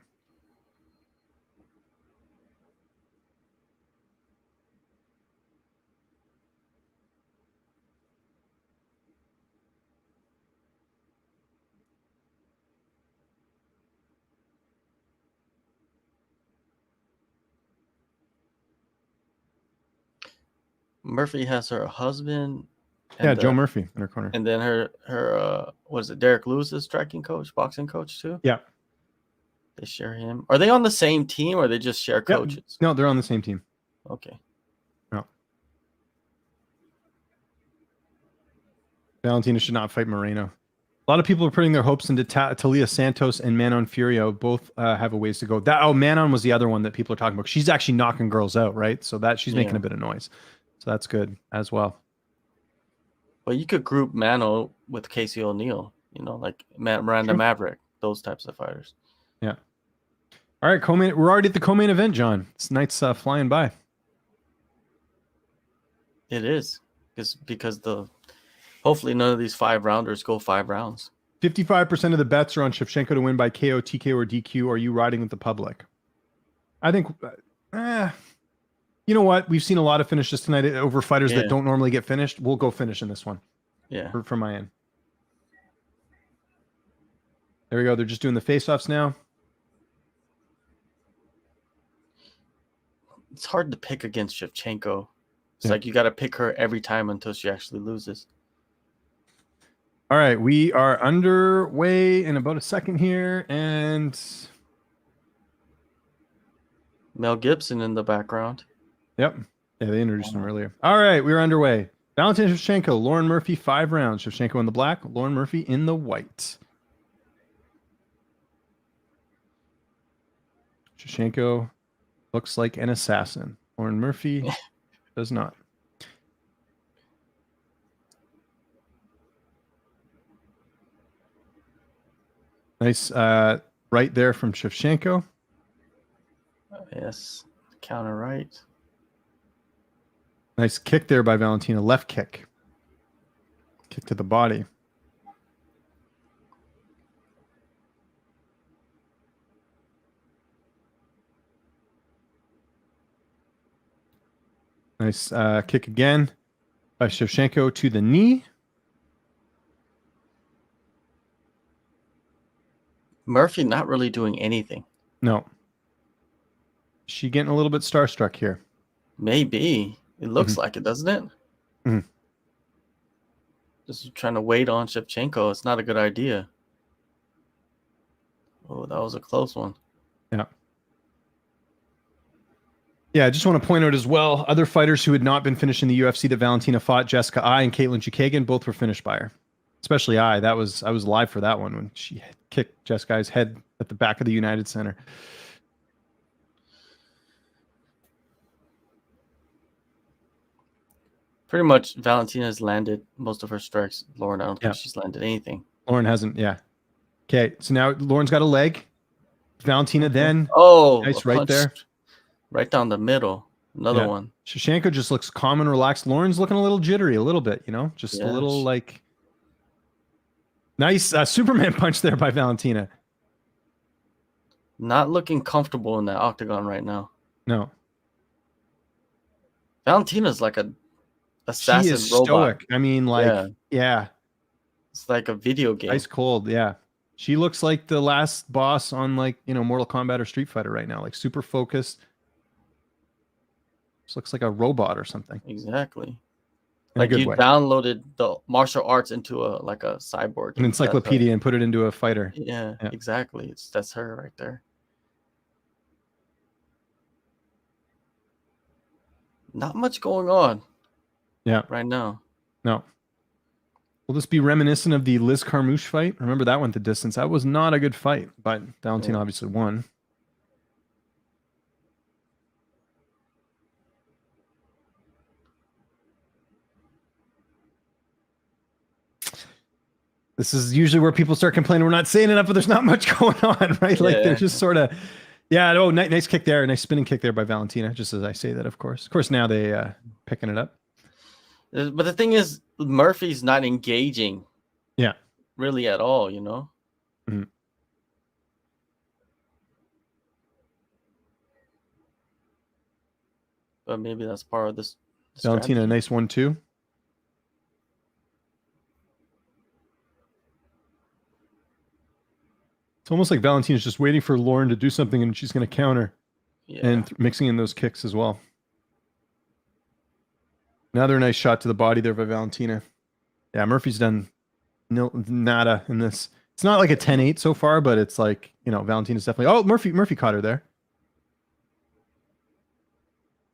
Murphy has her husband. Yeah, Joe Murphy in her corner. And then her what is it, Derrick Lewis' striking coach, boxing coach too? Yeah. They share him. Are they on the same team or they just share coaches? No, they're on the same team. Okay. No. Valentina should not fight Moreno. A lot of people are putting their hopes into Talia Santos and Manon Furio. Both have a ways to go. Manon was the other one that people are talking about. She's actually knocking girls out, right? So that she's making a bit of noise. So that's good as well. Well, you could group Mano with Casey O'Neill, you know, like Miranda Maverick, those types of fighters. Yeah. All right, co-main. We're already at the co-main event, John. This night's flying by. It is because hopefully none of these 5-rounders go 5 rounds. 55% of the bets are on Shevchenko to win by KO, TKO, or DQ. Are you riding with the public? I think, you know what? We've seen a lot of finishes tonight over fighters that don't normally get finished. We'll go finish in this one. Yeah. For my end. There we go. They're just doing the face-offs now. It's hard to pick against Shevchenko. It's like you got to pick her every time until she actually loses. All right, we are underway in about a second here, and Mel Gibson in the background. Yep. Yeah, they introduced him earlier. All right, we're underway. Valentina Shevchenko, Lauren Murphy, 5 rounds. Shevchenko in the black, Lauren Murphy in the white. Shevchenko looks like an assassin. Lauren Murphy does not. Nice right there from Shevchenko. Yes. Counter right. Nice kick there by Valentina. Left kick. Kick to the body. Nice kick again by Shevchenko to the knee. Murphy not really doing anything. No. She getting a little bit starstruck here. Maybe. It looks like it, doesn't it? Mm-hmm. Just trying to wait on Shevchenko. It's not a good idea. Oh, that was a close one. Yeah. Yeah, I just want to point out as well, other fighters who had not been finished in the UFC that Valentina fought, Jessica Ai and Caitlin Chukagian, both were finished by her. Especially Ai. I was live for that one when she kicked Jessica Ai's head at the back of the United Center. Pretty much Valentina's landed most of her strikes. Lauren, I don't think she's landed anything. Lauren hasn't, yeah. Okay, so now Lauren's got a leg. Valentina then. Oh, nice right there. Right down the middle. Another one. Shevchenko just looks calm and relaxed. Lauren's looking a little jittery, a little bit, you know? Just a little like... Nice Superman punch there by Valentina. Not looking comfortable in that octagon right now. No. Valentina's like a assassin she is robot. Stoic. I mean, like, yeah. It's like a video game. Ice cold, yeah. She looks like the last boss on, like, you know, Mortal Kombat or Street Fighter right now. Like, super focused. Just looks like a robot or something. Exactly. Like you downloaded the martial arts into a cyborg. An encyclopedia and put it into a fighter. Yeah, exactly. That's her right there. Not much going on. Yeah. Right now. No. Will this be reminiscent of the Liz Carmouche fight? Remember that went the distance. That was not a good fight, but Valentina obviously won. This is usually where people start complaining we're not saying enough, but there's not much going on, right? Like they're just sort of, nice kick there, nice spinning kick there by Valentina. Just as I say that, of course. Of course, now they picking it up. But the thing is, Murphy's not engaging. Yeah. Really at all, you know. Mhm. But maybe that's part of this. Valentina, nice 1-2. It's almost like Valentina's just waiting for Lauren to do something and she's going to counter. Yeah. And mixing in those kicks as well. Another nice shot to the body there by Valentina. Yeah, Murphy's done nada in this. It's not like a 10-8 so far, but it's like, Valentina's definitely... Oh, Murphy caught her there.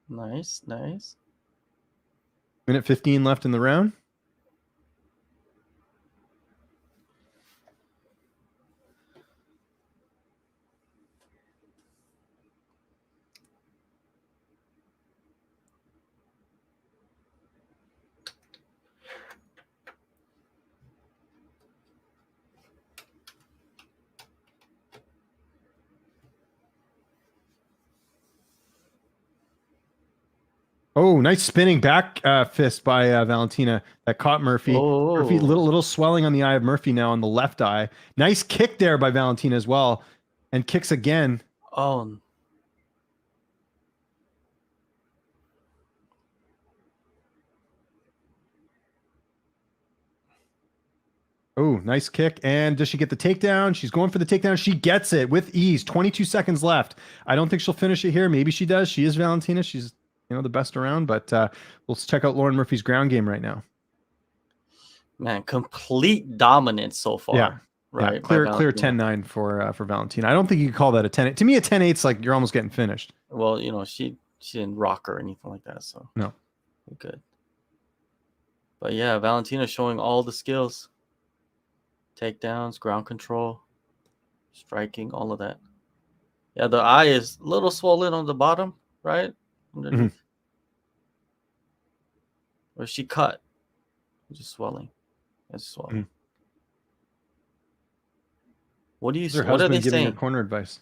Nice. Minute 15 left in the round. Oh, nice spinning back fist by Valentina that caught Murphy. Oh. Murphy, little swelling on the eye of Murphy now on the left eye. Nice kick there by Valentina as well. And kicks again. Oh. Oh, nice kick. And does she get the takedown? She's going for the takedown. She gets it with ease. 22 seconds left. I don't think she'll finish it here. Maybe she does. She is Valentina. She's the best around, but let's check out Lauren Murphy's ground game right now. Man, complete dominance so far. Yeah. Right. Yeah, clear 10-9 for Valentina. I don't think you could call that a 10. To me, a 10-8's like you're almost getting finished. Well, she didn't rock or anything like that, so no. Good. But yeah, Valentina showing all the skills. Takedowns, ground control, striking, all of that. Yeah, the eye is a little swollen on the bottom, right? Underneath. Or she cut. Just swelling. It's swelling. What do you say? What are they saying? Corner advice.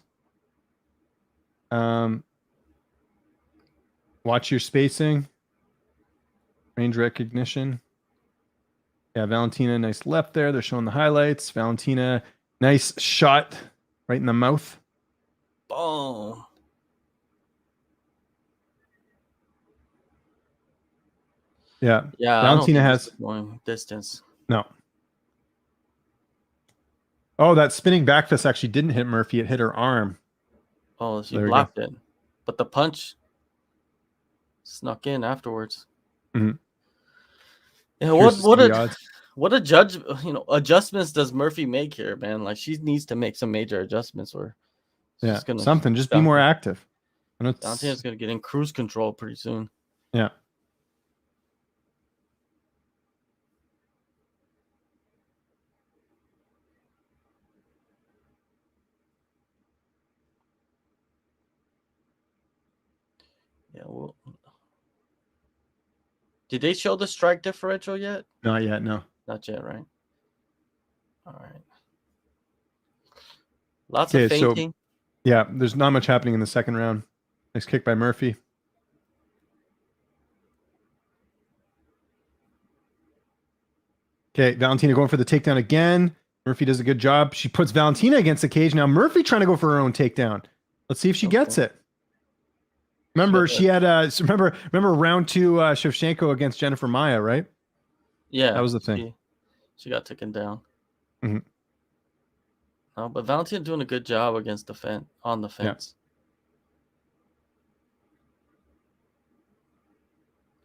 Watch your spacing. Range recognition. Yeah, Valentina, nice left there. They're showing the highlights. Valentina, nice shot right in the mouth. Boom. Yeah. Yeah. Valentina has going distance. No. Oh, that spinning back fist actually didn't hit Murphy. It hit her arm. Oh, she blocked it. But the punch snuck in afterwards. Mm-hmm. Yeah, what adjustments does Murphy make here, man? Like she needs to make some major adjustments, or something. Just be more active. Valentina's gonna get in cruise control pretty soon. Yeah. Yeah. Well, did they show the strike differential yet? Not yet. No. Not yet, right? All right. Lots of fainting. So, yeah, there's not much happening in the second round. Nice kick by Murphy. Okay, Valentina going for the takedown again. Murphy does a good job. She puts Valentina against the cage. Now Murphy trying to go for her own takedown. Let's see if she gets it. Remember, she had remember round 2 Shevchenko against Jennifer Maia, right? Yeah, that was the thing. She got taken down. Mm-hmm. No, but Valentina doing a good job against on the fence.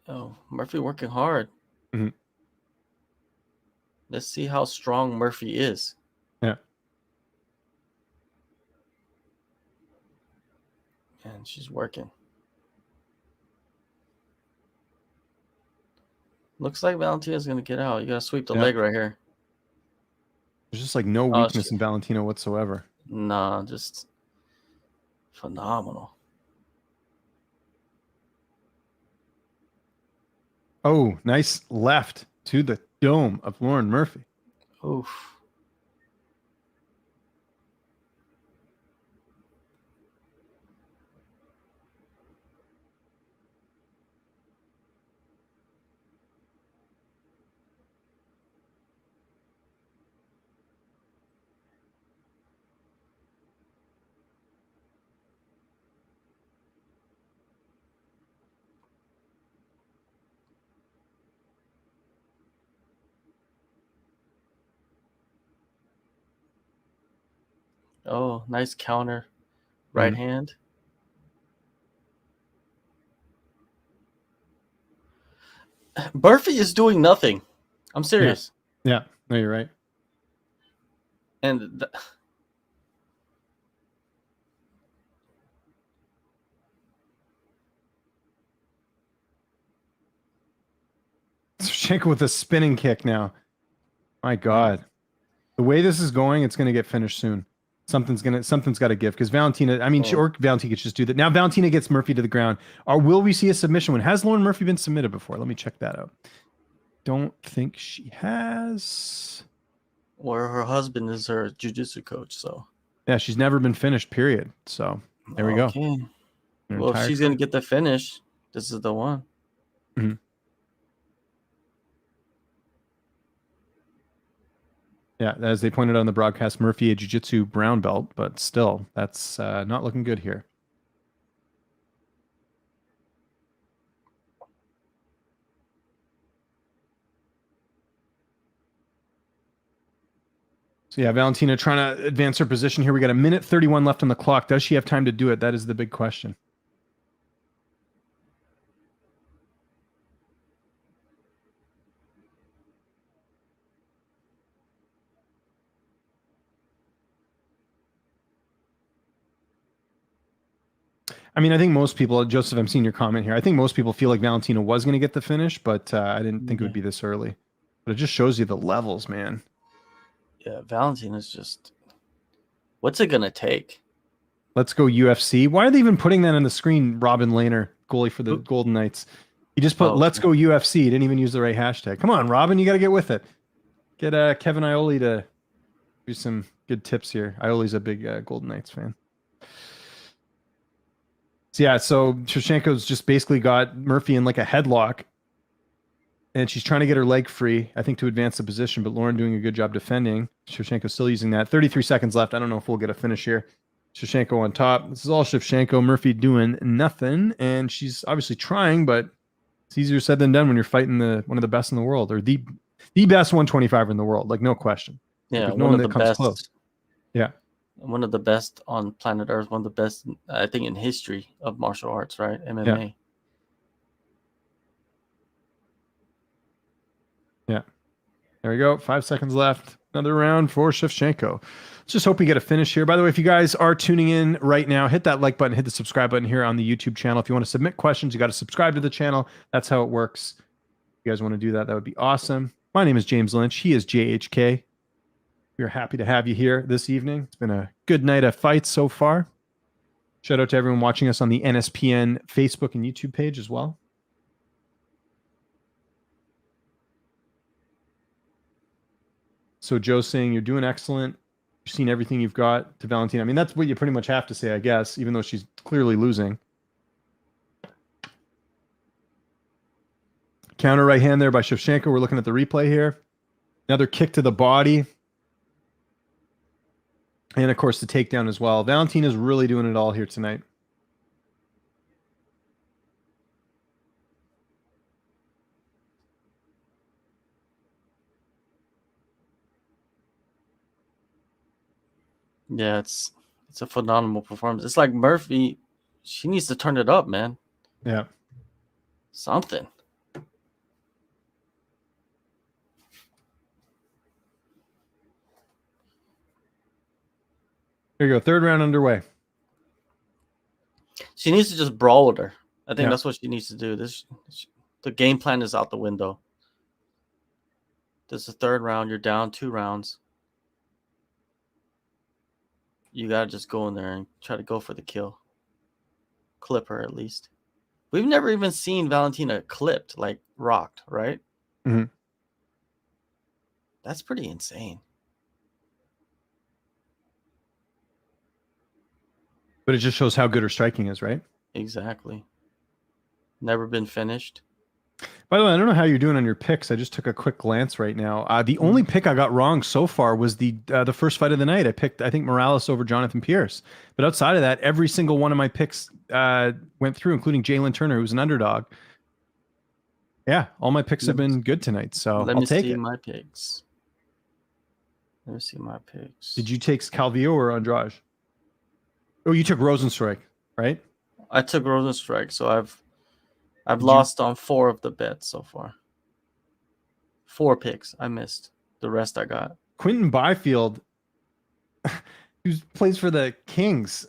Yeah. Oh, Murphy working hard. Mm-hmm. Let's see how strong Murphy is. Yeah. And she's working. Looks like Valentina's going to get out. You got to sweep the leg right here. There's just like no weakness in Valentina whatsoever. Nah, just phenomenal. Oh, nice left to the dome of Lauren Murphy. Oof. Oh, nice counter. Right hand. Murphy is doing nothing. I'm serious. Yeah. No, you're right. And Shevchenko with a spinning kick now. My God. The way this is going, it's going to get finished soon. Something's got to give because Valentina. I mean, or Valentina could just do that. Now Valentina gets Murphy to the ground. Or will we see a submission one? Has Lauren Murphy been submitted before? Let me check that out. Don't think she has. Or her husband is her jiu-jitsu coach, so Yeah, she's never been finished. Period. So there we go. Well, if she's gonna get the finish, this is the one. Mm-hmm. Yeah, as they pointed out on the broadcast, Murphy a jiu-jitsu brown belt, but still, that's not looking good here. So yeah, Valentina trying to advance her position here. We got 1:31 left on the clock. Does she have time to do it? That is the big question. I mean, I think most people, Joseph, I'm seeing your comment here. I think most people feel like Valentina was going to get the finish, but I didn't think it would be this early. But it just shows you the levels, man. Yeah, Valentina's just. What's it gonna take? Let's go UFC. Why are they even putting that on the screen? Robin Lehner, goalie for the Golden Knights. He just put "Let's go UFC." He didn't even use the right hashtag. Come on, Robin, you got to get with it. Get Kevin Iole to do some good tips here. Iole's a big Golden Knights fan. So yeah, so Shevchenko's just basically got Murphy in like a headlock, and she's trying to get her leg free, I think, to advance the position, but Lauren doing a good job defending. Shevchenko's still using that. 33 seconds left. I don't know if we'll get a finish here. Shevchenko on top. This is all Shevchenko. Murphy doing nothing, and she's obviously trying, but it's easier said than done when you're fighting one of the best in the world, or the best 125er in the world, like no question. Yeah, no one that comes close. Yeah. One of the best on planet Earth, one of the best, I think, in history of martial arts, right? MMA. Yeah. There we go. 5 seconds left. Another round for Shevchenko. Let's just hope we get a finish here. By the way, if you guys are tuning in right now, hit that like button, hit the subscribe button here on the YouTube channel. If you want to submit questions, you got to subscribe to the channel. That's how it works. If you guys want to do that, that would be awesome. My name is James Lynch. He is JHK. We're happy to have you here this evening. It's been a good night of fights so far. Shout out to everyone watching us on the NSPN Facebook and YouTube page as well. So Joe's saying you're doing excellent. You've seen everything you've got to Valentina. I mean, that's what you pretty much have to say, I guess, even though she's clearly losing. Counter right hand there by Shevchenko. We're looking at the replay here. Another kick to the body. And, of course, the takedown as well. Valentina's really doing it all here tonight. Yeah, it's a phenomenal performance. It's like Murphy, she needs to turn it up, man. Yeah. Something. Here you go. Third round underway. She needs to just brawl with her. I think that's what she needs to do. The game plan is out the window. This is the third round. You're down 2 rounds. You got to just go in there and try to go for the kill. Clip her at least. We've never even seen Valentina clipped, like rocked, right? Mm-hmm. That's pretty insane. But it just shows how good her striking is, right? Exactly. Never been finished. By the way, I don't know how you're doing on your picks. I just took a quick glance right now. The only pick I got wrong so far was the first fight of the night. I picked, I think, Morales over Jonathan Pierce. But outside of that, every single one of my picks went through, including Jalen Turner, who's an underdog. Yeah, all my picks have been good tonight. So Let I'll me take see it. my picks. Let me see my picks. Did you take Calvillo or Andrade? Oh, you took Rosenstrike, right? I took Rosenstrike, so I've Did you- lost on 4 of the bets so far. 4 picks. I missed. The rest I got. Quentin Byfield, who plays for the Kings.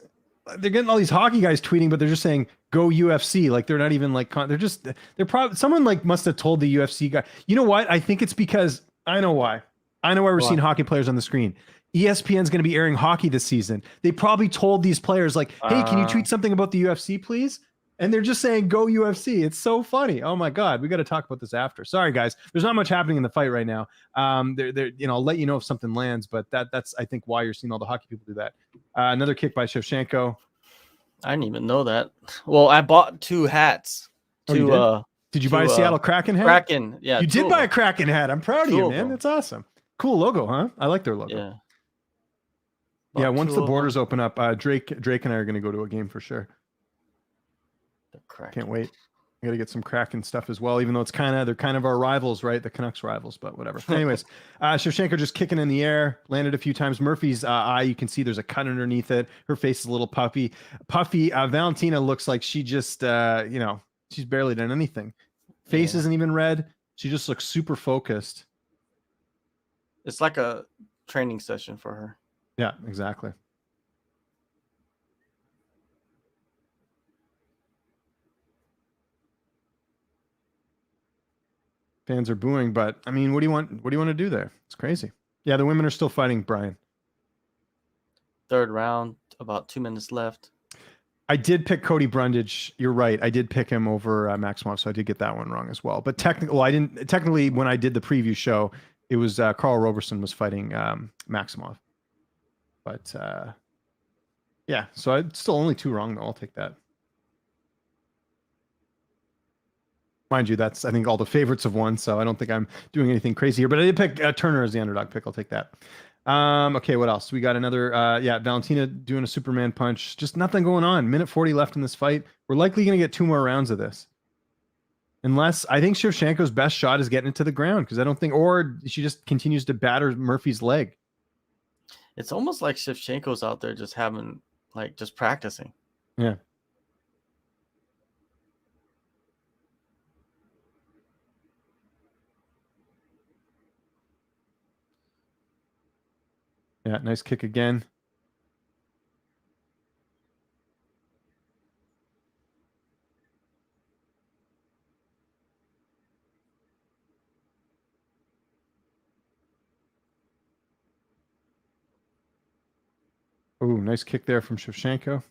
They're getting all these hockey guys tweeting, but they're just saying go UFC. Like they're not even like they're probably someone like must have told the UFC guy. You know what? I think it's because I know why. I know why we're seeing hockey players on the screen. ESPN's going to be airing hockey this season. They probably told these players like, "Hey, can you tweet something about the UFC, please?" And they're just saying go UFC. It's so funny. Oh my God, we got to talk about this after. Sorry guys, there's not much happening in the fight right now. They're I'll let you know if something lands, but that's I think why you're seeing all the hockey people do that. Another kick by Shevchenko. I didn't even know that. Well, I bought 2 hats. Did you buy a Seattle Kraken hat? Kraken, yeah. You did buy a Kraken hat. I'm proud of you, man. That's awesome. Cool logo, huh? I like their logo. Yeah. Yeah, once the borders open up, Drake and I are going to go to a game for sure. Can't wait. I got to get some Kraken stuff as well, even though they're kind of our rivals, right? The Canucks rivals, but whatever. Anyways, Shevchenko just kicking in the air, landed a few times. Murphy's eye, you can see there's a cut underneath it. Her face is a little puffy. Valentina looks like she just, she's barely done anything. Face isn't even red. She just looks super focused. It's like a training session for her. Yeah, exactly. Fans are booing, but I mean, what do you want? What do you want to do there? It's crazy. Yeah, the women are still fighting, Brian. 3rd round, about 2 minutes left. I did pick Cody Brundage. You're right. I did pick him over Maximov, so I did get that one wrong as well. But technically, when I did the preview show, it was Carl Roberson was fighting Maximov. But yeah, so it's still only 2 wrong though. I'll take that. Mind you, that's I think all the favorites have won, so I don't think I'm doing anything crazy here. But I did pick Turner as the underdog pick. I'll take that. Okay, what else? We got another. Valentina doing a Superman punch. Just nothing going on. Minute 40 left in this fight. We're likely going to get 2 more rounds of this. Unless I think Shevchenko's best shot is getting it to the ground because I don't think, or she just continues to batter Murphy's leg. It's almost like Shevchenko's out there just practicing. Yeah. Yeah, nice kick again. Oh, nice kick there from Shevchenko.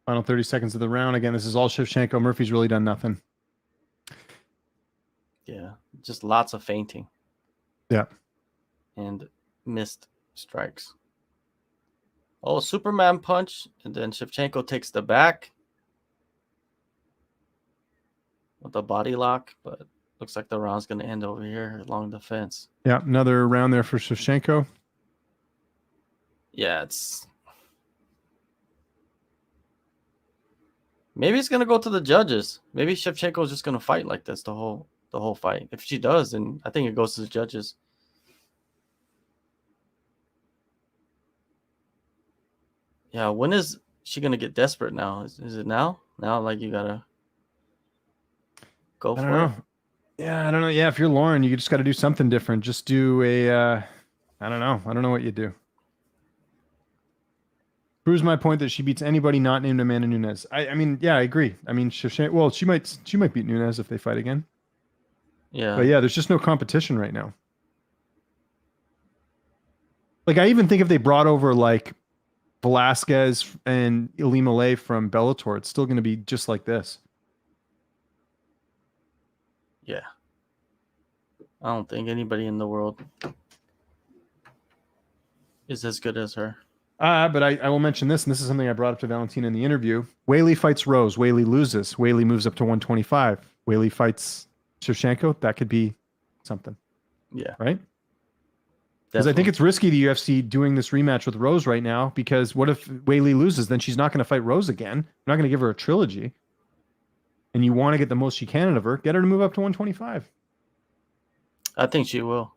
Final 30 seconds of the round. Again, this is all Shevchenko. Murphy's really done nothing. Yeah, just lots of feinting. Yeah. And missed strikes. Oh, Superman punch. And then Shevchenko takes the back with the body lock. But looks like the round's going to end over here along the fence. Yeah, another round there for Shevchenko. Yeah, maybe it's going to go to the judges. Maybe Shevchenko's just going to fight like this the whole fight. If she does, then I think it goes to the judges. Yeah, when is she going to get desperate now? Is it now? Now, like, you got to go for it? I don't know. Yeah, I don't know. Yeah, if you're Lauren, you just got to do something different. Just do I don't know. I don't know what you do. Proves my point that she beats anybody not named Amanda Nunes. I mean, yeah, I agree. I mean, well, she might beat Nunes if they fight again. Yeah. But yeah, there's just no competition right now. Like, I even think if they brought over like Velasquez and Ilima Lay from Bellator, it's still going to be just like this. Yeah. I don't think anybody in the world is as good as her. But I will mention this, and this is something I brought up to Valentina in the interview. Whaley fights Rose. Whaley loses. Whaley moves up to 125. Whaley fights Shevchenko. That could be something. Yeah. Right? Because I think it's risky, the UFC doing this rematch with Rose right now, because what if Whaley loses? Then she's not going to fight Rose again. You're not going to give her a trilogy. And you want to get the most you can out of her. Get her to move up to 125. I think she will.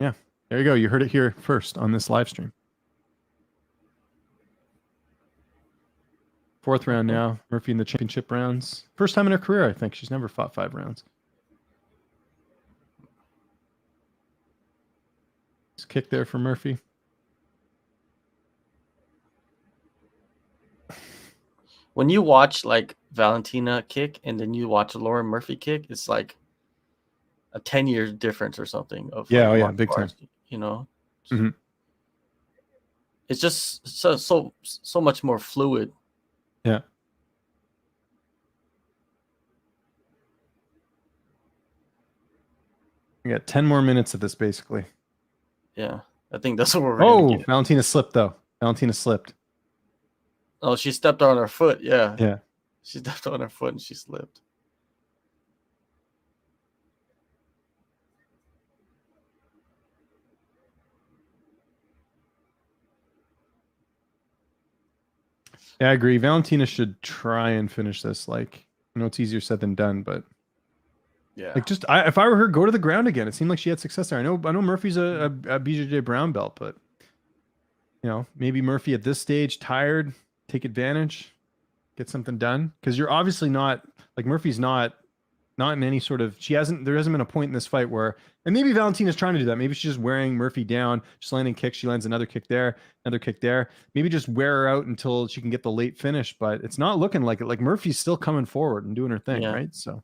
Yeah. There you go. You heard it here first on this live stream. Fourth round now. Murphy in the championship rounds. First time in her career, I think. She's never fought 5 rounds. Kick there for Murphy. When you watch like Valentina kick and then you watch Lauren Murphy kick, it's like a 10-year difference or something. Of yeah, like big time. You know, mm-hmm. It's just so much more fluid. Yeah. We got 10 more minutes of this, basically. Yeah, I think that's what we're going to get. Valentina slipped, though. Valentina slipped. Oh, she stepped on her foot. Yeah. Yeah. She stepped on her foot and she slipped. Yeah, I agree. Valentina should try and finish this. Like, I know it's easier said than done, but yeah, like if I were her, go to the ground again. It seemed like she had success there. I know Murphy's a BJJ brown belt, but you know, maybe Murphy at this stage, tired, take advantage, get something done. Because you're obviously not like Murphy's not in any sort of there hasn't been a point in this fight where, and maybe Valentina's trying to do that. Maybe she's just wearing Murphy down, just landing kicks. She lands another kick there, another kick there. Maybe just wear her out until she can get the late finish. But it's not looking like it. Like Murphy's still coming forward and doing her thing, right? So,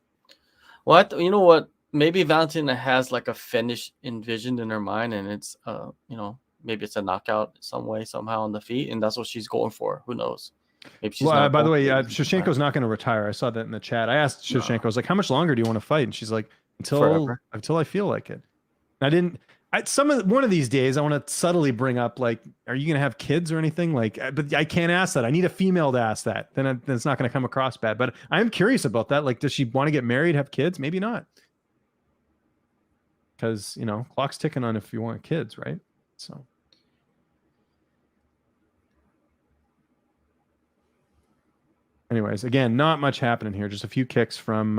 well, you know what? Maybe Valentina has like a finish envisioned in her mind, and it's you know, maybe it's a knockout some way, somehow on the feet, and that's what she's going for. Who knows? Maybe she's well, by the way, Shevchenko's not going to retire. I saw that in the chat. I asked Shevchenko, I was like, how much longer do you want to fight? And she's like, until I feel like it. And one of these days, I want to subtly bring up, like, are you going to have kids or anything? Like, but I can't ask that. I need a female to ask that. Then it's not going to come across bad. But I'm curious about that. Like, does she want to get married, have kids? Maybe not. Because, you know, clock's ticking on if you want kids, right? So. Anyways, again, not much happening here. Just a few kicks from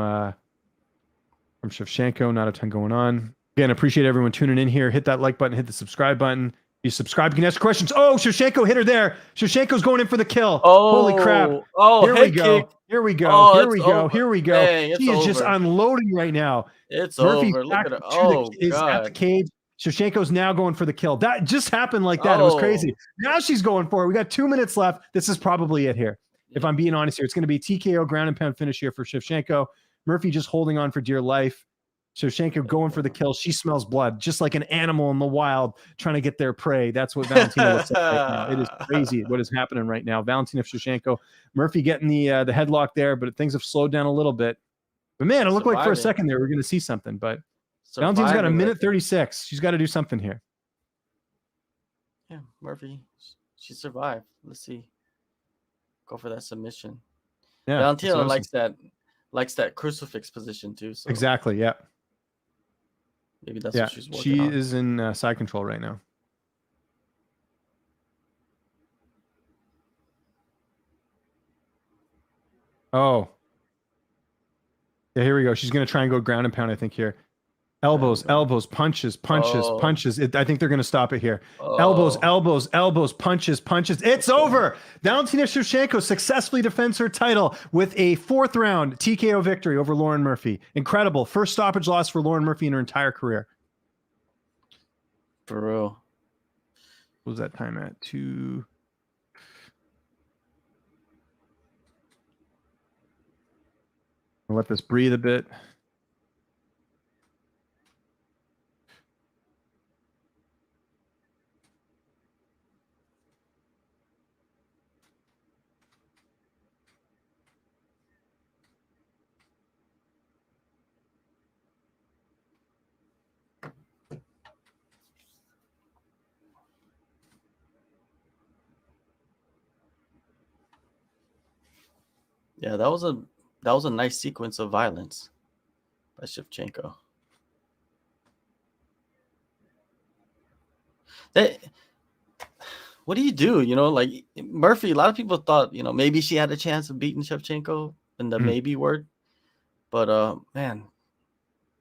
Shevchenko. Not a ton going on. Again, appreciate everyone tuning in here. Hit that like button. Hit the subscribe button. If you subscribe, you can ask questions. Oh, Shevchenko hit her there. Shevchenko's going in for the kill. Oh, holy crap! Oh, here we go. Kick. Here we go. Oh, here we go. Over. Here we go. Dang, she is just unloading right now. It's Murphy's over. Look back at her. to Oh, is at the cage. Shevchenko's now going for the kill. That just happened like that. It was crazy. Now she's going for it. We got 2 minutes left. This is probably it here. If I'm being honest here, it's going to be TKO ground and pound finish here for Shevchenko. Murphy just holding on for dear life. Shevchenko going for the kill. She smells blood, just like an animal in the wild trying to get their prey. That's what Valentina looks like right now. It is crazy what is happening right now. Valentina Shevchenko, Murphy getting the headlock there, but things have slowed down a little bit. But man, it looked like for a second there we're going to see something. But Valentina's got a minute 36. She's got to do something here. Yeah, Murphy, she survived. Let's see. Go for that submission. Yeah, Valentina likes that crucifix position too. So exactly. Yeah. Maybe that's what she's working on. She is in side control right now. Oh. Yeah, here we go. She's going to try and go ground and pound, I think, here. Elbows, punches. I think they're going to stop it here. Elbows, punches. It's over. Valentina Shevchenko successfully defends her title with a 4th round TKO victory over Lauren Murphy. Incredible. First stoppage loss for Lauren Murphy in her entire career. For real. What was that time at? 2. I'll let this breathe a bit. Yeah, that was a nice sequence of violence by Shevchenko. They, what do you do? You know, like Murphy, a lot of people thought, you know, maybe she had a chance of beating Shevchenko in the maybe word. But man,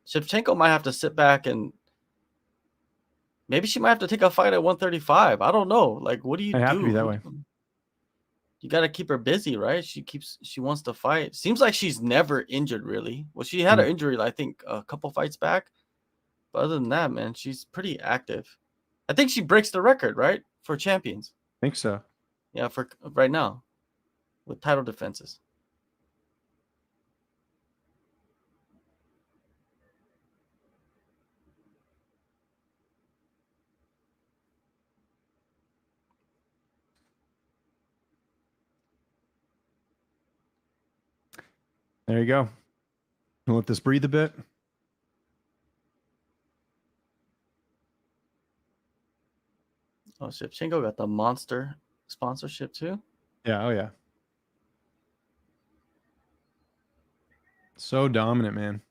Shevchenko might have to sit back and maybe she might have to take a fight at 135. I don't know. Like, what do you It have to be do? that way. You got to keep her busy, right? She wants to fight. Seems like she's never injured, really. Well, she had an injury, I think, a couple fights back. But other than that, man, she's pretty active. I think she breaks the record, right, for champions. I think so. Yeah, for right now with title defenses. There you go. We'll let this breathe a bit. Oh, Shevchenko got the Monster sponsorship too. Yeah. Oh, yeah. So dominant, man.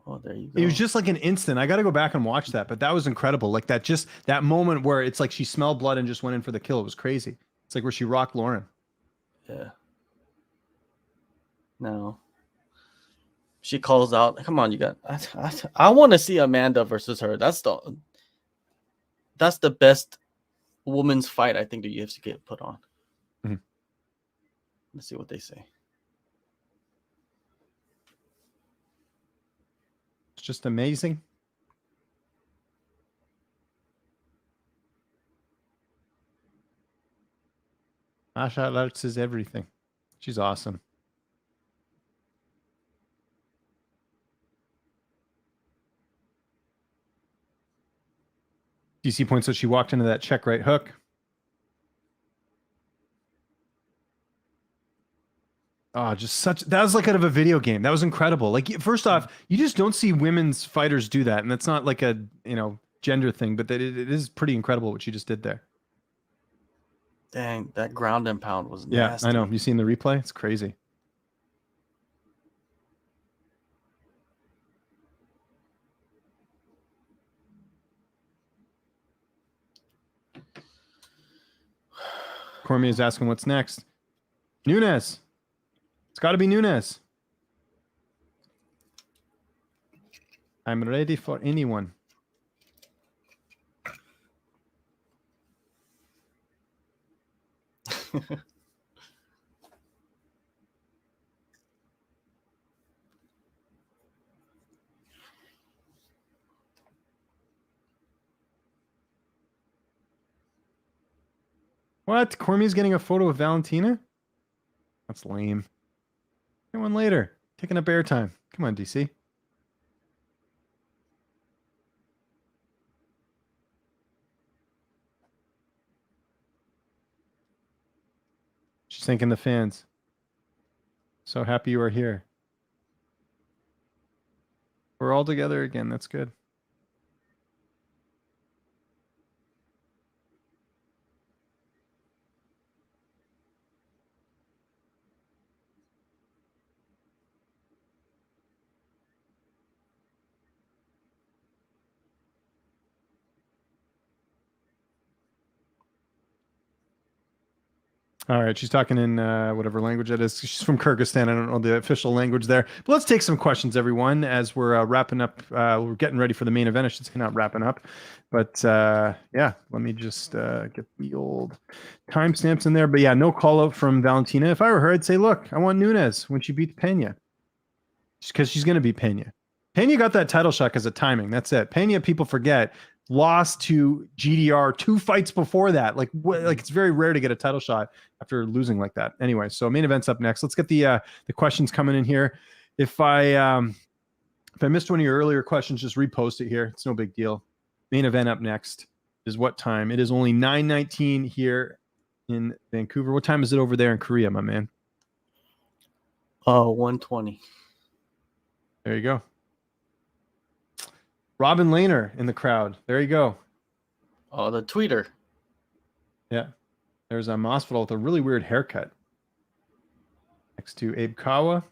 Oh, there you go. It was just like an instant. I got to go back and watch that, but that was incredible. Like that moment where it's like she smelled blood and just went in for the kill. It was crazy. It's like where she rocked Lauren. Yeah. No. She calls out. Come on, you got. I want to see Amanda versus her. That's the best women's fight I think the UFC get put on. Mm-hmm. Let's see what they say. It's just amazing. Martial arts is everything. She's awesome. DC points out she walked into that check right hook. Oh, that was like out of a video game. That was incredible. Like, first off, you just don't see women's fighters do that. And that's not like a, gender thing, but that it is pretty incredible what she just did there. Dang, that ground and pound was nasty. Yeah, I know. You seen the replay? It's crazy. Cormier is asking what's next. Nunes. It's got to be Nunes. I'm ready for anyone. What? Cormier's getting a photo of Valentina? That's lame. Get one later. Taking up airtime. Come on, DC. She's thanking the fans. So happy you are here. We're all together again. That's good. All right, she's talking in whatever language that is. She's from Kyrgyzstan. I don't know the official language there. But let's take some questions, everyone, as we're wrapping up. We're getting ready for the main event. I should say not wrapping up. But yeah, let me just get the old timestamps in there. But yeah, no call out from Valentina. If I were her, I'd say, look, I want Nunes when she beats Pena. Because she's going to beat Pena. Pena got that title shot because of timing. That's it. Pena, people forget, lost to GDR 2 fights before that. Like it's very rare to get a title shot after losing like that. Anyway, so main event's up next. Let's get the questions coming in here. If I missed one of your earlier questions, just repost it here. It's no big deal. Main event up next is what time? It is only 9:19 here in Vancouver. What time is it over there in Korea, my man? 1:20. There you go. Robin Lehner in the crowd. There you go. Oh, the tweeter. Yeah. There's a Masvidal with a really weird haircut. next to Abe Kawa.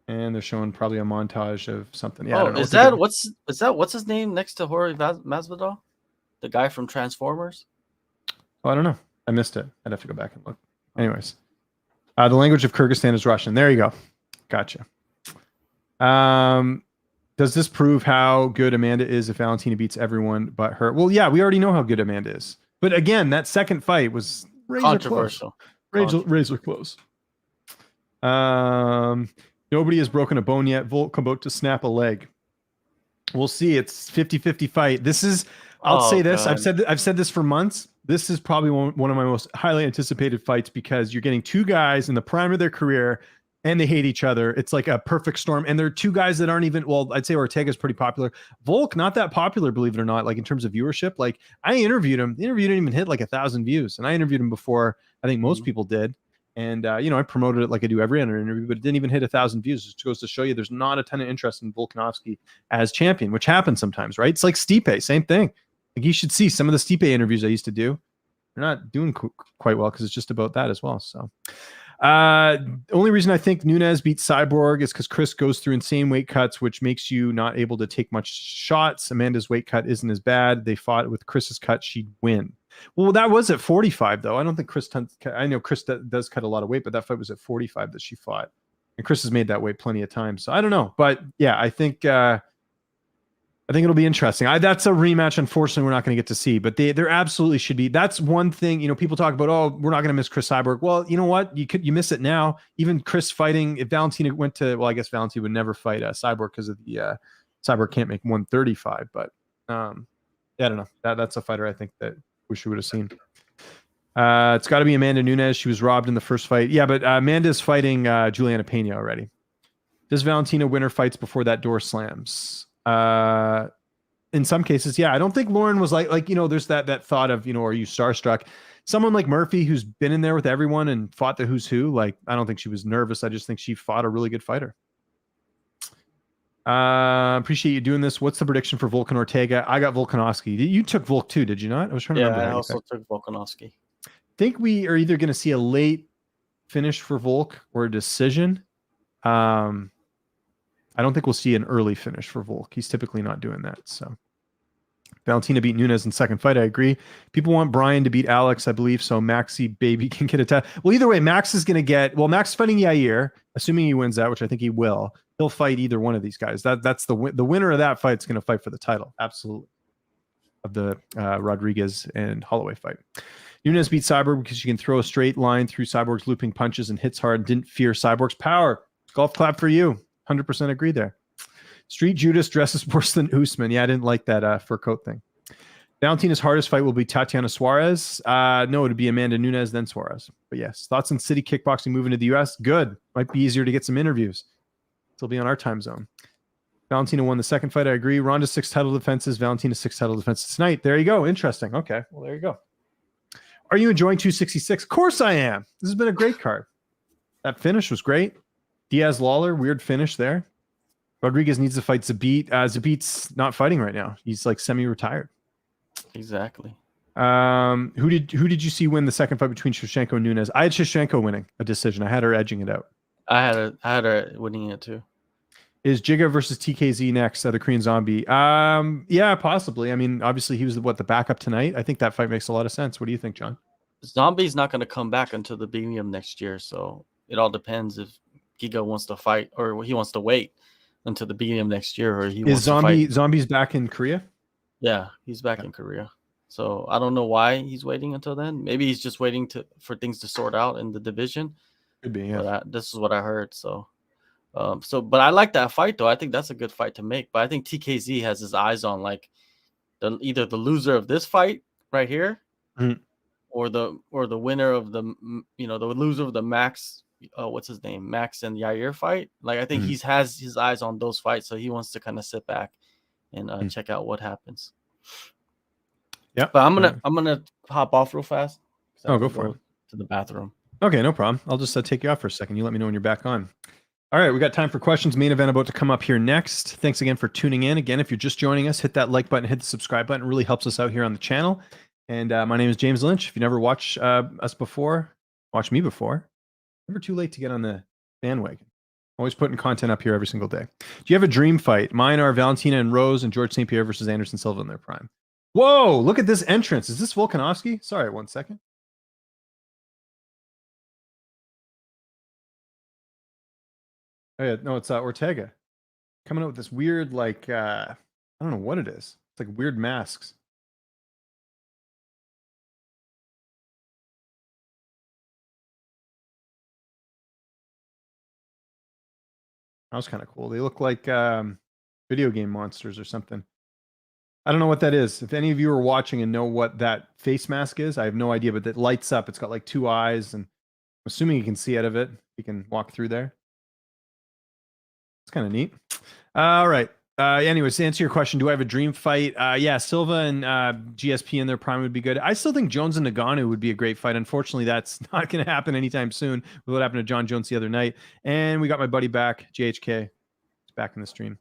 And they're showing probably a montage of something. Yeah, I don't know. is that what's his name next to Jorge Masvidal? The guy from Transformers? Oh, I don't know. I missed it. I'd have to go back and look. Anyways, the language of Kyrgyzstan is Russian. There you go. Gotcha. Does this prove how good Amanda is if Valentina beats everyone but her? Well, yeah, we already know how good Amanda is. But again, that second fight was Controversial. Razor close. Nobody has broken a bone yet. Volk about to snap a leg. We'll see. It's 50-50 fight. This is, I'll say this. God. I've said this for months. This is probably one of my most highly anticipated fights because you're getting two guys in the prime of their career and they hate each other. It's like a perfect storm. And they're two guys that aren't even, well, I'd say Ortega's pretty popular. Volk, not that popular, believe it or not, like in terms of viewership. Like I interviewed him. The interview didn't even hit like 1,000 views. And I interviewed him before I think most people did. And, I promoted it like I do every other interview, but it didn't even hit 1,000 views. It goes to show you there's not a ton of interest in Volkanovski as champion, which happens sometimes, right? It's like Stipe, same thing. Like you should see some of the Stipe interviews I used to do. They're not doing quite well because it's just about that as well. So only reason I think Nunes beats Cyborg is because Chris goes through insane weight cuts, which makes you not able to take much shots. Amanda's weight cut isn't as bad. They fought with Chris's cut. She'd win. Well, that was at 45, though. I don't think Chris... I know Chris does cut a lot of weight, but that fight was at 45 that she fought. And Chris has made that weight plenty of times. So I don't know. But yeah, I think it'll be interesting. That's a rematch, unfortunately, we're not going to get to see. But there absolutely should be. That's one thing, people talk about, oh, we're not going to miss Chris Cyborg. Well, you know what? You miss it now. Even Chris fighting, if Valentina went to... Well, I guess Valentina would never fight Cyborg because of the... Cyborg can't make 135. But yeah, I don't know. That's a fighter I think that wish we would have seen. It's got to be Amanda Nunes. She was robbed in the first fight. Yeah, but Amanda's fighting Juliana Pena already. Does Valentina win her fights before that door slams? In some cases, yeah. I don't think Lauren was like there's that thought of, are you starstruck? Someone like Murphy who's been in there with everyone and fought the who's who, like, I don't think she was nervous. I just think she fought a really good fighter. Appreciate you doing this. What's the prediction for Volk and Ortega? I got Volkanovski. You took Volk too, did you not? I was trying to remember. Yeah, I also took Volkanovski. Think we are either going to see a late finish for Volk or a decision. I don't think we'll see an early finish for Volk. He's typically not doing that. So Valentina beat Nunes in second fight. I agree. People want Brian to beat Alex, I believe. So Maxi baby can get a test. Well, either way, Max is going to get, Max is fighting Yair, assuming he wins that, which I think he will. He'll fight either one of these guys. That's the winner of that fight is going to fight for the title. Absolutely. Of the Rodriguez and Holloway fight. Nunes beat Cyborg because she can throw a straight line through Cyborg's looping punches and hits hard and didn't fear Cyborg's power. Golf clap for you. 100% agree there. Street Judas dresses worse than Usman. Yeah, I didn't like that fur coat thing. Valentina's hardest fight will be Tatiana Suarez. No, it'd be Amanda Nunes, then Suarez. But yes, thoughts on City Kickboxing moving to the U.S.? Good. Might be easier to get some interviews. It'll be on our time zone. Valentina won the second fight. I agree. Ronda's 6 title defenses. Valentina's 6 title defenses tonight. There you go. Interesting. Okay. Well, there you go. Are you enjoying 266? Of course I am. This has been a great card. That finish was great. Diaz Lawler, weird finish there. Rodriguez needs to fight Zabit. Zabit's not fighting right now. He's like semi-retired. Exactly. Who did you see win the second fight between Shevchenko and Nunes? I had Shevchenko winning a decision. I had her edging it out. I had her winning it too. Is Jiga versus TKZ next? The Korean Zombie. Yeah, possibly. I mean, obviously he was the backup tonight. I think that fight makes a lot of sense. What do you think, John? Zombie's not going to come back until the beginning of next year, so it all depends if Giga wants to fight or he wants to wait until the beginning of next year, or he wants to fight. Zombie's back in Korea? Yeah, he's back in Korea. So I don't know why he's waiting until then. Maybe he's just waiting for things to sort out in the division. Could be, yeah. But this is what I heard. So, but I like that fight though. I think that's a good fight to make. But I think TKZ has his eyes on like either the loser of this fight right here, or the winner of the loser of the Max. What's his name? Max and Yair fight. Like I think he has his eyes on those fights, so he wants to kind of sit back and check out what happens. Yeah, but I'm gonna hop off real fast. Oh, go for it. To the bathroom. Okay, no problem. I'll just take you off for a second. You let me know when you're back on. All right, we got time for questions. Main event about to come up here next. Thanks again for tuning in. Again, if you're just joining us, hit that like button, hit the subscribe button. It really helps us out here on the channel. And my name is James Lynch. If you never watched us before, Watch me before. Never too late to get on the bandwagon. Always putting content up here every single day. Do you have a dream fight? Mine are Valentina and Rose and George St. Pierre versus Anderson Silva in their prime. Whoa, look at this entrance. Is this Volkanovski? Sorry, 1 second. Oh, yeah, no, it's Ortega. Coming out with this weird, like, I don't know what it is. It's like weird masks. That was kind of cool. They look like video game monsters or something. I don't know what that is. If any of you are watching and know what that face mask is, I have no idea, but it lights up. It's got like 2 eyes, and I'm assuming you can see out of it. You can walk through there. It's kind of neat. All right. Anyways, to answer your question, do I have a dream fight? Yeah, Silva and GSP in their prime would be good. I still think Jones and Nagano would be a great fight. Unfortunately, that's not going to happen anytime soon with what happened to John Jones the other night. And we got my buddy back, JHK. He's back in the stream.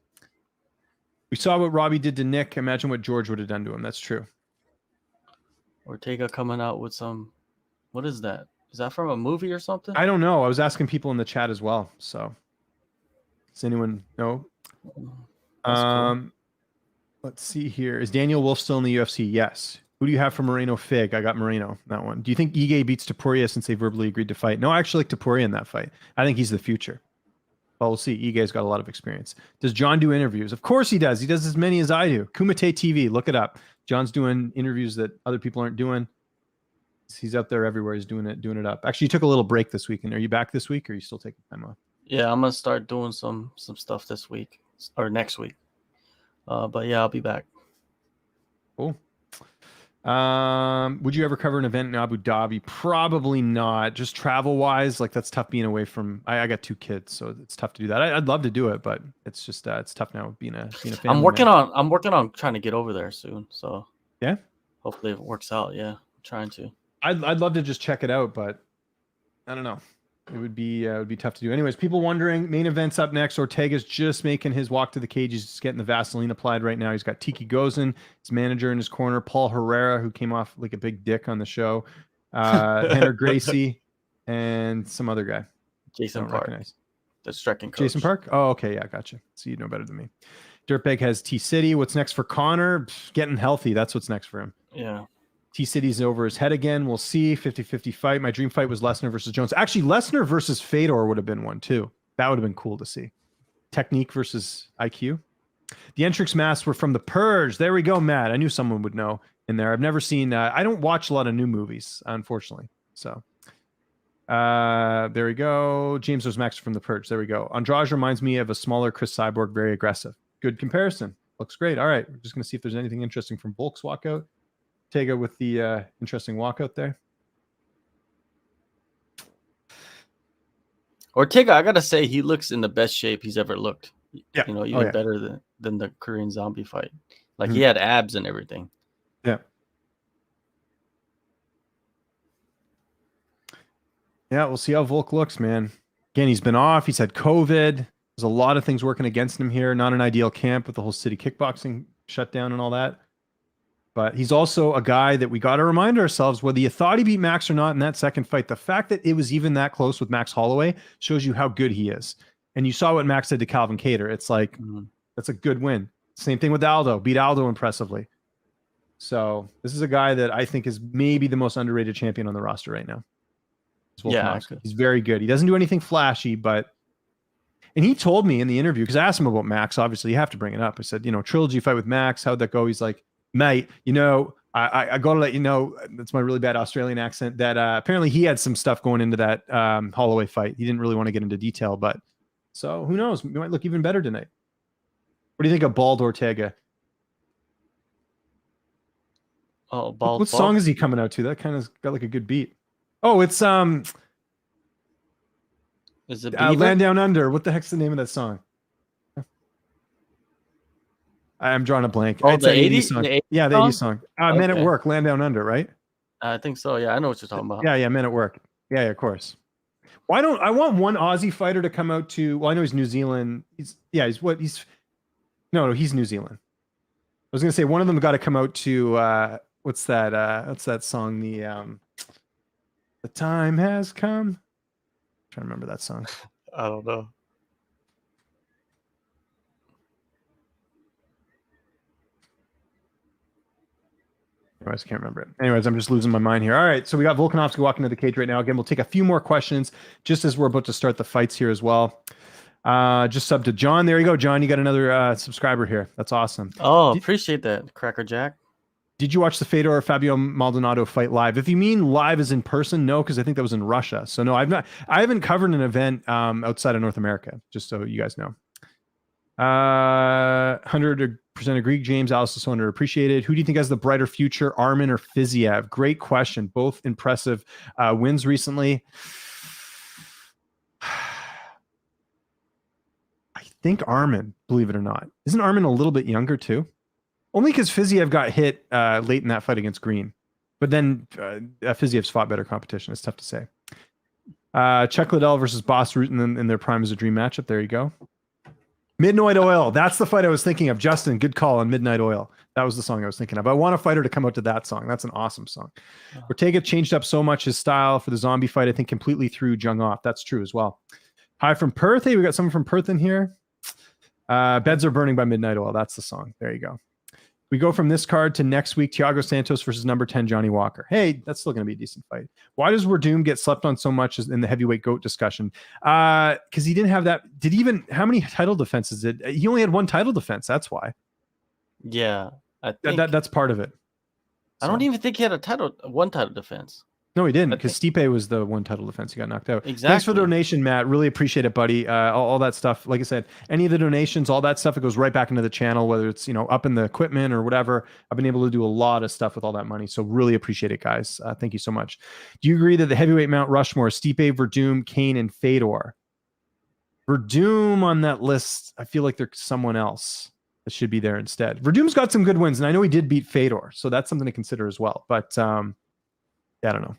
We saw what Robbie did to Nick. Imagine what George would have done to him. That's true. Ortega coming out with some, what is that? Is that from a movie or something? I don't know. I was asking people in the chat as well. So does anyone know? Cool. Let's see here. Is Daniel Wolf still in the UFC? Yes. Who do you have for Moreno Fig? I got Moreno, that one. Do you think Ige beats Topuria since they verbally agreed to fight? No, I actually like Topuria in that fight. I think he's the future. Well, we'll see. Ige's got a lot of experience. Does John do interviews? Of course he does. He does as many as I do. Kumite TV, look it up. John's doing interviews that other people aren't doing. He's out there everywhere. He's doing it up. Actually, you took a little break this weekend. Are you back this week, or are you still taking time off? Yeah, I'm gonna start doing some stuff this week or next week. But yeah, I'll be back. Cool. Would you ever cover an event in Abu Dhabi? Probably not. Just travel wise, like that's tough being away from. I got 2 kids, so it's tough to do that. I'd love to do it, but it's just it's tough now being a family. I'm working on trying to get over there soon. So yeah, hopefully it works out. Yeah, I'm trying to. I'd love to just check it out, but I don't know. It would be tough to do. Anyways, people wondering, main event's up next. Ortega's just making his walk to the cage. He's just getting the Vaseline applied right now. He's got Tiki Gozan, his manager, in his corner. Paul Herrera, who came off like a big dick on the show. Henner Gracie, and some other guy. Jason Park. Recognize. The striking coach. Jason Park? Oh, okay. Yeah, gotcha. So you know better than me. Dirtbag has T-City. What's next for Connor? Getting healthy. That's what's next for him. Yeah. T-City's over his head again. We'll see. 50-50 fight. My dream fight was Lesnar versus Jones. Actually, Lesnar versus Fedor would have been one too. That would have been cool to see. Technique versus IQ. The Entrix masks were from The Purge. There we go, Matt. I knew someone would know in there. I've never seen. I don't watch a lot of new movies, unfortunately. So there we go. James was Max from The Purge. There we go. Andrade reminds me of a smaller Chris Cyborg, very aggressive. Good comparison. Looks great. All right. We're just going to see if there's anything interesting from Volk's walkout. Ortega with the interesting walkout there. Ortega, I gotta say, he looks in the best shape he's ever looked. Yeah. You know, even better than the Korean Zombie fight. Like he had abs and everything. Yeah. Yeah, we'll see how Volk looks, man. Again, he's been off. He's had COVID. There's a lot of things working against him here. Not an ideal camp with the whole city kickboxing shutdown and all that. But he's also a guy that we got to remind ourselves, whether you thought he beat Max or not in that second fight, the fact that it was even that close with Max Holloway shows you how good he is. And you saw what Max did to Calvin Kattar. It's like, that's a good win. Same thing with Aldo. Beat Aldo impressively. So this is a guy that I think is maybe the most underrated champion on the roster right now. Yeah. He's very good. He doesn't do anything flashy, but... And he told me in the interview, because I asked him about Max, obviously you have to bring it up. I said, trilogy fight with Max, how'd that go? He's like, mate, I got to let you know, that's my really bad Australian accent, that apparently he had some stuff going into that Holloway fight. He didn't really want to get into detail, but so who knows? We might look even better tonight. What do you think of Bald Ortega? Oh, Bald. What song is he coming out to? That kind of got like a good beat. Oh, it's is it Land Down Under. What the heck's the name of that song? I'm drawing a blank. Oh, it's the an 80s song. The 80s yeah, the 80s song. Men at Okay. Work, Land Down Under, right? I think so. Yeah, I know what you're talking about. Yeah, Men at Work. Yeah, of course. Why don't I want one Aussie fighter to come out to? Well, I know he's New Zealand. He's no, he's New Zealand. I was gonna say one of them got to come out to what's that song? The The time has come. I'm trying to remember that song. I don't know. Anyways, can't remember it. Anyways, I'm just losing my mind here. All right, so we got Volkanovski walking to the cage right now. Again, we'll take a few more questions just as we're about to start the fights here as well. Just sub to John. There you go, John. You got another subscriber here. That's awesome. Oh, appreciate that, Cracker Jack. Did you watch the Fedor Fabio Maldonado fight live? If you mean live as in person, no, because I think that was in Russia. So no, I haven't covered an event outside of North America, just so you guys know. 100% agree. James Alice is so underappreciated. Who do you think has the brighter future, Armin or Fiziev? Great question. Both impressive wins recently. I think Armin, believe it or not. Isn't Armin a little bit younger too? Only because Fiziev got hit late in that fight against Green. But then Fiziev's fought better competition. It's tough to say. Chuck Liddell versus Boss Root in their prime is a dream matchup. There you go. Midnight Oil. That's the fight I was thinking of. Justin, good call on Midnight Oil. That was the song I was thinking of. I want a fighter to come out to that song. That's an awesome song. Ortega changed up so much his style for the zombie fight. I think completely threw Jung off. That's true as well. Hi from Perth. Hey, we got someone from Perth in here. Beds Are Burning by Midnight Oil. That's the song. There you go. We go from this card to next week, Thiago Santos versus number 10, Johnny Walker. Hey, that's still going to be a decent fight. Why does Werdum get slept on so much in the heavyweight GOAT discussion? Because he didn't have that. How many title defenses did he only had one title defense? That's why. Yeah, I think that's part of it. I don't even think he had one title defense. No, he didn't, because Stipe was the one title defense. He got knocked out. Exactly. Thanks for the donation, Matt. Really appreciate it, buddy. All that stuff. Like I said, any of the donations, all that stuff, it goes right back into the channel, whether it's, up in the equipment or whatever. I've been able to do a lot of stuff with all that money. So really appreciate it, guys. Thank you so much. Do you agree that the heavyweight Mount Rushmore, Stipe, Werdum, Kane, and Fedor? Werdum on that list, I feel like there's someone else that should be there instead. Verdum's got some good wins, and I know he did beat Fedor, so that's something to consider as well. But yeah, I don't know.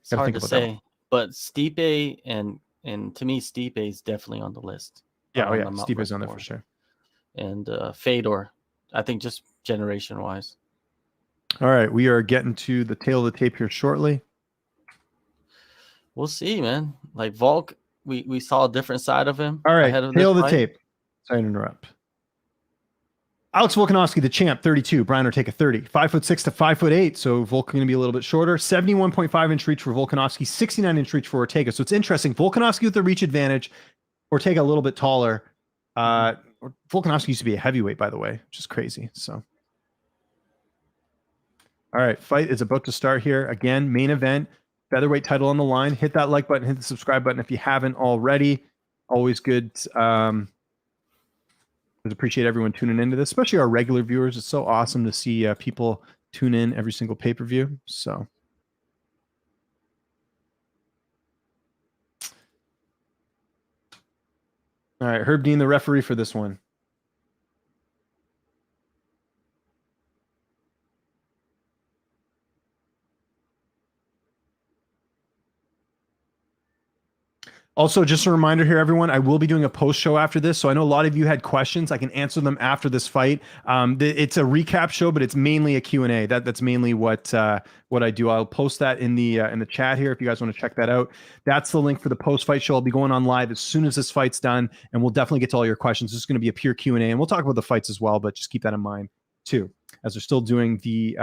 It's hard to say, but Stipe and to me, Stipe is definitely on the list. Yeah, Stipe's on there for sure. And Fedor, I think just generation wise. All right, we are getting to the tail of the tape here shortly. We'll see, man. Like Volk, we saw a different side of him. All right, tail of the tape. Sorry to interrupt. Alex Volkanovski, the champ, 32. Brian Ortega, 30. 5'6" to 5'8". So Volk going to be a little bit shorter. 71.5-inch reach for Volkanovski. 69-inch reach for Ortega. So it's interesting. Volkanovski with the reach advantage. Ortega a little bit taller. Volkanovski used to be a heavyweight, by the way, which is crazy. So, all right, fight is about to start here. Again, main event, featherweight title on the line. Hit that like button. Hit the subscribe button if you haven't already. Always good. Appreciate everyone tuning into this, especially our regular viewers. It's so awesome to see people tune in every single pay-per-view. So, all right, Herb Dean, the referee for this one. Also, just a reminder here, everyone, I will be doing a post show after this. So I know a lot of you had questions. I can answer them after this fight. It's a recap show, but it's mainly a Q&A. That's mainly what I do. I'll post that in the chat here if you guys want to check that out. That's the link for the post-fight show. I'll be going on live as soon as this fight's done, and we'll definitely get to all your questions. This is going to be a pure Q&A, and we'll talk about the fights as well, but just keep that in mind too, as they're still doing the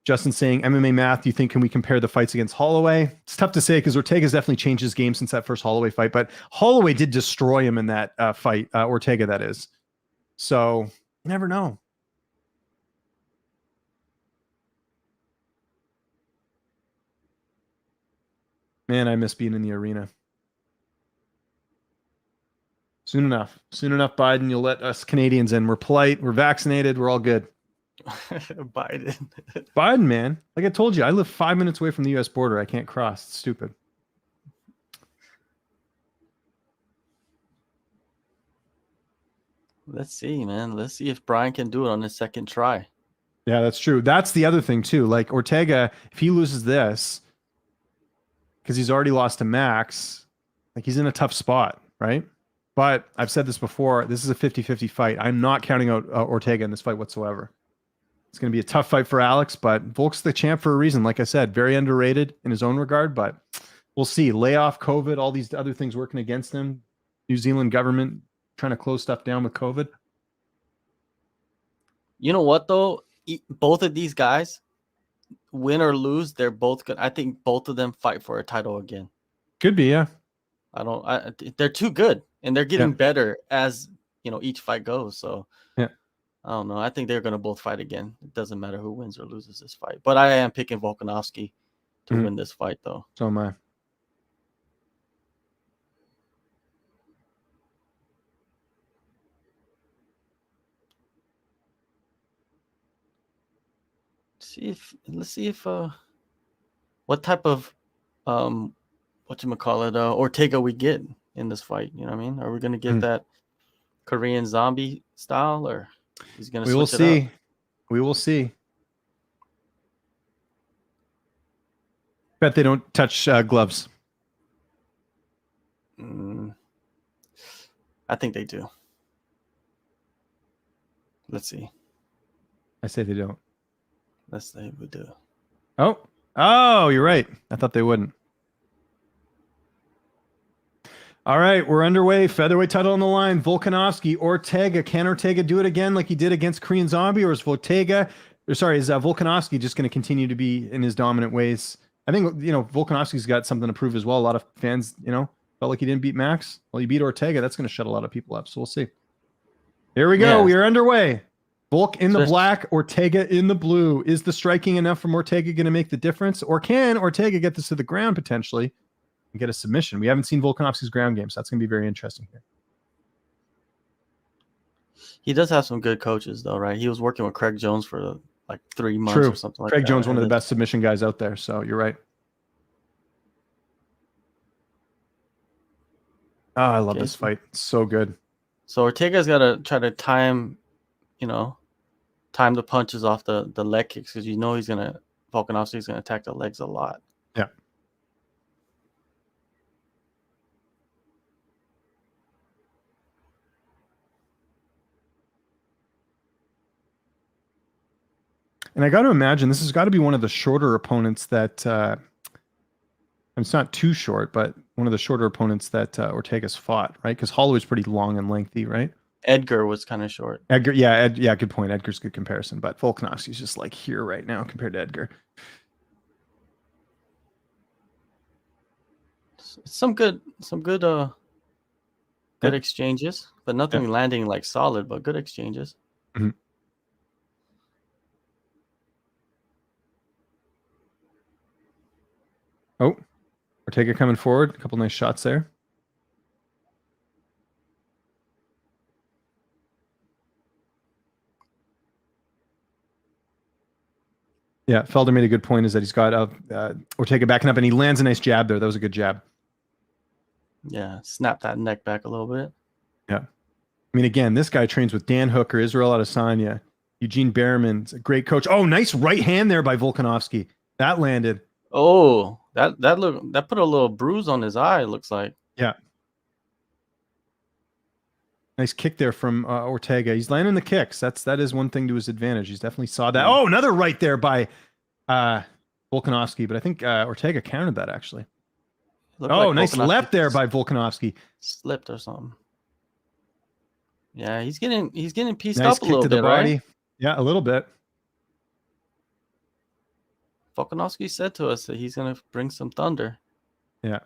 Justin saying, MMA math, do you think, can we compare the fights against Holloway? It's tough to say because Ortega's definitely changed his game since that first Holloway fight, but Holloway did destroy him in that fight, Ortega, that is. So, you never know. Man, I miss being in the arena. Soon enough, Biden, you'll let us Canadians in. We're polite, we're vaccinated, we're all good. Biden, man. Like I told you, I live 5 minutes away from the U.S. border. I can't cross. It's stupid. Let's see, man. Let's see if Brian can do it on his second try. Yeah, that's true. That's the other thing, too. Like Ortega, if he loses this, because he's already lost to Max, like he's in a tough spot, right? But I've said this before. This is a 50-50 fight. I'm not counting out Ortega in this fight whatsoever. It's going to be a tough fight for Alex, but Volk's the champ for a reason. Like I said, very underrated in his own regard, but we'll see. Layoff, COVID, all these other things working against him. New Zealand government trying to close stuff down with COVID. You know what, though? Both of these guys, win or lose, they're both good. I think both of them fight for a title again. Could be, yeah. They're too good, and they're getting better as, each fight goes. So, yeah. I don't know. I think they're going to both fight again. It doesn't matter who wins or loses this fight. But I am picking Volkanovski to win this fight, though. So am I. Let's see if what type of Ortega we get in this fight. You know what I mean? Are we going to get that Korean zombie style, or he's going to? We will see. We will see. Bet they don't touch gloves. I think they do. Let's see. I say they don't. Let's say we do. Oh, you're right. I thought they wouldn't. All right, we're underway. Featherweight title on the line. Volkanovski, Ortega. Can Ortega do it again like he did against Korean Zombie, or is Volkanovski just going to continue to be in his dominant ways? I think Volkanovski's got something to prove as well. A lot of fans, felt like he didn't beat Max. Well, he beat Ortega. That's going to shut a lot of people up. So we'll see. Here we go. Yeah. We are underway. Volk in the black, Ortega in the blue. Is the striking enough from Ortega going to make the difference? Or can Ortega get this to the ground potentially and get a submission? We haven't seen Volkanovski's ground game, so that's going to be very interesting here. He does have some good coaches, though, right? He was working with Craig Jones for like 3 months or something like that. Craig Jones, one of the best submission guys out there, so you're right. Oh, I love this fight. It's so good. So Ortega's got to try to time the punches off the leg kicks, because Volkanovski's gonna attack the legs a lot. Yeah. And I got to imagine this has got to be one of the shorter opponents that it's not too short, but one of the shorter opponents that Ortega's fought, right? Because Holloway's pretty long and lengthy, right? Edgar was kind of short. Edgar, yeah, good point. Edgar's a good comparison, but Volkanovski's just like here right now compared to Edgar. Some good exchanges, but nothing landing like solid, but good exchanges. Mm-hmm. Oh, Ortega coming forward. A couple nice shots there. Yeah, Felder made a good point, is that he's got Ortega backing up, and he lands a nice jab there. That was a good jab. Yeah, snap that neck back a little bit. Yeah. I mean, again, this guy trains with Dan Hooker, Israel Adesanya, Eugene Behrman's a great coach. Oh, nice right hand there by Volkanovski. That landed. Oh, that put a little bruise on his eye, it looks like. Yeah. Nice kick there from Ortega. He's landing the kicks. That is one thing to his advantage. He's definitely saw that. Oh, another right there by Volkanovski, but I think Ortega countered that actually. Nice left there by Volkanovski. Slipped or something. Yeah, he's getting pieced nice up a little bit, right? Yeah, a little bit. Volkanovski said to us that he's going to bring some thunder. Yeah.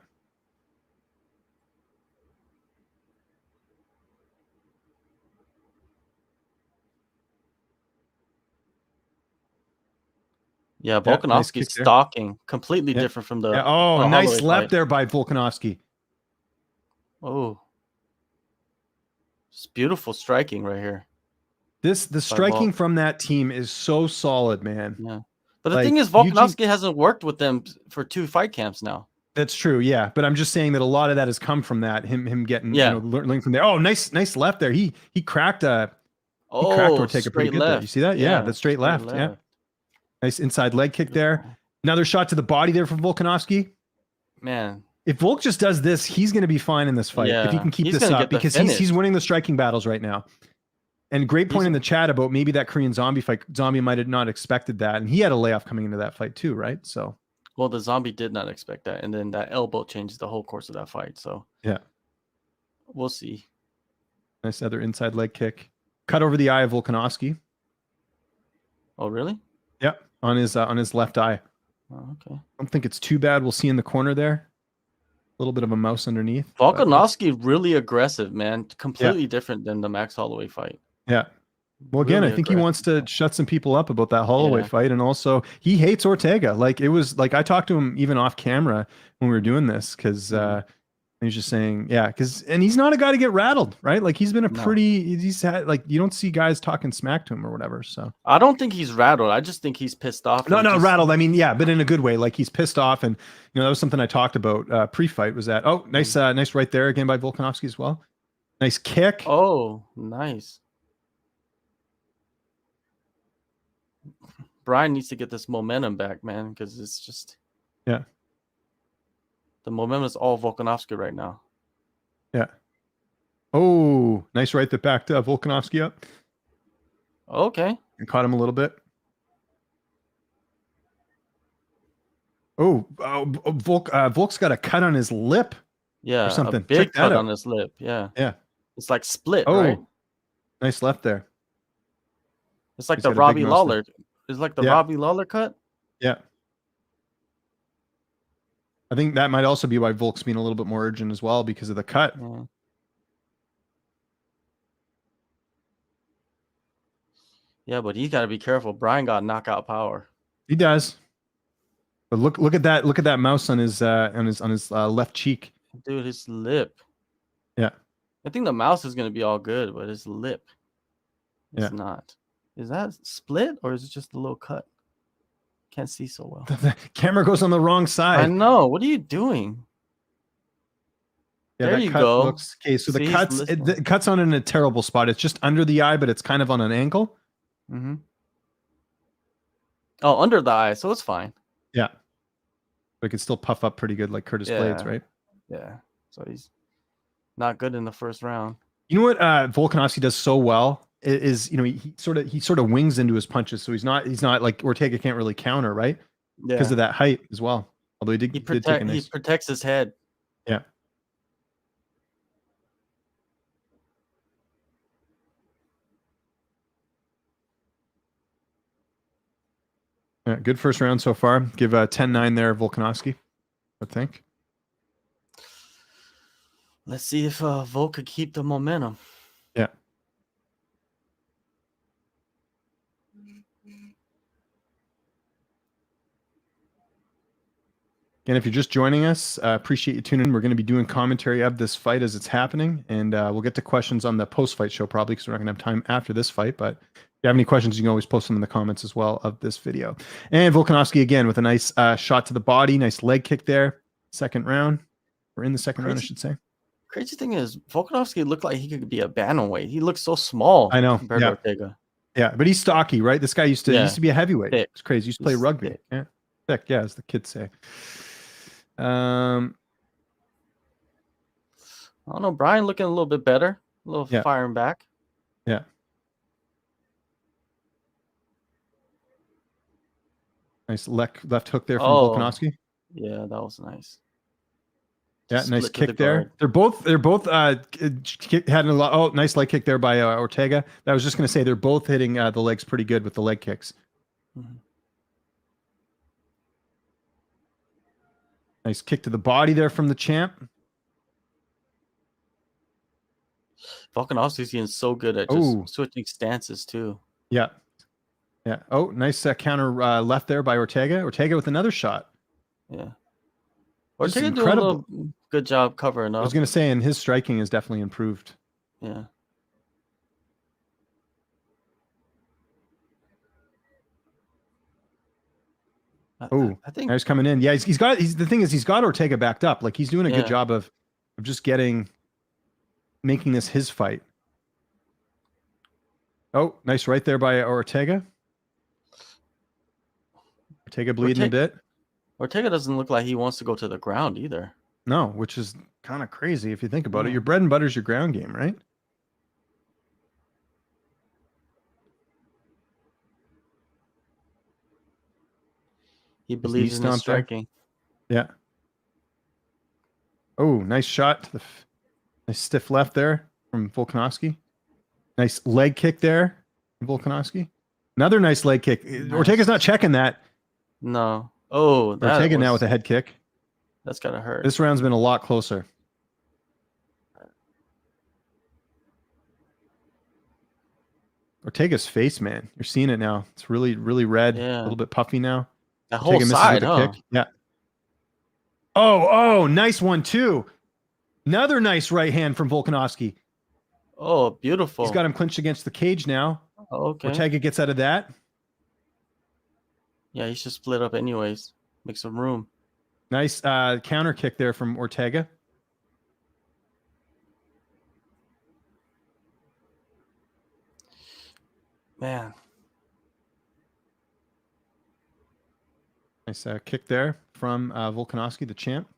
Yeah, Volkanovski's stalking, completely different from the. Yeah. Oh, nice left there by Volkanovski. Oh, it's beautiful striking right here. The striking from that team is so solid, man. Yeah, but the thing is, Volkanovski hasn't worked with them for 2 fight camps now. That's true, yeah. But I'm just saying that a lot of that has come from that him getting learning from there. Oh, nice left there. He cracked Ortega pretty good there. You see that? Yeah, that's straight left. Yeah. Nice inside leg kick there. Another shot to the body there from Volkanovski. Man, if Volk just does this, he's going to be fine in this fight if he can keep this up, because he's winning the striking battles right now. And great point in the chat about maybe that Korean Zombie fight. Zombie might have not expected that, and he had a layoff coming into that fight too, right? So, well, the Zombie did not expect that, and then that elbow changed the whole course of that fight. So, yeah, we'll see. nice other inside leg kick, cut over the eye of Volkanovski. Oh, really? Yep, on his left eye. Oh, okay. I don't think it's too bad. We'll see in the corner there. A little bit of a mouse underneath. Volkanovski really aggressive, man. Completely different than the Max Holloway fight. Yeah. Well, again, Really I think he wants to shut some people up about that Holloway fight, and also he hates Ortega. Like it was like I talked to him even off camera when we were doing this because he was just saying, and he's not a guy to get rattled, right? Like he's been he's had like you don't see guys talking smack to him or whatever. So I don't think he's rattled. I just think he's pissed off. No, rattled. I mean, yeah, but in a good way. Like he's pissed off, and that was something I talked about pre-fight. Was that nice right there again by Volkanovski as well. Nice kick. Oh, nice. Brian needs to get this momentum back, man, because it's just the momentum is all Volkanovski right now. Yeah. Oh, nice right that backed Volkanovski up. Okay. And caught him a little bit. Volk's got a cut on his lip. Yeah, or something. a big cut on his lip. Yeah. Yeah. It's like split, right? Nice left there. It's like the Robbie Lawler. It's like the Robbie Lawler cut. Yeah. I think that might also be why Volk's being a little bit more urgent as well because of the cut. Yeah, but he's got to be careful. Brian got knockout power. He does. But look at that mouse on his left cheek. Dude, his lip. Yeah. I think the mouse is going to be all good, but his lip is not. Is that split or is it just a little cut? Can't see so well. The camera goes on the wrong side. I know. What are you doing? Yeah, there you go. Okay, so the cut's on in a terrible spot. It's just under the eye, but it's kind of on an angle. Mm-hmm. Oh, under the eye, so it's fine. Yeah. But it can still puff up pretty good like Curtis Blades, right? Yeah. So he's not good in the first round. You know what Volkanovski does so well is he sort of wings into his punches, so he's not like Ortega can't really counter, right? Yeah. Because of that height as well. Although he protects his head. Yeah. Yeah, good first round so far. Give 10-9 there, Volkanovski, I think. Let's see if Volk could keep the momentum. Yeah. And if you're just joining us, appreciate you tuning in. We're going to be doing commentary of this fight as it's happening, and we'll get to questions on the post-fight show probably because we're not going to have time after this fight. But if you have any questions, you can always post them in the comments as well of this video. And Volkanovski again with a nice shot to the body, nice leg kick there. Second round. We're in the second round, I should say. Crazy thing is, Volkanovski looked like he could be a bantamweight. He looks so small. I know. Compared to Ortega. Yeah, but he's stocky, right? This guy used to be a heavyweight. Thick. It's crazy. He used to play rugby. Thick. Yeah, thick. Yeah, as the kids say. I don't know. Brian looking a little bit better. A little firing back. Yeah. Nice left hook there from Volkanovski. Yeah, that was nice. Yeah, nice kick there. They're both had a lot. Oh, nice leg kick there by Ortega. I was just going to say they're both hitting the legs pretty good with the leg kicks. Mm-hmm. Nice kick to the body there from the champ. Volkanovski's getting so good at just switching stances too. Yeah. Yeah. Oh, nice counter left there by Ortega. Ortega with another shot. Yeah. Ortega doing a little good job covering up. I was going to say, and his striking has definitely improved. Yeah. I think he's coming in. Yeah, the thing is he's got Ortega backed up. Like he's doing a good job of just making this his fight. Oh, nice right there by Ortega. Ortega bleeding a bit. Ortega doesn't look like he wants to go to the ground either. No, which is kind of crazy if you think about it. Your bread and butter is your ground game, right? He His knee believes in his stomp there. striking. Yeah. Oh, nice shot. Nice stiff left there from Volkanovski. Nice leg kick there from Volkanovski. Another nice leg kick. Nice. Ortega's not checking that. No. Oh, Ortega now with a head kick. That's gotta hurt. This round's been a lot closer. Ortega's face, man. You're seeing it now. It's really, really red. Yeah. A little bit puffy now. That whole Ortega misses side, with a huh? kick. Yeah. Oh, nice one too. Another nice right hand from Volkanovski. Oh, beautiful. He's got him clinched against the cage now. Oh, okay. Ortega gets out of that. Yeah, he should split up anyways. Make some room. Nice counter kick there from Ortega. Man. Nice kick there from Volkanovski, the champ.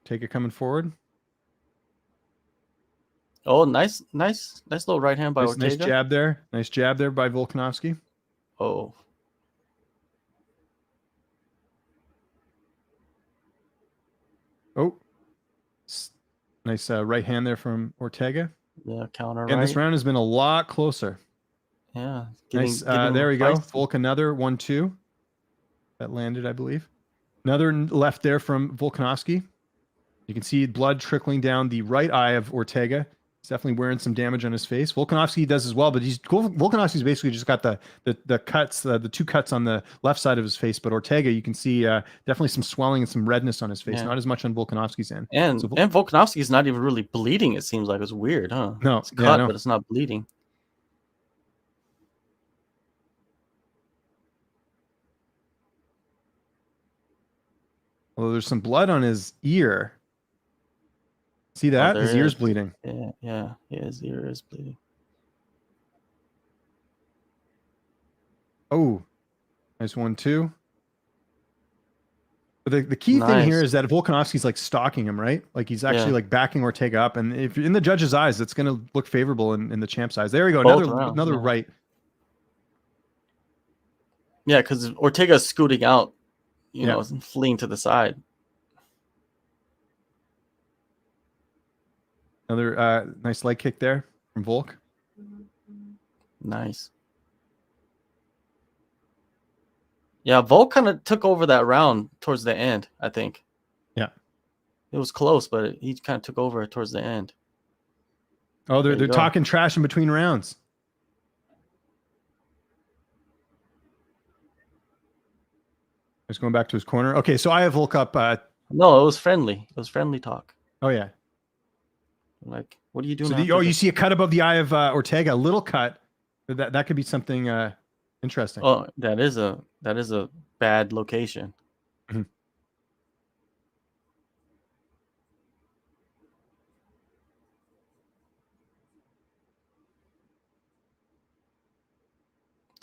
Ortega coming forward. Oh, nice little right hand by Nice, Ortega. nice jab there. Nice jab there by Volkanovski. Oh. Oh. Nice right hand there from Ortega. Yeah, counter And right. this round has been a lot closer. Yeah. Nice. getting There we go. feisty. Volk another 1-2. That landed, I believe. Another left there from Volkanovski. You can see blood trickling down the right eye of Ortega. He's definitely wearing some damage on his face. Volkanovski does as well, but Volkanovski's basically just got the cuts, the two cuts on the left side of his face. But Ortega, you can see definitely some swelling and some redness on his face. Yeah. Not as much on Volkanovski's end. And So Volkanovski's not even really bleeding, it seems like. It's weird, huh? No, It's yeah, cut, no. but it's not bleeding. Although there's some blood on his ear. See that? there His ear's is. bleeding. Yeah, his ear is bleeding. Oh, nice 1-2. But the key thing here Nice. is that Volkanovski's like stalking him, right? Like he's actually Yeah. like backing Ortega up, and if in the judge's eyes, it's going to look favorable in the champ's eyes. There we go, Both rounds, another yeah. right. Yeah, because Ortega's scooting out, you Yeah. know, and fleeing to the side. Another nice leg kick there from Volk. Nice. Yeah, Volk kind of took over that round towards the end, I think. Yeah. It was close, but he kind of took over towards the end. Oh, There you they're go. talking trash in between rounds. He's going back to his corner. Okay, so I have Volk up. No, it was friendly. It was friendly talk. Oh yeah. Like, what are you doing? So after you this? see a cut above the eye of Ortega, a little cut. That could be something interesting. Oh, that is a bad location. Mhm.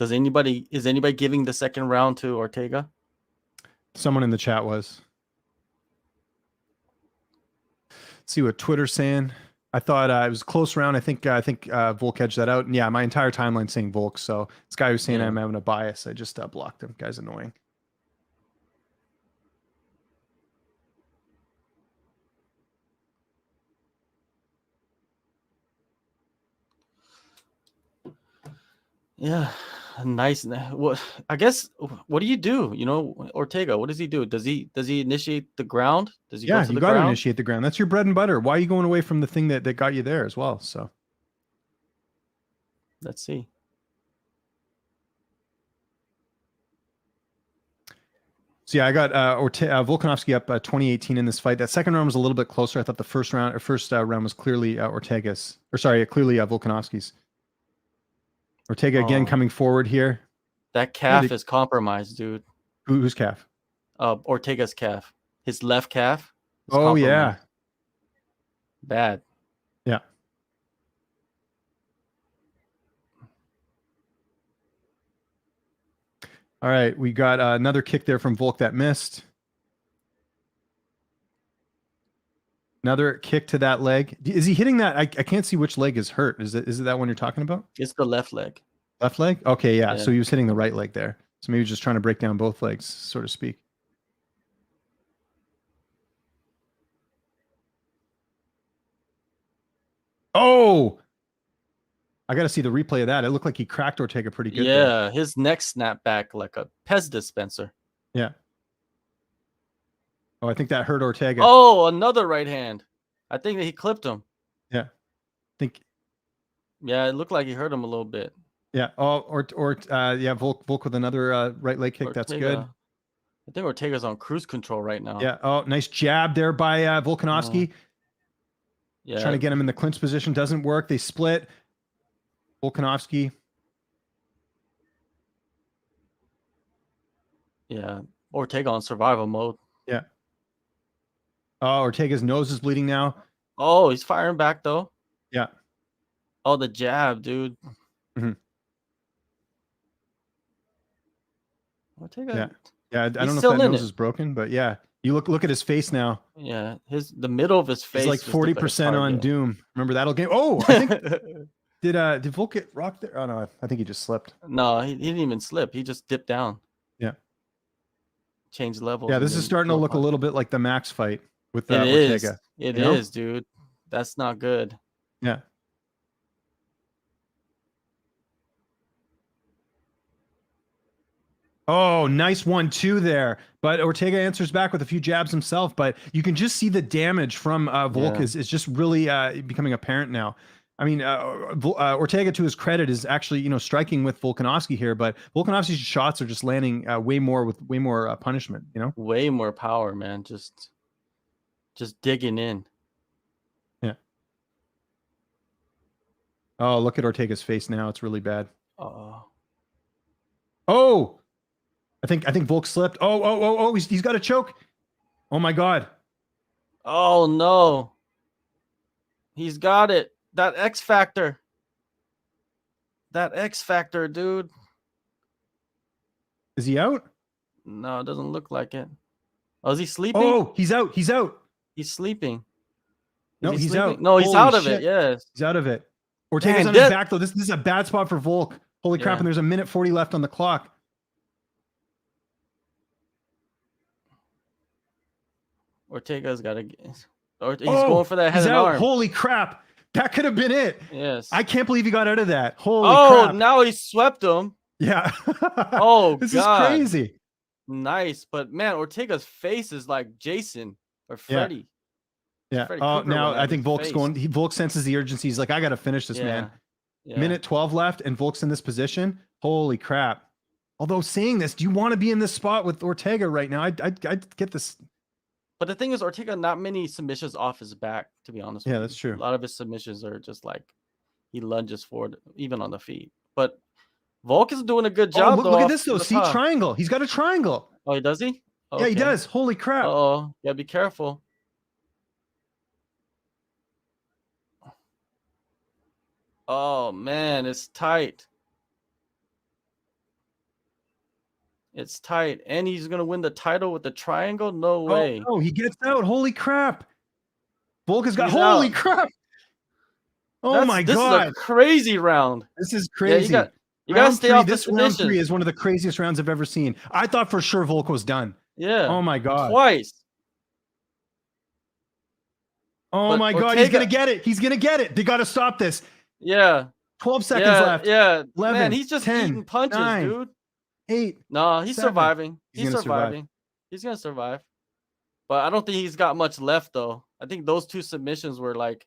Is anybody giving the second round to Ortega? Someone in the chat was. Let's see what Twitter's saying. I thought it was a close round. I think Volk edged that out. And yeah, my entire timeline saying Volk. So this guy who's saying Yeah. I'm having a bias, I just blocked him. Guy's annoying. Yeah, nice. What I guess, what do you do? You know, Ortega, what does he do? Does he initiate the ground? Does he Yeah, go to you the got to ground? initiate the ground. That's your bread and butter. Why are you going away from the thing that got you there as well? So Let's see. yeah, I got Volkanovski up 2018 in this fight. That second round was a little bit closer. I thought the first round was clearly Ortega's, or sorry, clearly Volkanovski's. Ortega again Oh. coming forward here. That calf they- is compromised, dude. Who's calf? Ortega's calf. His left calf. is Oh yeah, compromised. Bad. yeah. All right, we got another kick there from Volk that missed. Another kick to that leg. Is he hitting that? I can't see which leg is hurt. Is it that one you're talking about? It's the left leg. Left leg? Okay, yeah. Yeah. So he was hitting the right leg there. So maybe just trying to break down both legs, so to speak. Oh, I got to see the replay of that. It looked like he cracked Ortega pretty good there. Yeah, his neck snapped back like a Pez dispenser. Yeah. Oh, I think that hurt Ortega. Oh, another right hand. I think that he clipped him. Yeah. Yeah, it looked like he hurt him a little bit. Yeah. Oh, yeah, Volk with another right leg kick. Ortega, That's good. I think Ortega's on cruise control right now. Yeah. Oh, nice jab there by Volkanovski. Yeah. Trying to get him in the clinch position. Doesn't work. They split. Volkanovski. Yeah. Ortega on survival mode. Yeah. Oh, Ortega's nose is bleeding now. Oh, he's firing back though. Yeah. Oh, the jab, dude. Mm-hmm. Ortega. Yeah. Yeah. I don't know if still that in nose it. is broken, but yeah. You look at his face now. Yeah, the middle of his face. He's like just looked 40% a on target. Doom. Remember that'll game? Oh, I think did Volk get rocked there? Oh no, I think he just slipped. No, he didn't even slip. He just dipped down. Yeah. Changed levels. Yeah, this is starting to look a little bit like the Max fight with Ortega. It is, dude. That's not good. Yeah. Oh, nice 1-2 there. But Ortega answers back with a few jabs himself. But you can just see the damage from Volk is just really becoming apparent now. I mean, Ortega, to his credit, is actually striking with Volkanovski here. But Volkanovski's shots are just landing way more punishment. Way more power, man. Just digging in. Yeah. Oh, look at Ortega's face now. It's really bad. Oh. I think Volk slipped. Oh, he's got a choke. Oh my God. Oh no. He's got it. That X factor. That X factor, dude. Is he out? No, it doesn't look like it. Oh, is he sleeping? Oh, he's out. He's out. He's sleeping. No, he's out. No, he's Holy out of shit. it. Yes. He's out of it. Ortega's Man, on his back though. This is a bad spot for Volk. Holy crap! Yeah. And there's a minute 40 left on the clock. Ortega's got to. He's going for that head and arm. Holy crap! That could have been it. Yes. I can't believe he got out of that. Holy crap! Now he swept him. Yeah. Oh, this God. is crazy. Nice, but man, Ortega's face is like Jason or Freddy. Yeah. Freddy Oh, Krueger now one I on think his Volk's face. going. Volk senses the urgency. He's like, I got to finish this, man. Yeah. Minute 12 left, and Volk's in this position. Holy crap! Although saying this, do you want to be in this spot with Ortega right now? I'd get this. But the thing is, Ortega not many submissions off his back. To be honest, Yeah, with that's you. true. A lot of his submissions are just like he lunges forward, even on the feet. But Volk is doing a good job. Look at this though. See, triangle. He's got a triangle. Oh, does he? Yeah, he does. Holy crap! Oh, yeah. Be careful. Oh man, it's tight. It's tight, and he's gonna win the title with the triangle. No way. Oh, he gets out. Holy crap! Volk has got. He's Holy out. crap! Oh my This God! is a crazy round. This is crazy. Yeah, you gotta stay off the This round 3 submission. is one of the craziest rounds I've ever seen. I thought for sure Volk was done. Yeah. Oh my God! Twice. Oh But my God! He's gonna get it. He's gonna get it. They got to stop this. Yeah. 12 seconds left. Yeah. 11, Man, he's just 10, eating punches, 9, dude. 8. No, he's 7. surviving. He's He's gonna survive. surviving. He's gonna survive. But I don't think he's got much left though. I think those 2 submissions were like,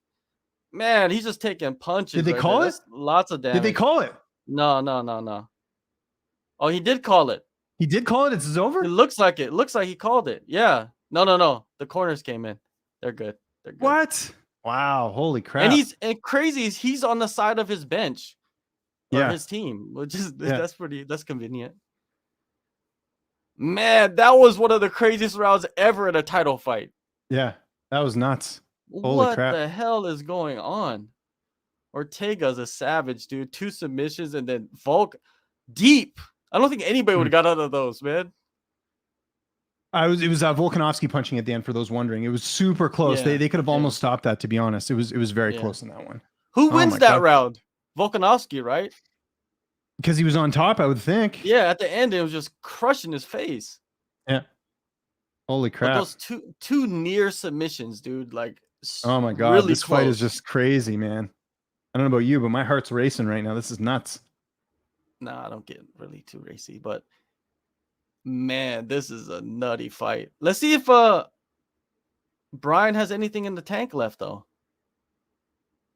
man, he's just taking punches. Did they right call there. it? That's lots of damage. Did they call it? No. Oh, he did call it. He did call it. It's over. It looks like it. Looks like he called it. Yeah. No. The corners came in. They're good. They're good. What? Wow! Holy crap! And crazy is he's on the side of his bench. Or Yeah. his team, which is Yeah. that's convenient. Man, that was one of the craziest rounds ever in a title fight. Yeah, that was nuts. Holy What crap. the hell is going on? Ortega's a savage, dude. 2 submissions and then Volk deep. I don't think anybody would have got out of those, man. It was Volkanovski punching at the end for those wondering. It was super close. Yeah, They could have almost stopped that, to be honest. It was very Yeah. close in that one. Who Oh wins my that God. round? Volkanovski, right? Because he was on top, I would think. Yeah, at the end, it was just crushing his face. Yeah. Holy But crap. those two near submissions, dude. Like, Oh my God. really This fight is close. just crazy, man. I don't know about you, but my heart's racing right now. This is nuts. No, I don't get really too racy, but man, this is a nutty fight. Let's see if Brian has anything in the tank left, though.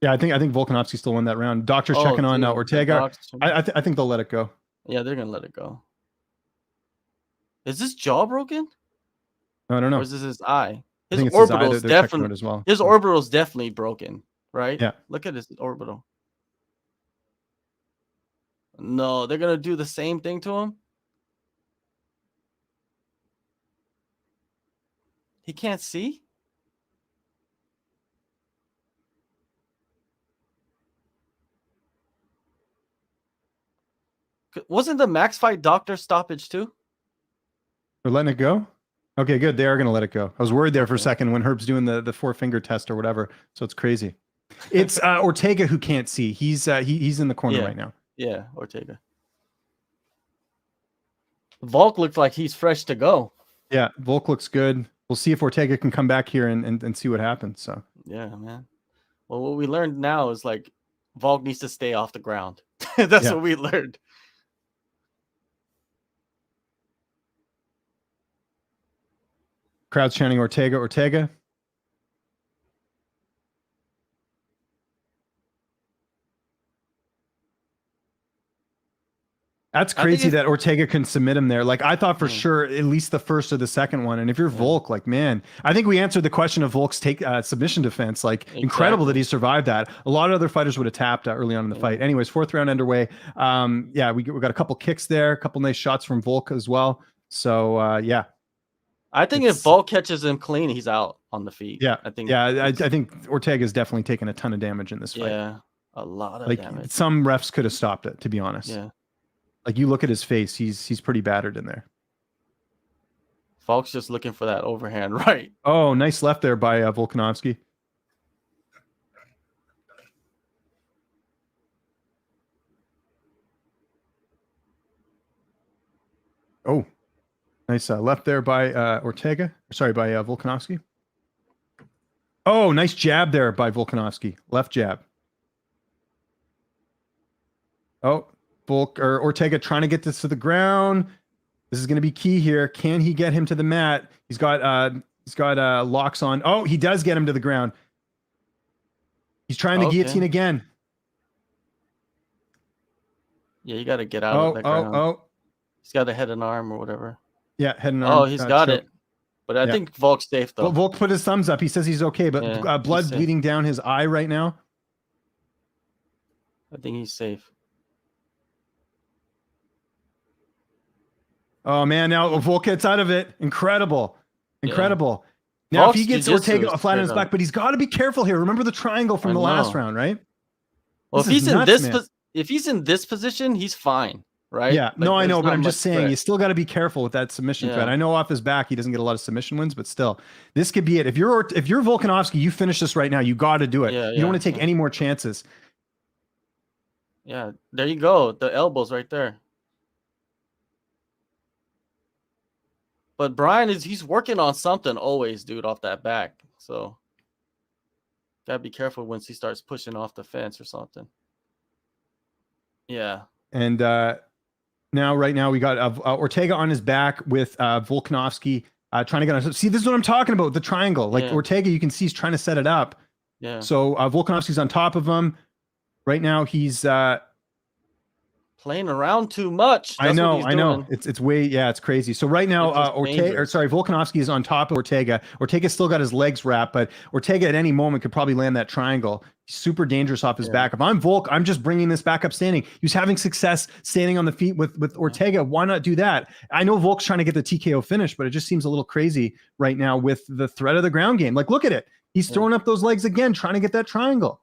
Yeah, I think Volkanovski still won that round. Doctor's checking on dude, Ortega. I think they'll let it go. Yeah, they're gonna let it go. Is this jaw broken? I don't know. Or is this his eye? I His think it's his eye. orbital's They're checking definitely it as well. his orbital's definitely broken, right? Yeah. Look at his orbital. No, they're gonna do the same thing to him. He can't see. Wasn't the max fight doctor stoppage too? They're letting it go? Okay, good. They are going to let it go. I was worried there for a second when Herb's doing the 4-finger test or whatever. So it's crazy. It's Ortega who can't see. He's in the corner right now. Yeah, Ortega. Volk looks like he's fresh to go. Yeah, Volk looks good. We'll see if Ortega can come back here and see what happens. So yeah, man. Well, what we learned now is like Volk needs to stay off the ground. That's what we learned. Crowd's chanting Ortega, Ortega. That's crazy that Ortega can submit him there. Like I thought for sure, at least the first or the second one. And if you're Volk, like, man, I think we answered the question of Volk's submission defense. Like incredible that he survived that. A lot of other fighters would have tapped early on in the fight. Anyways, 4th round underway. Yeah, we got a couple kicks there, a couple nice shots from Volk as well. So yeah. I think if Volk catches him clean, he's out on the feet. Yeah, I think. Yeah, I think Ortega's definitely taken a ton of damage in this fight. Yeah, a lot of damage. Some refs could have stopped it, to be honest. Yeah. Like you look at his face, he's pretty battered in there. Volk's just looking for that overhand right. Oh, nice left there by Volkanovski. Oh, nice left there by Ortega. Sorry, by Volkanovski. Oh, nice jab there by Volkanovski. Left jab. Oh, Ortega trying to get this to the ground. This is going to be key here. Can he get him to the mat? He's got locks on. Oh, he does get him to the ground. He's trying the guillotine again. Yeah, you got to get out of the ground. Oh. He's got a head and arm or whatever. Yeah, head and arm. Oh, he's got it. But I think Volk's safe, though. Well, Volk put his thumbs up. He says he's okay, but blood bleeding down his eye right now. I think he's safe. Oh, man. Now Volk gets out of it. Incredible. Incredible. Now, Volk's if he gets Ortega flat on his back, but he's got to be careful here. Remember the triangle from the last round, right? Well, if he's in this position, he's fine. Right? Yeah, like, no, I know, but I'm just saying you still got to be careful with that submission threat. I know off his back he doesn't get a lot of submission wins, but still, this could be it. If you're Volkanovski, you finish this right now. You got to do it. You don't want to take any more chances. Yeah, there you go. The elbows right there. But Brian he's working on something always, dude, off that back. So gotta be careful once he starts pushing off the fence or something. Yeah. And right now we got Ortega on his back with Volkanovski trying to get on. See, this is what I'm talking about, the triangle. Like Ortega, you can see he's trying to set it up. Yeah. So Volkanovski's on top of him. Right now he's playing around too much. That's I know. It's way, it's crazy. So right now Volkanovski is on top of Ortega. Ortega's still got his legs wrapped, but Ortega at any moment could probably land that triangle. He's super dangerous off his back. If I'm Volk, I'm just bringing this back up standing. He was having success standing on the feet with Ortega. Why not do that? I know Volk's trying to get the TKO finish, but it just seems a little crazy right now with the threat of the ground game. Like, look at it. He's throwing up those legs again, trying to get that triangle.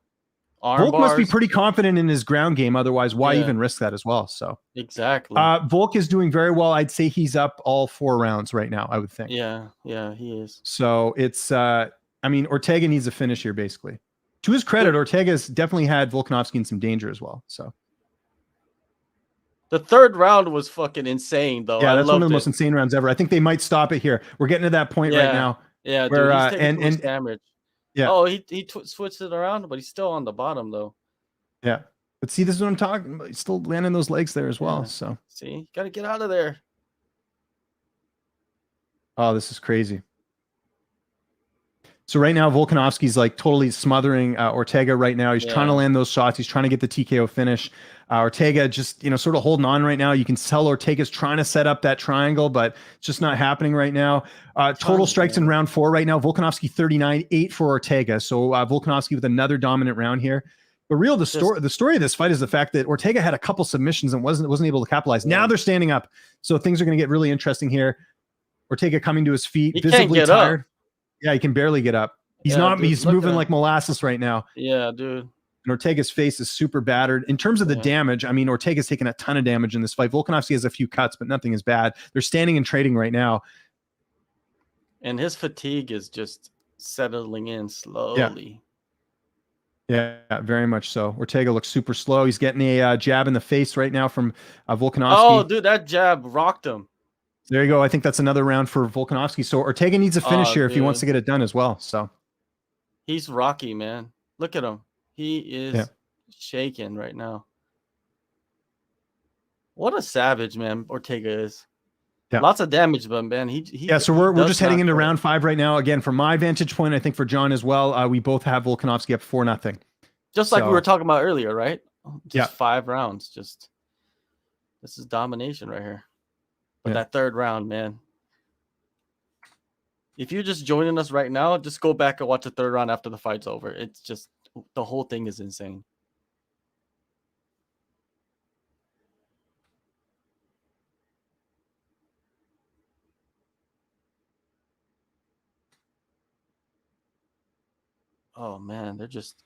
Volk must be pretty confident in his ground game. Otherwise, why even risk that as well? So exactly. Volk is doing very well. I'd say he's up all 4 rounds right now, I would think. Yeah, he is. So it's, Ortega needs a finish here, basically. To his credit, Ortega's definitely had Volkanovski in some danger as well. So The third round was fucking insane, though. Yeah, I that's one of loved the most it. insane rounds ever. I think they might stop it here. We're getting to that point right Yeah, now yeah, where dude. He's taking too much and damage. yeah, Oh, he switched it around, but he's still on the bottom though. yeah. But see, this is what I'm talking about. He's still landing those legs there as well. Yeah. So, See, gotta get out of there. oh, this is crazy. So right now, Volkanovski's like totally smothering Ortega right now. He's trying to Yeah. land those shots. He's trying to get the TKO finish. Ortega just, sort of holding on right now. You can tell Ortega's trying to set up that triangle, but it's just not happening right now. Total strikes in round 4 right now. Volkanovski 39, 8 for Ortega. So Volkanovski with another dominant round here. But the story of this fight is the fact that Ortega had a couple submissions and wasn't able to capitalize. Yeah. Now they're standing up. So things are going to get really interesting here. Ortega coming to his feet, He can't visibly get tired. up. Yeah, he can barely get up. Dude, He's moving like molasses right now. Yeah, dude. And Ortega's face is super battered. In terms of the damage, I mean, Ortega's taken a ton of damage in this fight. Volkanovski has a few cuts, but nothing is bad. They're standing and trading right now. And his fatigue is just settling in slowly. Yeah, very much so. Ortega looks super slow. He's getting a jab in the face right now from Volkanovski. Oh, dude, that jab rocked him. There you go. I think that's another round for Volkanovski. So Ortega needs a finish here if he wants to get it done as well. So he's rocky, man. Look at him. He is shaking right now. What a savage, man, Ortega is. Yeah. Lots of damage, but man, so we're just heading into round 5 right now. Again, from my vantage point, I think for John as well, we both have Volkanovski up 4-0. Just like we were talking about earlier, right? Just 5 rounds. Just this is domination right here. But that third round, man. If you're just joining us right now, just go back and watch the third round after the fight's over. It's just the whole thing is insane. Oh man, they're just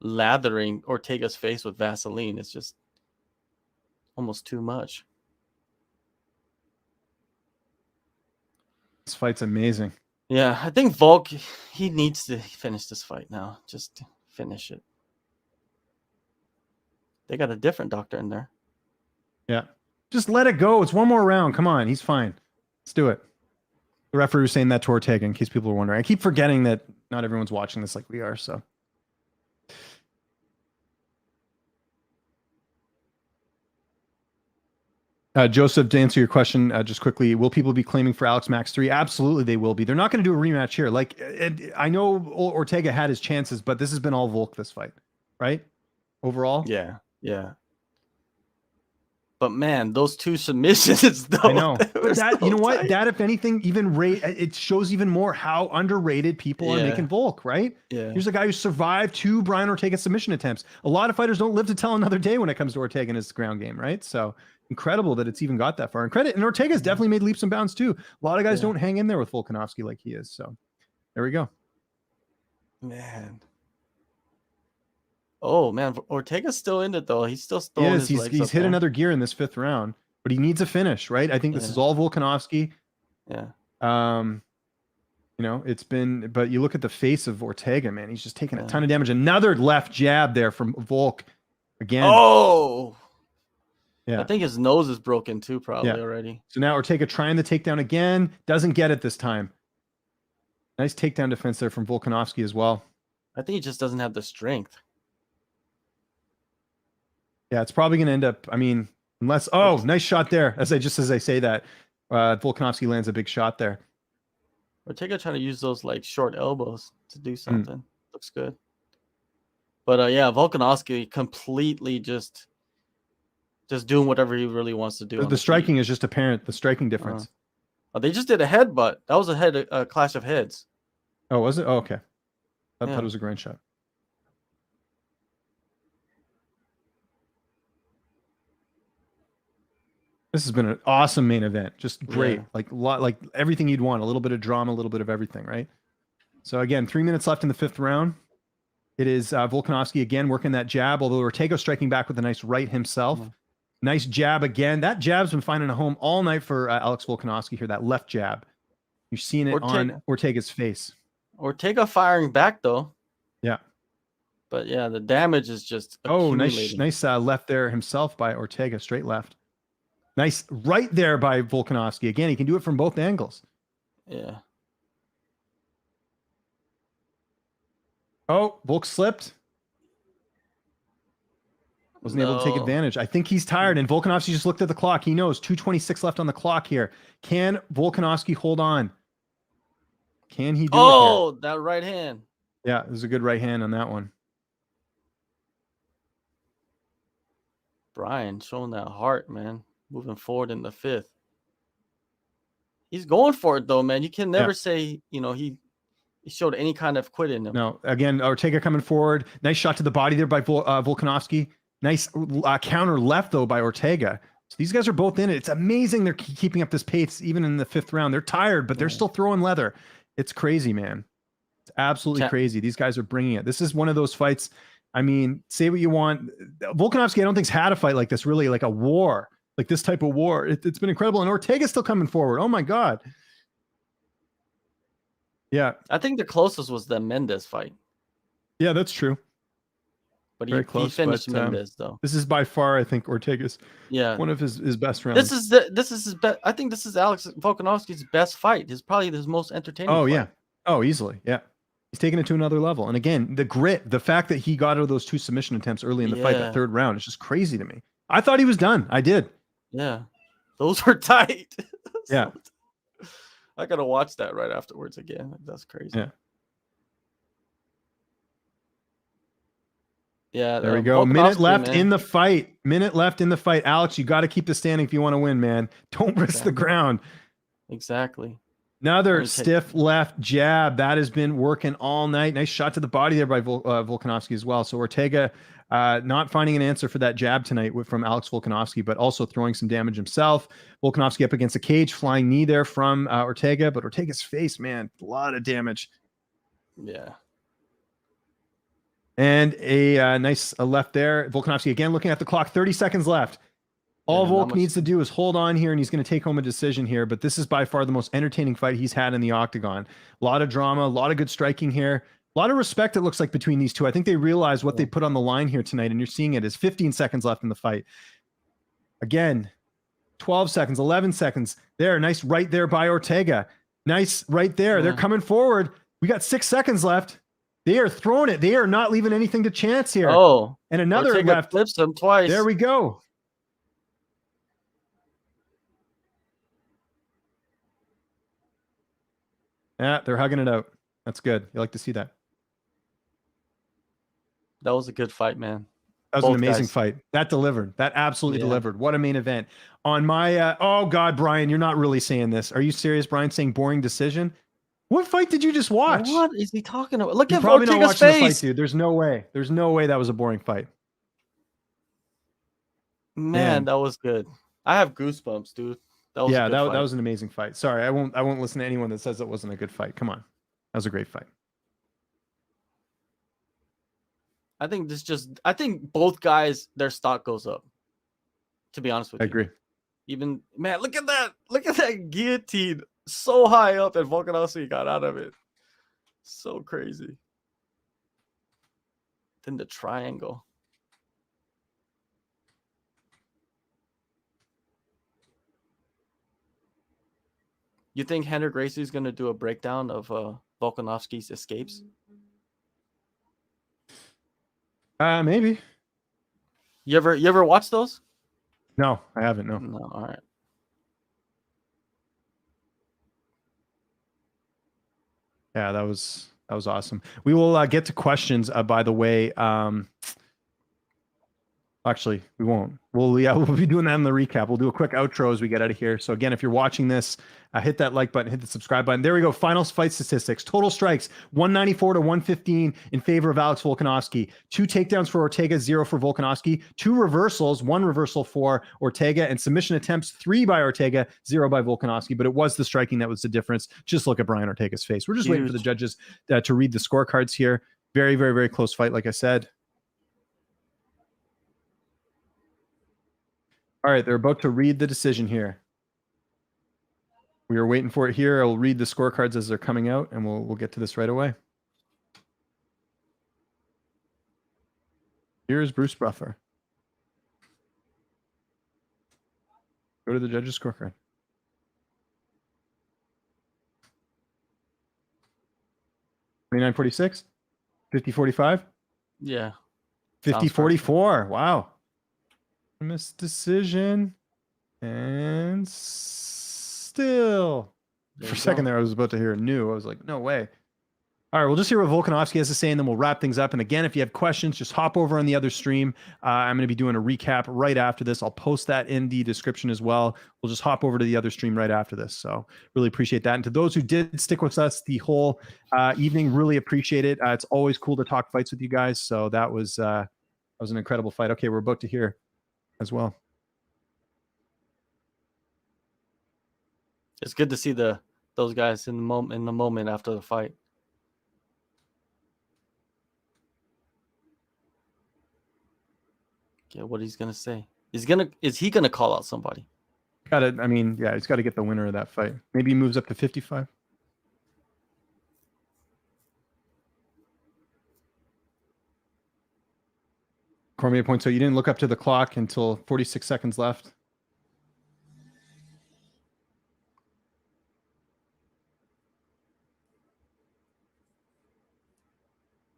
lathering Ortega's face with Vaseline. It's just almost too much. This fight's amazing. Yeah, I think Volk, he needs to finish this fight now. Just finish it. They got a different doctor in there. Yeah. Just let it go. It's one more round. Come on. He's fine. Let's do it. The referee was saying that to Ortega in case people are wondering. I keep forgetting that not everyone's watching this like we are, so. Joseph, to answer your question just quickly, will people be claiming for Alex Max 3? Absolutely, they will be. They're not going to do a rematch here. Like, I know Ortega had his chances, but this has been all Volk this fight, right? Overall? Yeah, yeah. But man, those 2 submissions, though. I know. That, you know what? That, if anything, even it shows even more how underrated people are making Volk, right? Yeah. Here's a guy who survived 2 Brian Ortega submission attempts. A lot of fighters don't live to tell another day when it comes to Ortega and his ground game, right? So incredible that it's even got that far. And Ortega's definitely made leaps and bounds too. A lot of guys don't hang in there with Volkanovski like he is. So there we go. Man. Oh man, Ortega's still in it though. He's still throwing his legs he's hit another gear in this 5th round, but he needs a finish, right? I think this is all Volkanovski. Yeah. It's been, but you look at the face of Ortega, man. He's just taking a ton of damage. Another left jab there from Volk again. Oh. Yeah. I think his nose is broken too, probably already. So now Ortega trying the takedown again, doesn't get it this time. Nice takedown defense there from Volkanovski as well. I think he just doesn't have the strength. Yeah, it's probably going to end up, I mean, unless, nice shot there. As I say that, Volkanovski lands a big shot there. Ortega trying to use those like short elbows to do something. Looks good. But Volkanovski completely just doing whatever he really wants to do. The striking is just apparent, the striking difference. They just did a headbutt. That was a clash of heads. Oh, was it? Oh, okay. I thought it was a grand shot. This has been an awesome main event. Just great. Like everything you'd want. A little bit of drama, a little bit of everything, right? So again, 3 minutes left in the 5th round. It is Volkanovski again working that jab, although Ortega striking back with a nice right himself. Nice jab again. That jab's been finding a home all night for Alex Volkanovski here, that left jab. You're seeing it on Ortega's face. Ortega firing back, though. Yeah. But yeah, the damage is just Oh, accumulating. nice left there himself by Ortega, straight left. Nice right there by Volkanovski. Again, he can do it from both angles. Yeah. Oh, Volk slipped. Wasn't able to take advantage. I think he's tired, and Volkanovski just looked at the clock. He knows 2:26 left on the clock here. Can Volkanovski hold on? Can he do it here? Oh, that right hand. Yeah, there's a good right hand on that one. Brian showing that heart, man. Moving forward in the 5th. He's going for it though, man. You can never say, he showed any kind of quit in him. No, again, Ortega coming forward. Nice shot to the body there by Volkanovski. Nice counter left though by Ortega. So these guys are both in it. It's amazing they're keeping up this pace even in the 5th round. They're tired, but they're still throwing leather. It's crazy, man. It's absolutely crazy. These guys are bringing it. This is one of those fights. I mean, say what you want. Volkanovski, I don't think's had a fight like this, really, like a war, like this type of war. It's been incredible. And Ortega's still coming forward. Oh my God. Yeah. I think the closest was the Mendes fight. Yeah, that's true. But he finished Mendes though. This is by far, I think, Ortega's one of his best rounds. This is his best. I think this is Alex Volkanovski's best fight. Probably his most entertaining. Oh fight. Yeah. Oh, easily. Yeah. He's taking it to another level. And again, the grit, the fact that he got out of those 2 submission attempts early in the fight, that 3rd round, is just crazy to me. I thought he was done. I did. Yeah. Those were tight. Yeah. I got to watch that right afterwards again. That's crazy. Yeah. Yeah. There we go. Minute left in the fight. Alex, you got to keep the standing if you want to win, man. Don't risk the ground. Exactly. Another stiff left jab that has been working all night. Nice shot to the body there by Volkanovski as well. So Ortega not finding an answer for that jab tonight from Alex Volkanovski, but also throwing some damage himself. Volkanovski up against the cage, flying knee there from Ortega, but Ortega's face, man, a lot of damage. Yeah. And a nice left there. Volkanovski again looking at the clock, 30 seconds left. All Volk needs to do is hold on here, and he's going to take home a decision here. But this is by far the most entertaining fight he's had in the octagon. A lot of drama, a lot of good striking here. A lot of respect, it looks like, between these two. I think they realize what they put on the line here tonight, and you're seeing it as 15 seconds left in the fight. Again, 12 seconds, 11 seconds. There, nice right there by Ortega. Nice right there. They're coming forward. We got 6 seconds left. They are throwing it. They are not leaving anything to chance here. Oh, and another Ortega left. flips him twice. There we go. Yeah, they're hugging it out. That's good. You like to see that. That was a good fight, man. That was an amazing fight. That delivered. That absolutely delivered. What a main event. On my, oh God, Brian, you're not really saying this. Are you serious, Brian, saying boring decision? What fight did you just watch? What is he talking about? Look at probably not Ortega's watching face. The fight, dude. There's no way. There's no way that was a boring fight. Man, that was good. I have goosebumps, dude. That was an amazing fight. Sorry, I won't listen to anyone that says it wasn't a good fight. Come on. That was a great fight. I think both guys, their stock goes up. To be honest with you. I agree. Even, man, look at that. Look at that guillotine so high up, and Volkanovski got out of it. So crazy. Then the triangle. You think Hendrik Gracie is going to do a breakdown of Volkanovski's escapes? Maybe. You ever watch those? No, I haven't. No. No. All right. Yeah, that was awesome. We will get to questions. By the way, actually, we won't. We'll be doing that in the recap. We'll do a quick outro as we get out of here. So again, if you're watching this, hit that like button, hit the subscribe button. There we go. Final fight statistics. Total strikes, 194 to 115 in favor of Alex Volkanovski. 2 takedowns for Ortega, 0 for Volkanovski. 2 reversals, 1 reversal for Ortega, and submission attempts, 3 by Ortega, 0 by Volkanovski. But it was the striking that was the difference. Just look at Brian Ortega's face. We're just waiting for the judges to read the scorecards here. Very, very, very close fight, like I said. All right, they're about to read the decision here. We are waiting for it here. I'll read the scorecards as they're coming out, and we'll get to this right away. Here's Bruce Buffer. Go to the judges' scorecard. 29-46? 50-45? Yeah. 50-44. Wow. Missed decision. And still. For a second there, I was about to hear a new. I was like, no way. All right, we'll just hear what Volkanovski has to say, and then we'll wrap things up. And again, if you have questions, just hop over on the other stream. I'm going to be doing a recap right after this. I'll post that in the description as well. We'll just hop over to the other stream right after this. So really appreciate that. And to those who did stick with us the whole evening, really appreciate it. It's always cool to talk fights with you guys. So that was an incredible fight. Okay, we're about to hear as well. It's good to see those guys in the moment after the fight. Yeah, what he's gonna say? Is he gonna call out somebody? Got it. I mean, yeah, he's got to get the winner of that fight. Maybe he moves up to 55. Cormier points. So you didn't look up to the clock until 46 seconds left.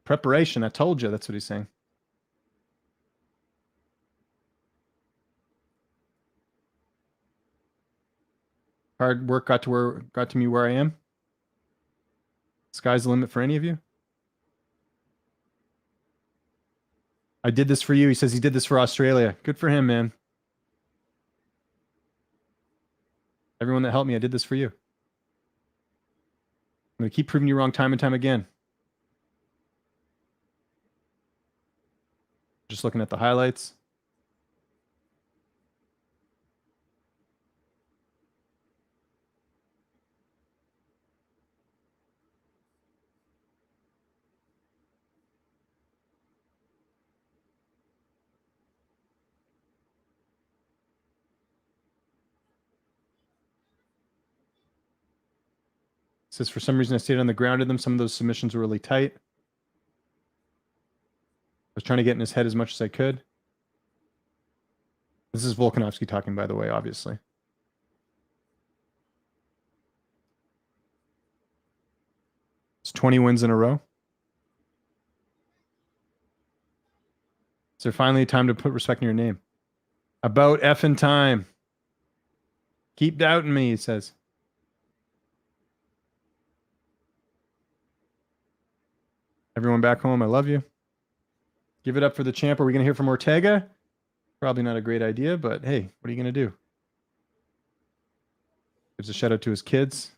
Preparation. I told you. That's what he's saying. Hard work got to me where I am. Sky's the limit for any of you. I did this for you. He says he did this for Australia. Good for him, man. Everyone that helped me, I did this for you. I'm going to keep proving you wrong time and time again. Just looking at the highlights. Says for some reason I stayed on the ground in them. Some of those submissions were really tight. I was trying to get in his head as much as I could. This is Volkanovski talking, by the way, obviously. It's 20 wins in a row. Is there finally time to put respect in your name? About effing time. Keep doubting me, he says. Everyone back home, I love you. Give it up for the champ. Are we going to hear from Ortega? Probably not a great idea, but hey, what are you going to do? Gives a shout out to his kids.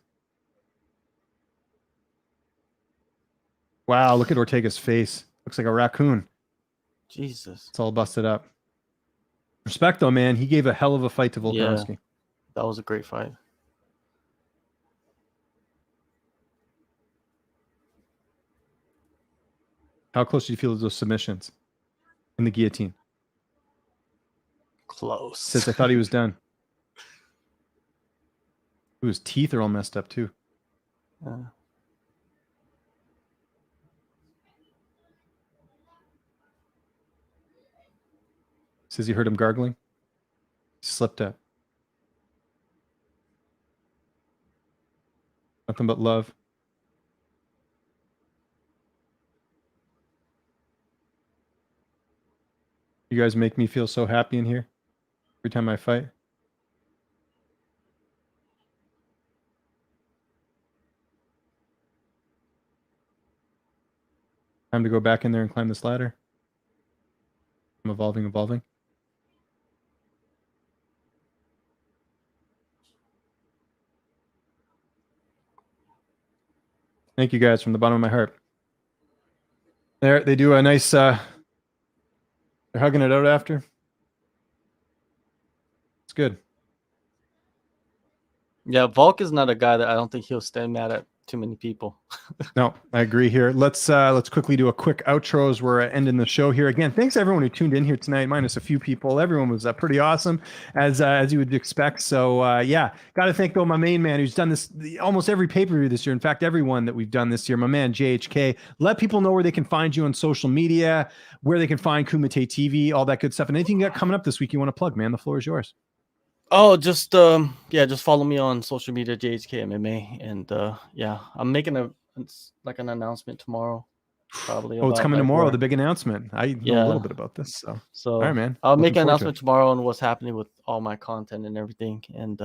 Wow, look at Ortega's face. Looks like a raccoon. Jesus. It's all busted up. Respect, though, man. He gave a hell of a fight to Volkanovski. Yeah, that was a great fight. How close do you feel to those submissions in the guillotine? Close. Says I thought he was done. Ooh, his teeth are all messed up, too. Says he heard him gargling. He slipped up. Nothing but love. You guys make me feel so happy in here every time I fight. Time to go back in there and climb this ladder. I'm evolving. Thank you guys from the bottom of my heart. There, they do a nice, they're hugging it out after. It's good. Yeah, Volk is not a guy that I don't think he'll stay mad at too many people. No, I agree here. Let's quickly do a quick outro as we're ending the show here. Again, thanks everyone who tuned in here tonight, minus a few people. Everyone was pretty awesome, as you would expect. So yeah, got to thank though my main man who's done this almost every pay-per-view this year. In fact, everyone that we've done this year, my man JHK. Let people know where they can find you on social media, where they can find Kumite TV, all that good stuff, and anything you got coming up this week you want to plug, man. The floor is yours. Oh, just just follow me on social media, JHK MMA, and yeah, I'm making an announcement tomorrow, probably. Oh, it's coming like tomorrow, the big announcement. I know a little bit about this, so all right, man. I'll make Looking an forward to announcement tomorrow on what's happening with all my content and everything, and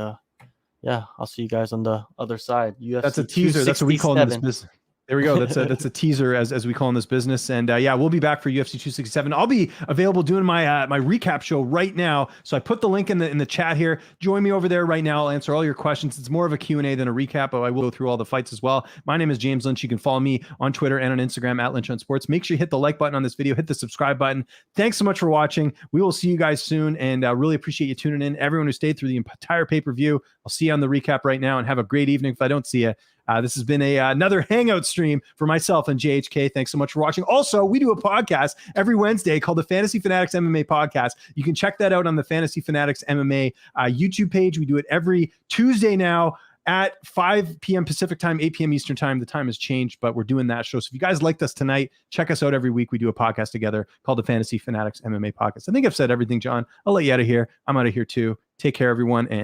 yeah, I'll see you guys on the other side. UFC That's a teaser. That's what we call in this business. There we go. That's a teaser as we call in this business. And yeah, we'll be back for UFC 267. I'll be available doing my my recap show right now. So I put the link in the chat here. Join me over there right now. I'll answer all your questions. It's more of a Q&A than a recap, but I will go through all the fights as well. My name is James Lynch. You can follow me on Twitter and on Instagram at Lynch on Sports. Make sure you hit the like button on this video, hit the subscribe button. Thanks so much for watching. We will see you guys soon, and really appreciate you tuning in. Everyone who stayed through the entire pay-per-view, I'll see you on the recap right now, and have a great evening if I don't see you. This has been another Hangout stream for myself and JHK. Thanks so much for watching. Also, we do a podcast every Wednesday called the Fantasy Fanatics MMA Podcast. You can check that out on the Fantasy Fanatics MMA YouTube page. We do it every Tuesday now at 5 p.m. Pacific time, 8 p.m. Eastern time. The time has changed, but we're doing that show. So if you guys liked us tonight, check us out every week. We do a podcast together called the Fantasy Fanatics MMA Podcast. I think I've said everything, John. I'll let you out of here. I'm out of here too. Take care, everyone, and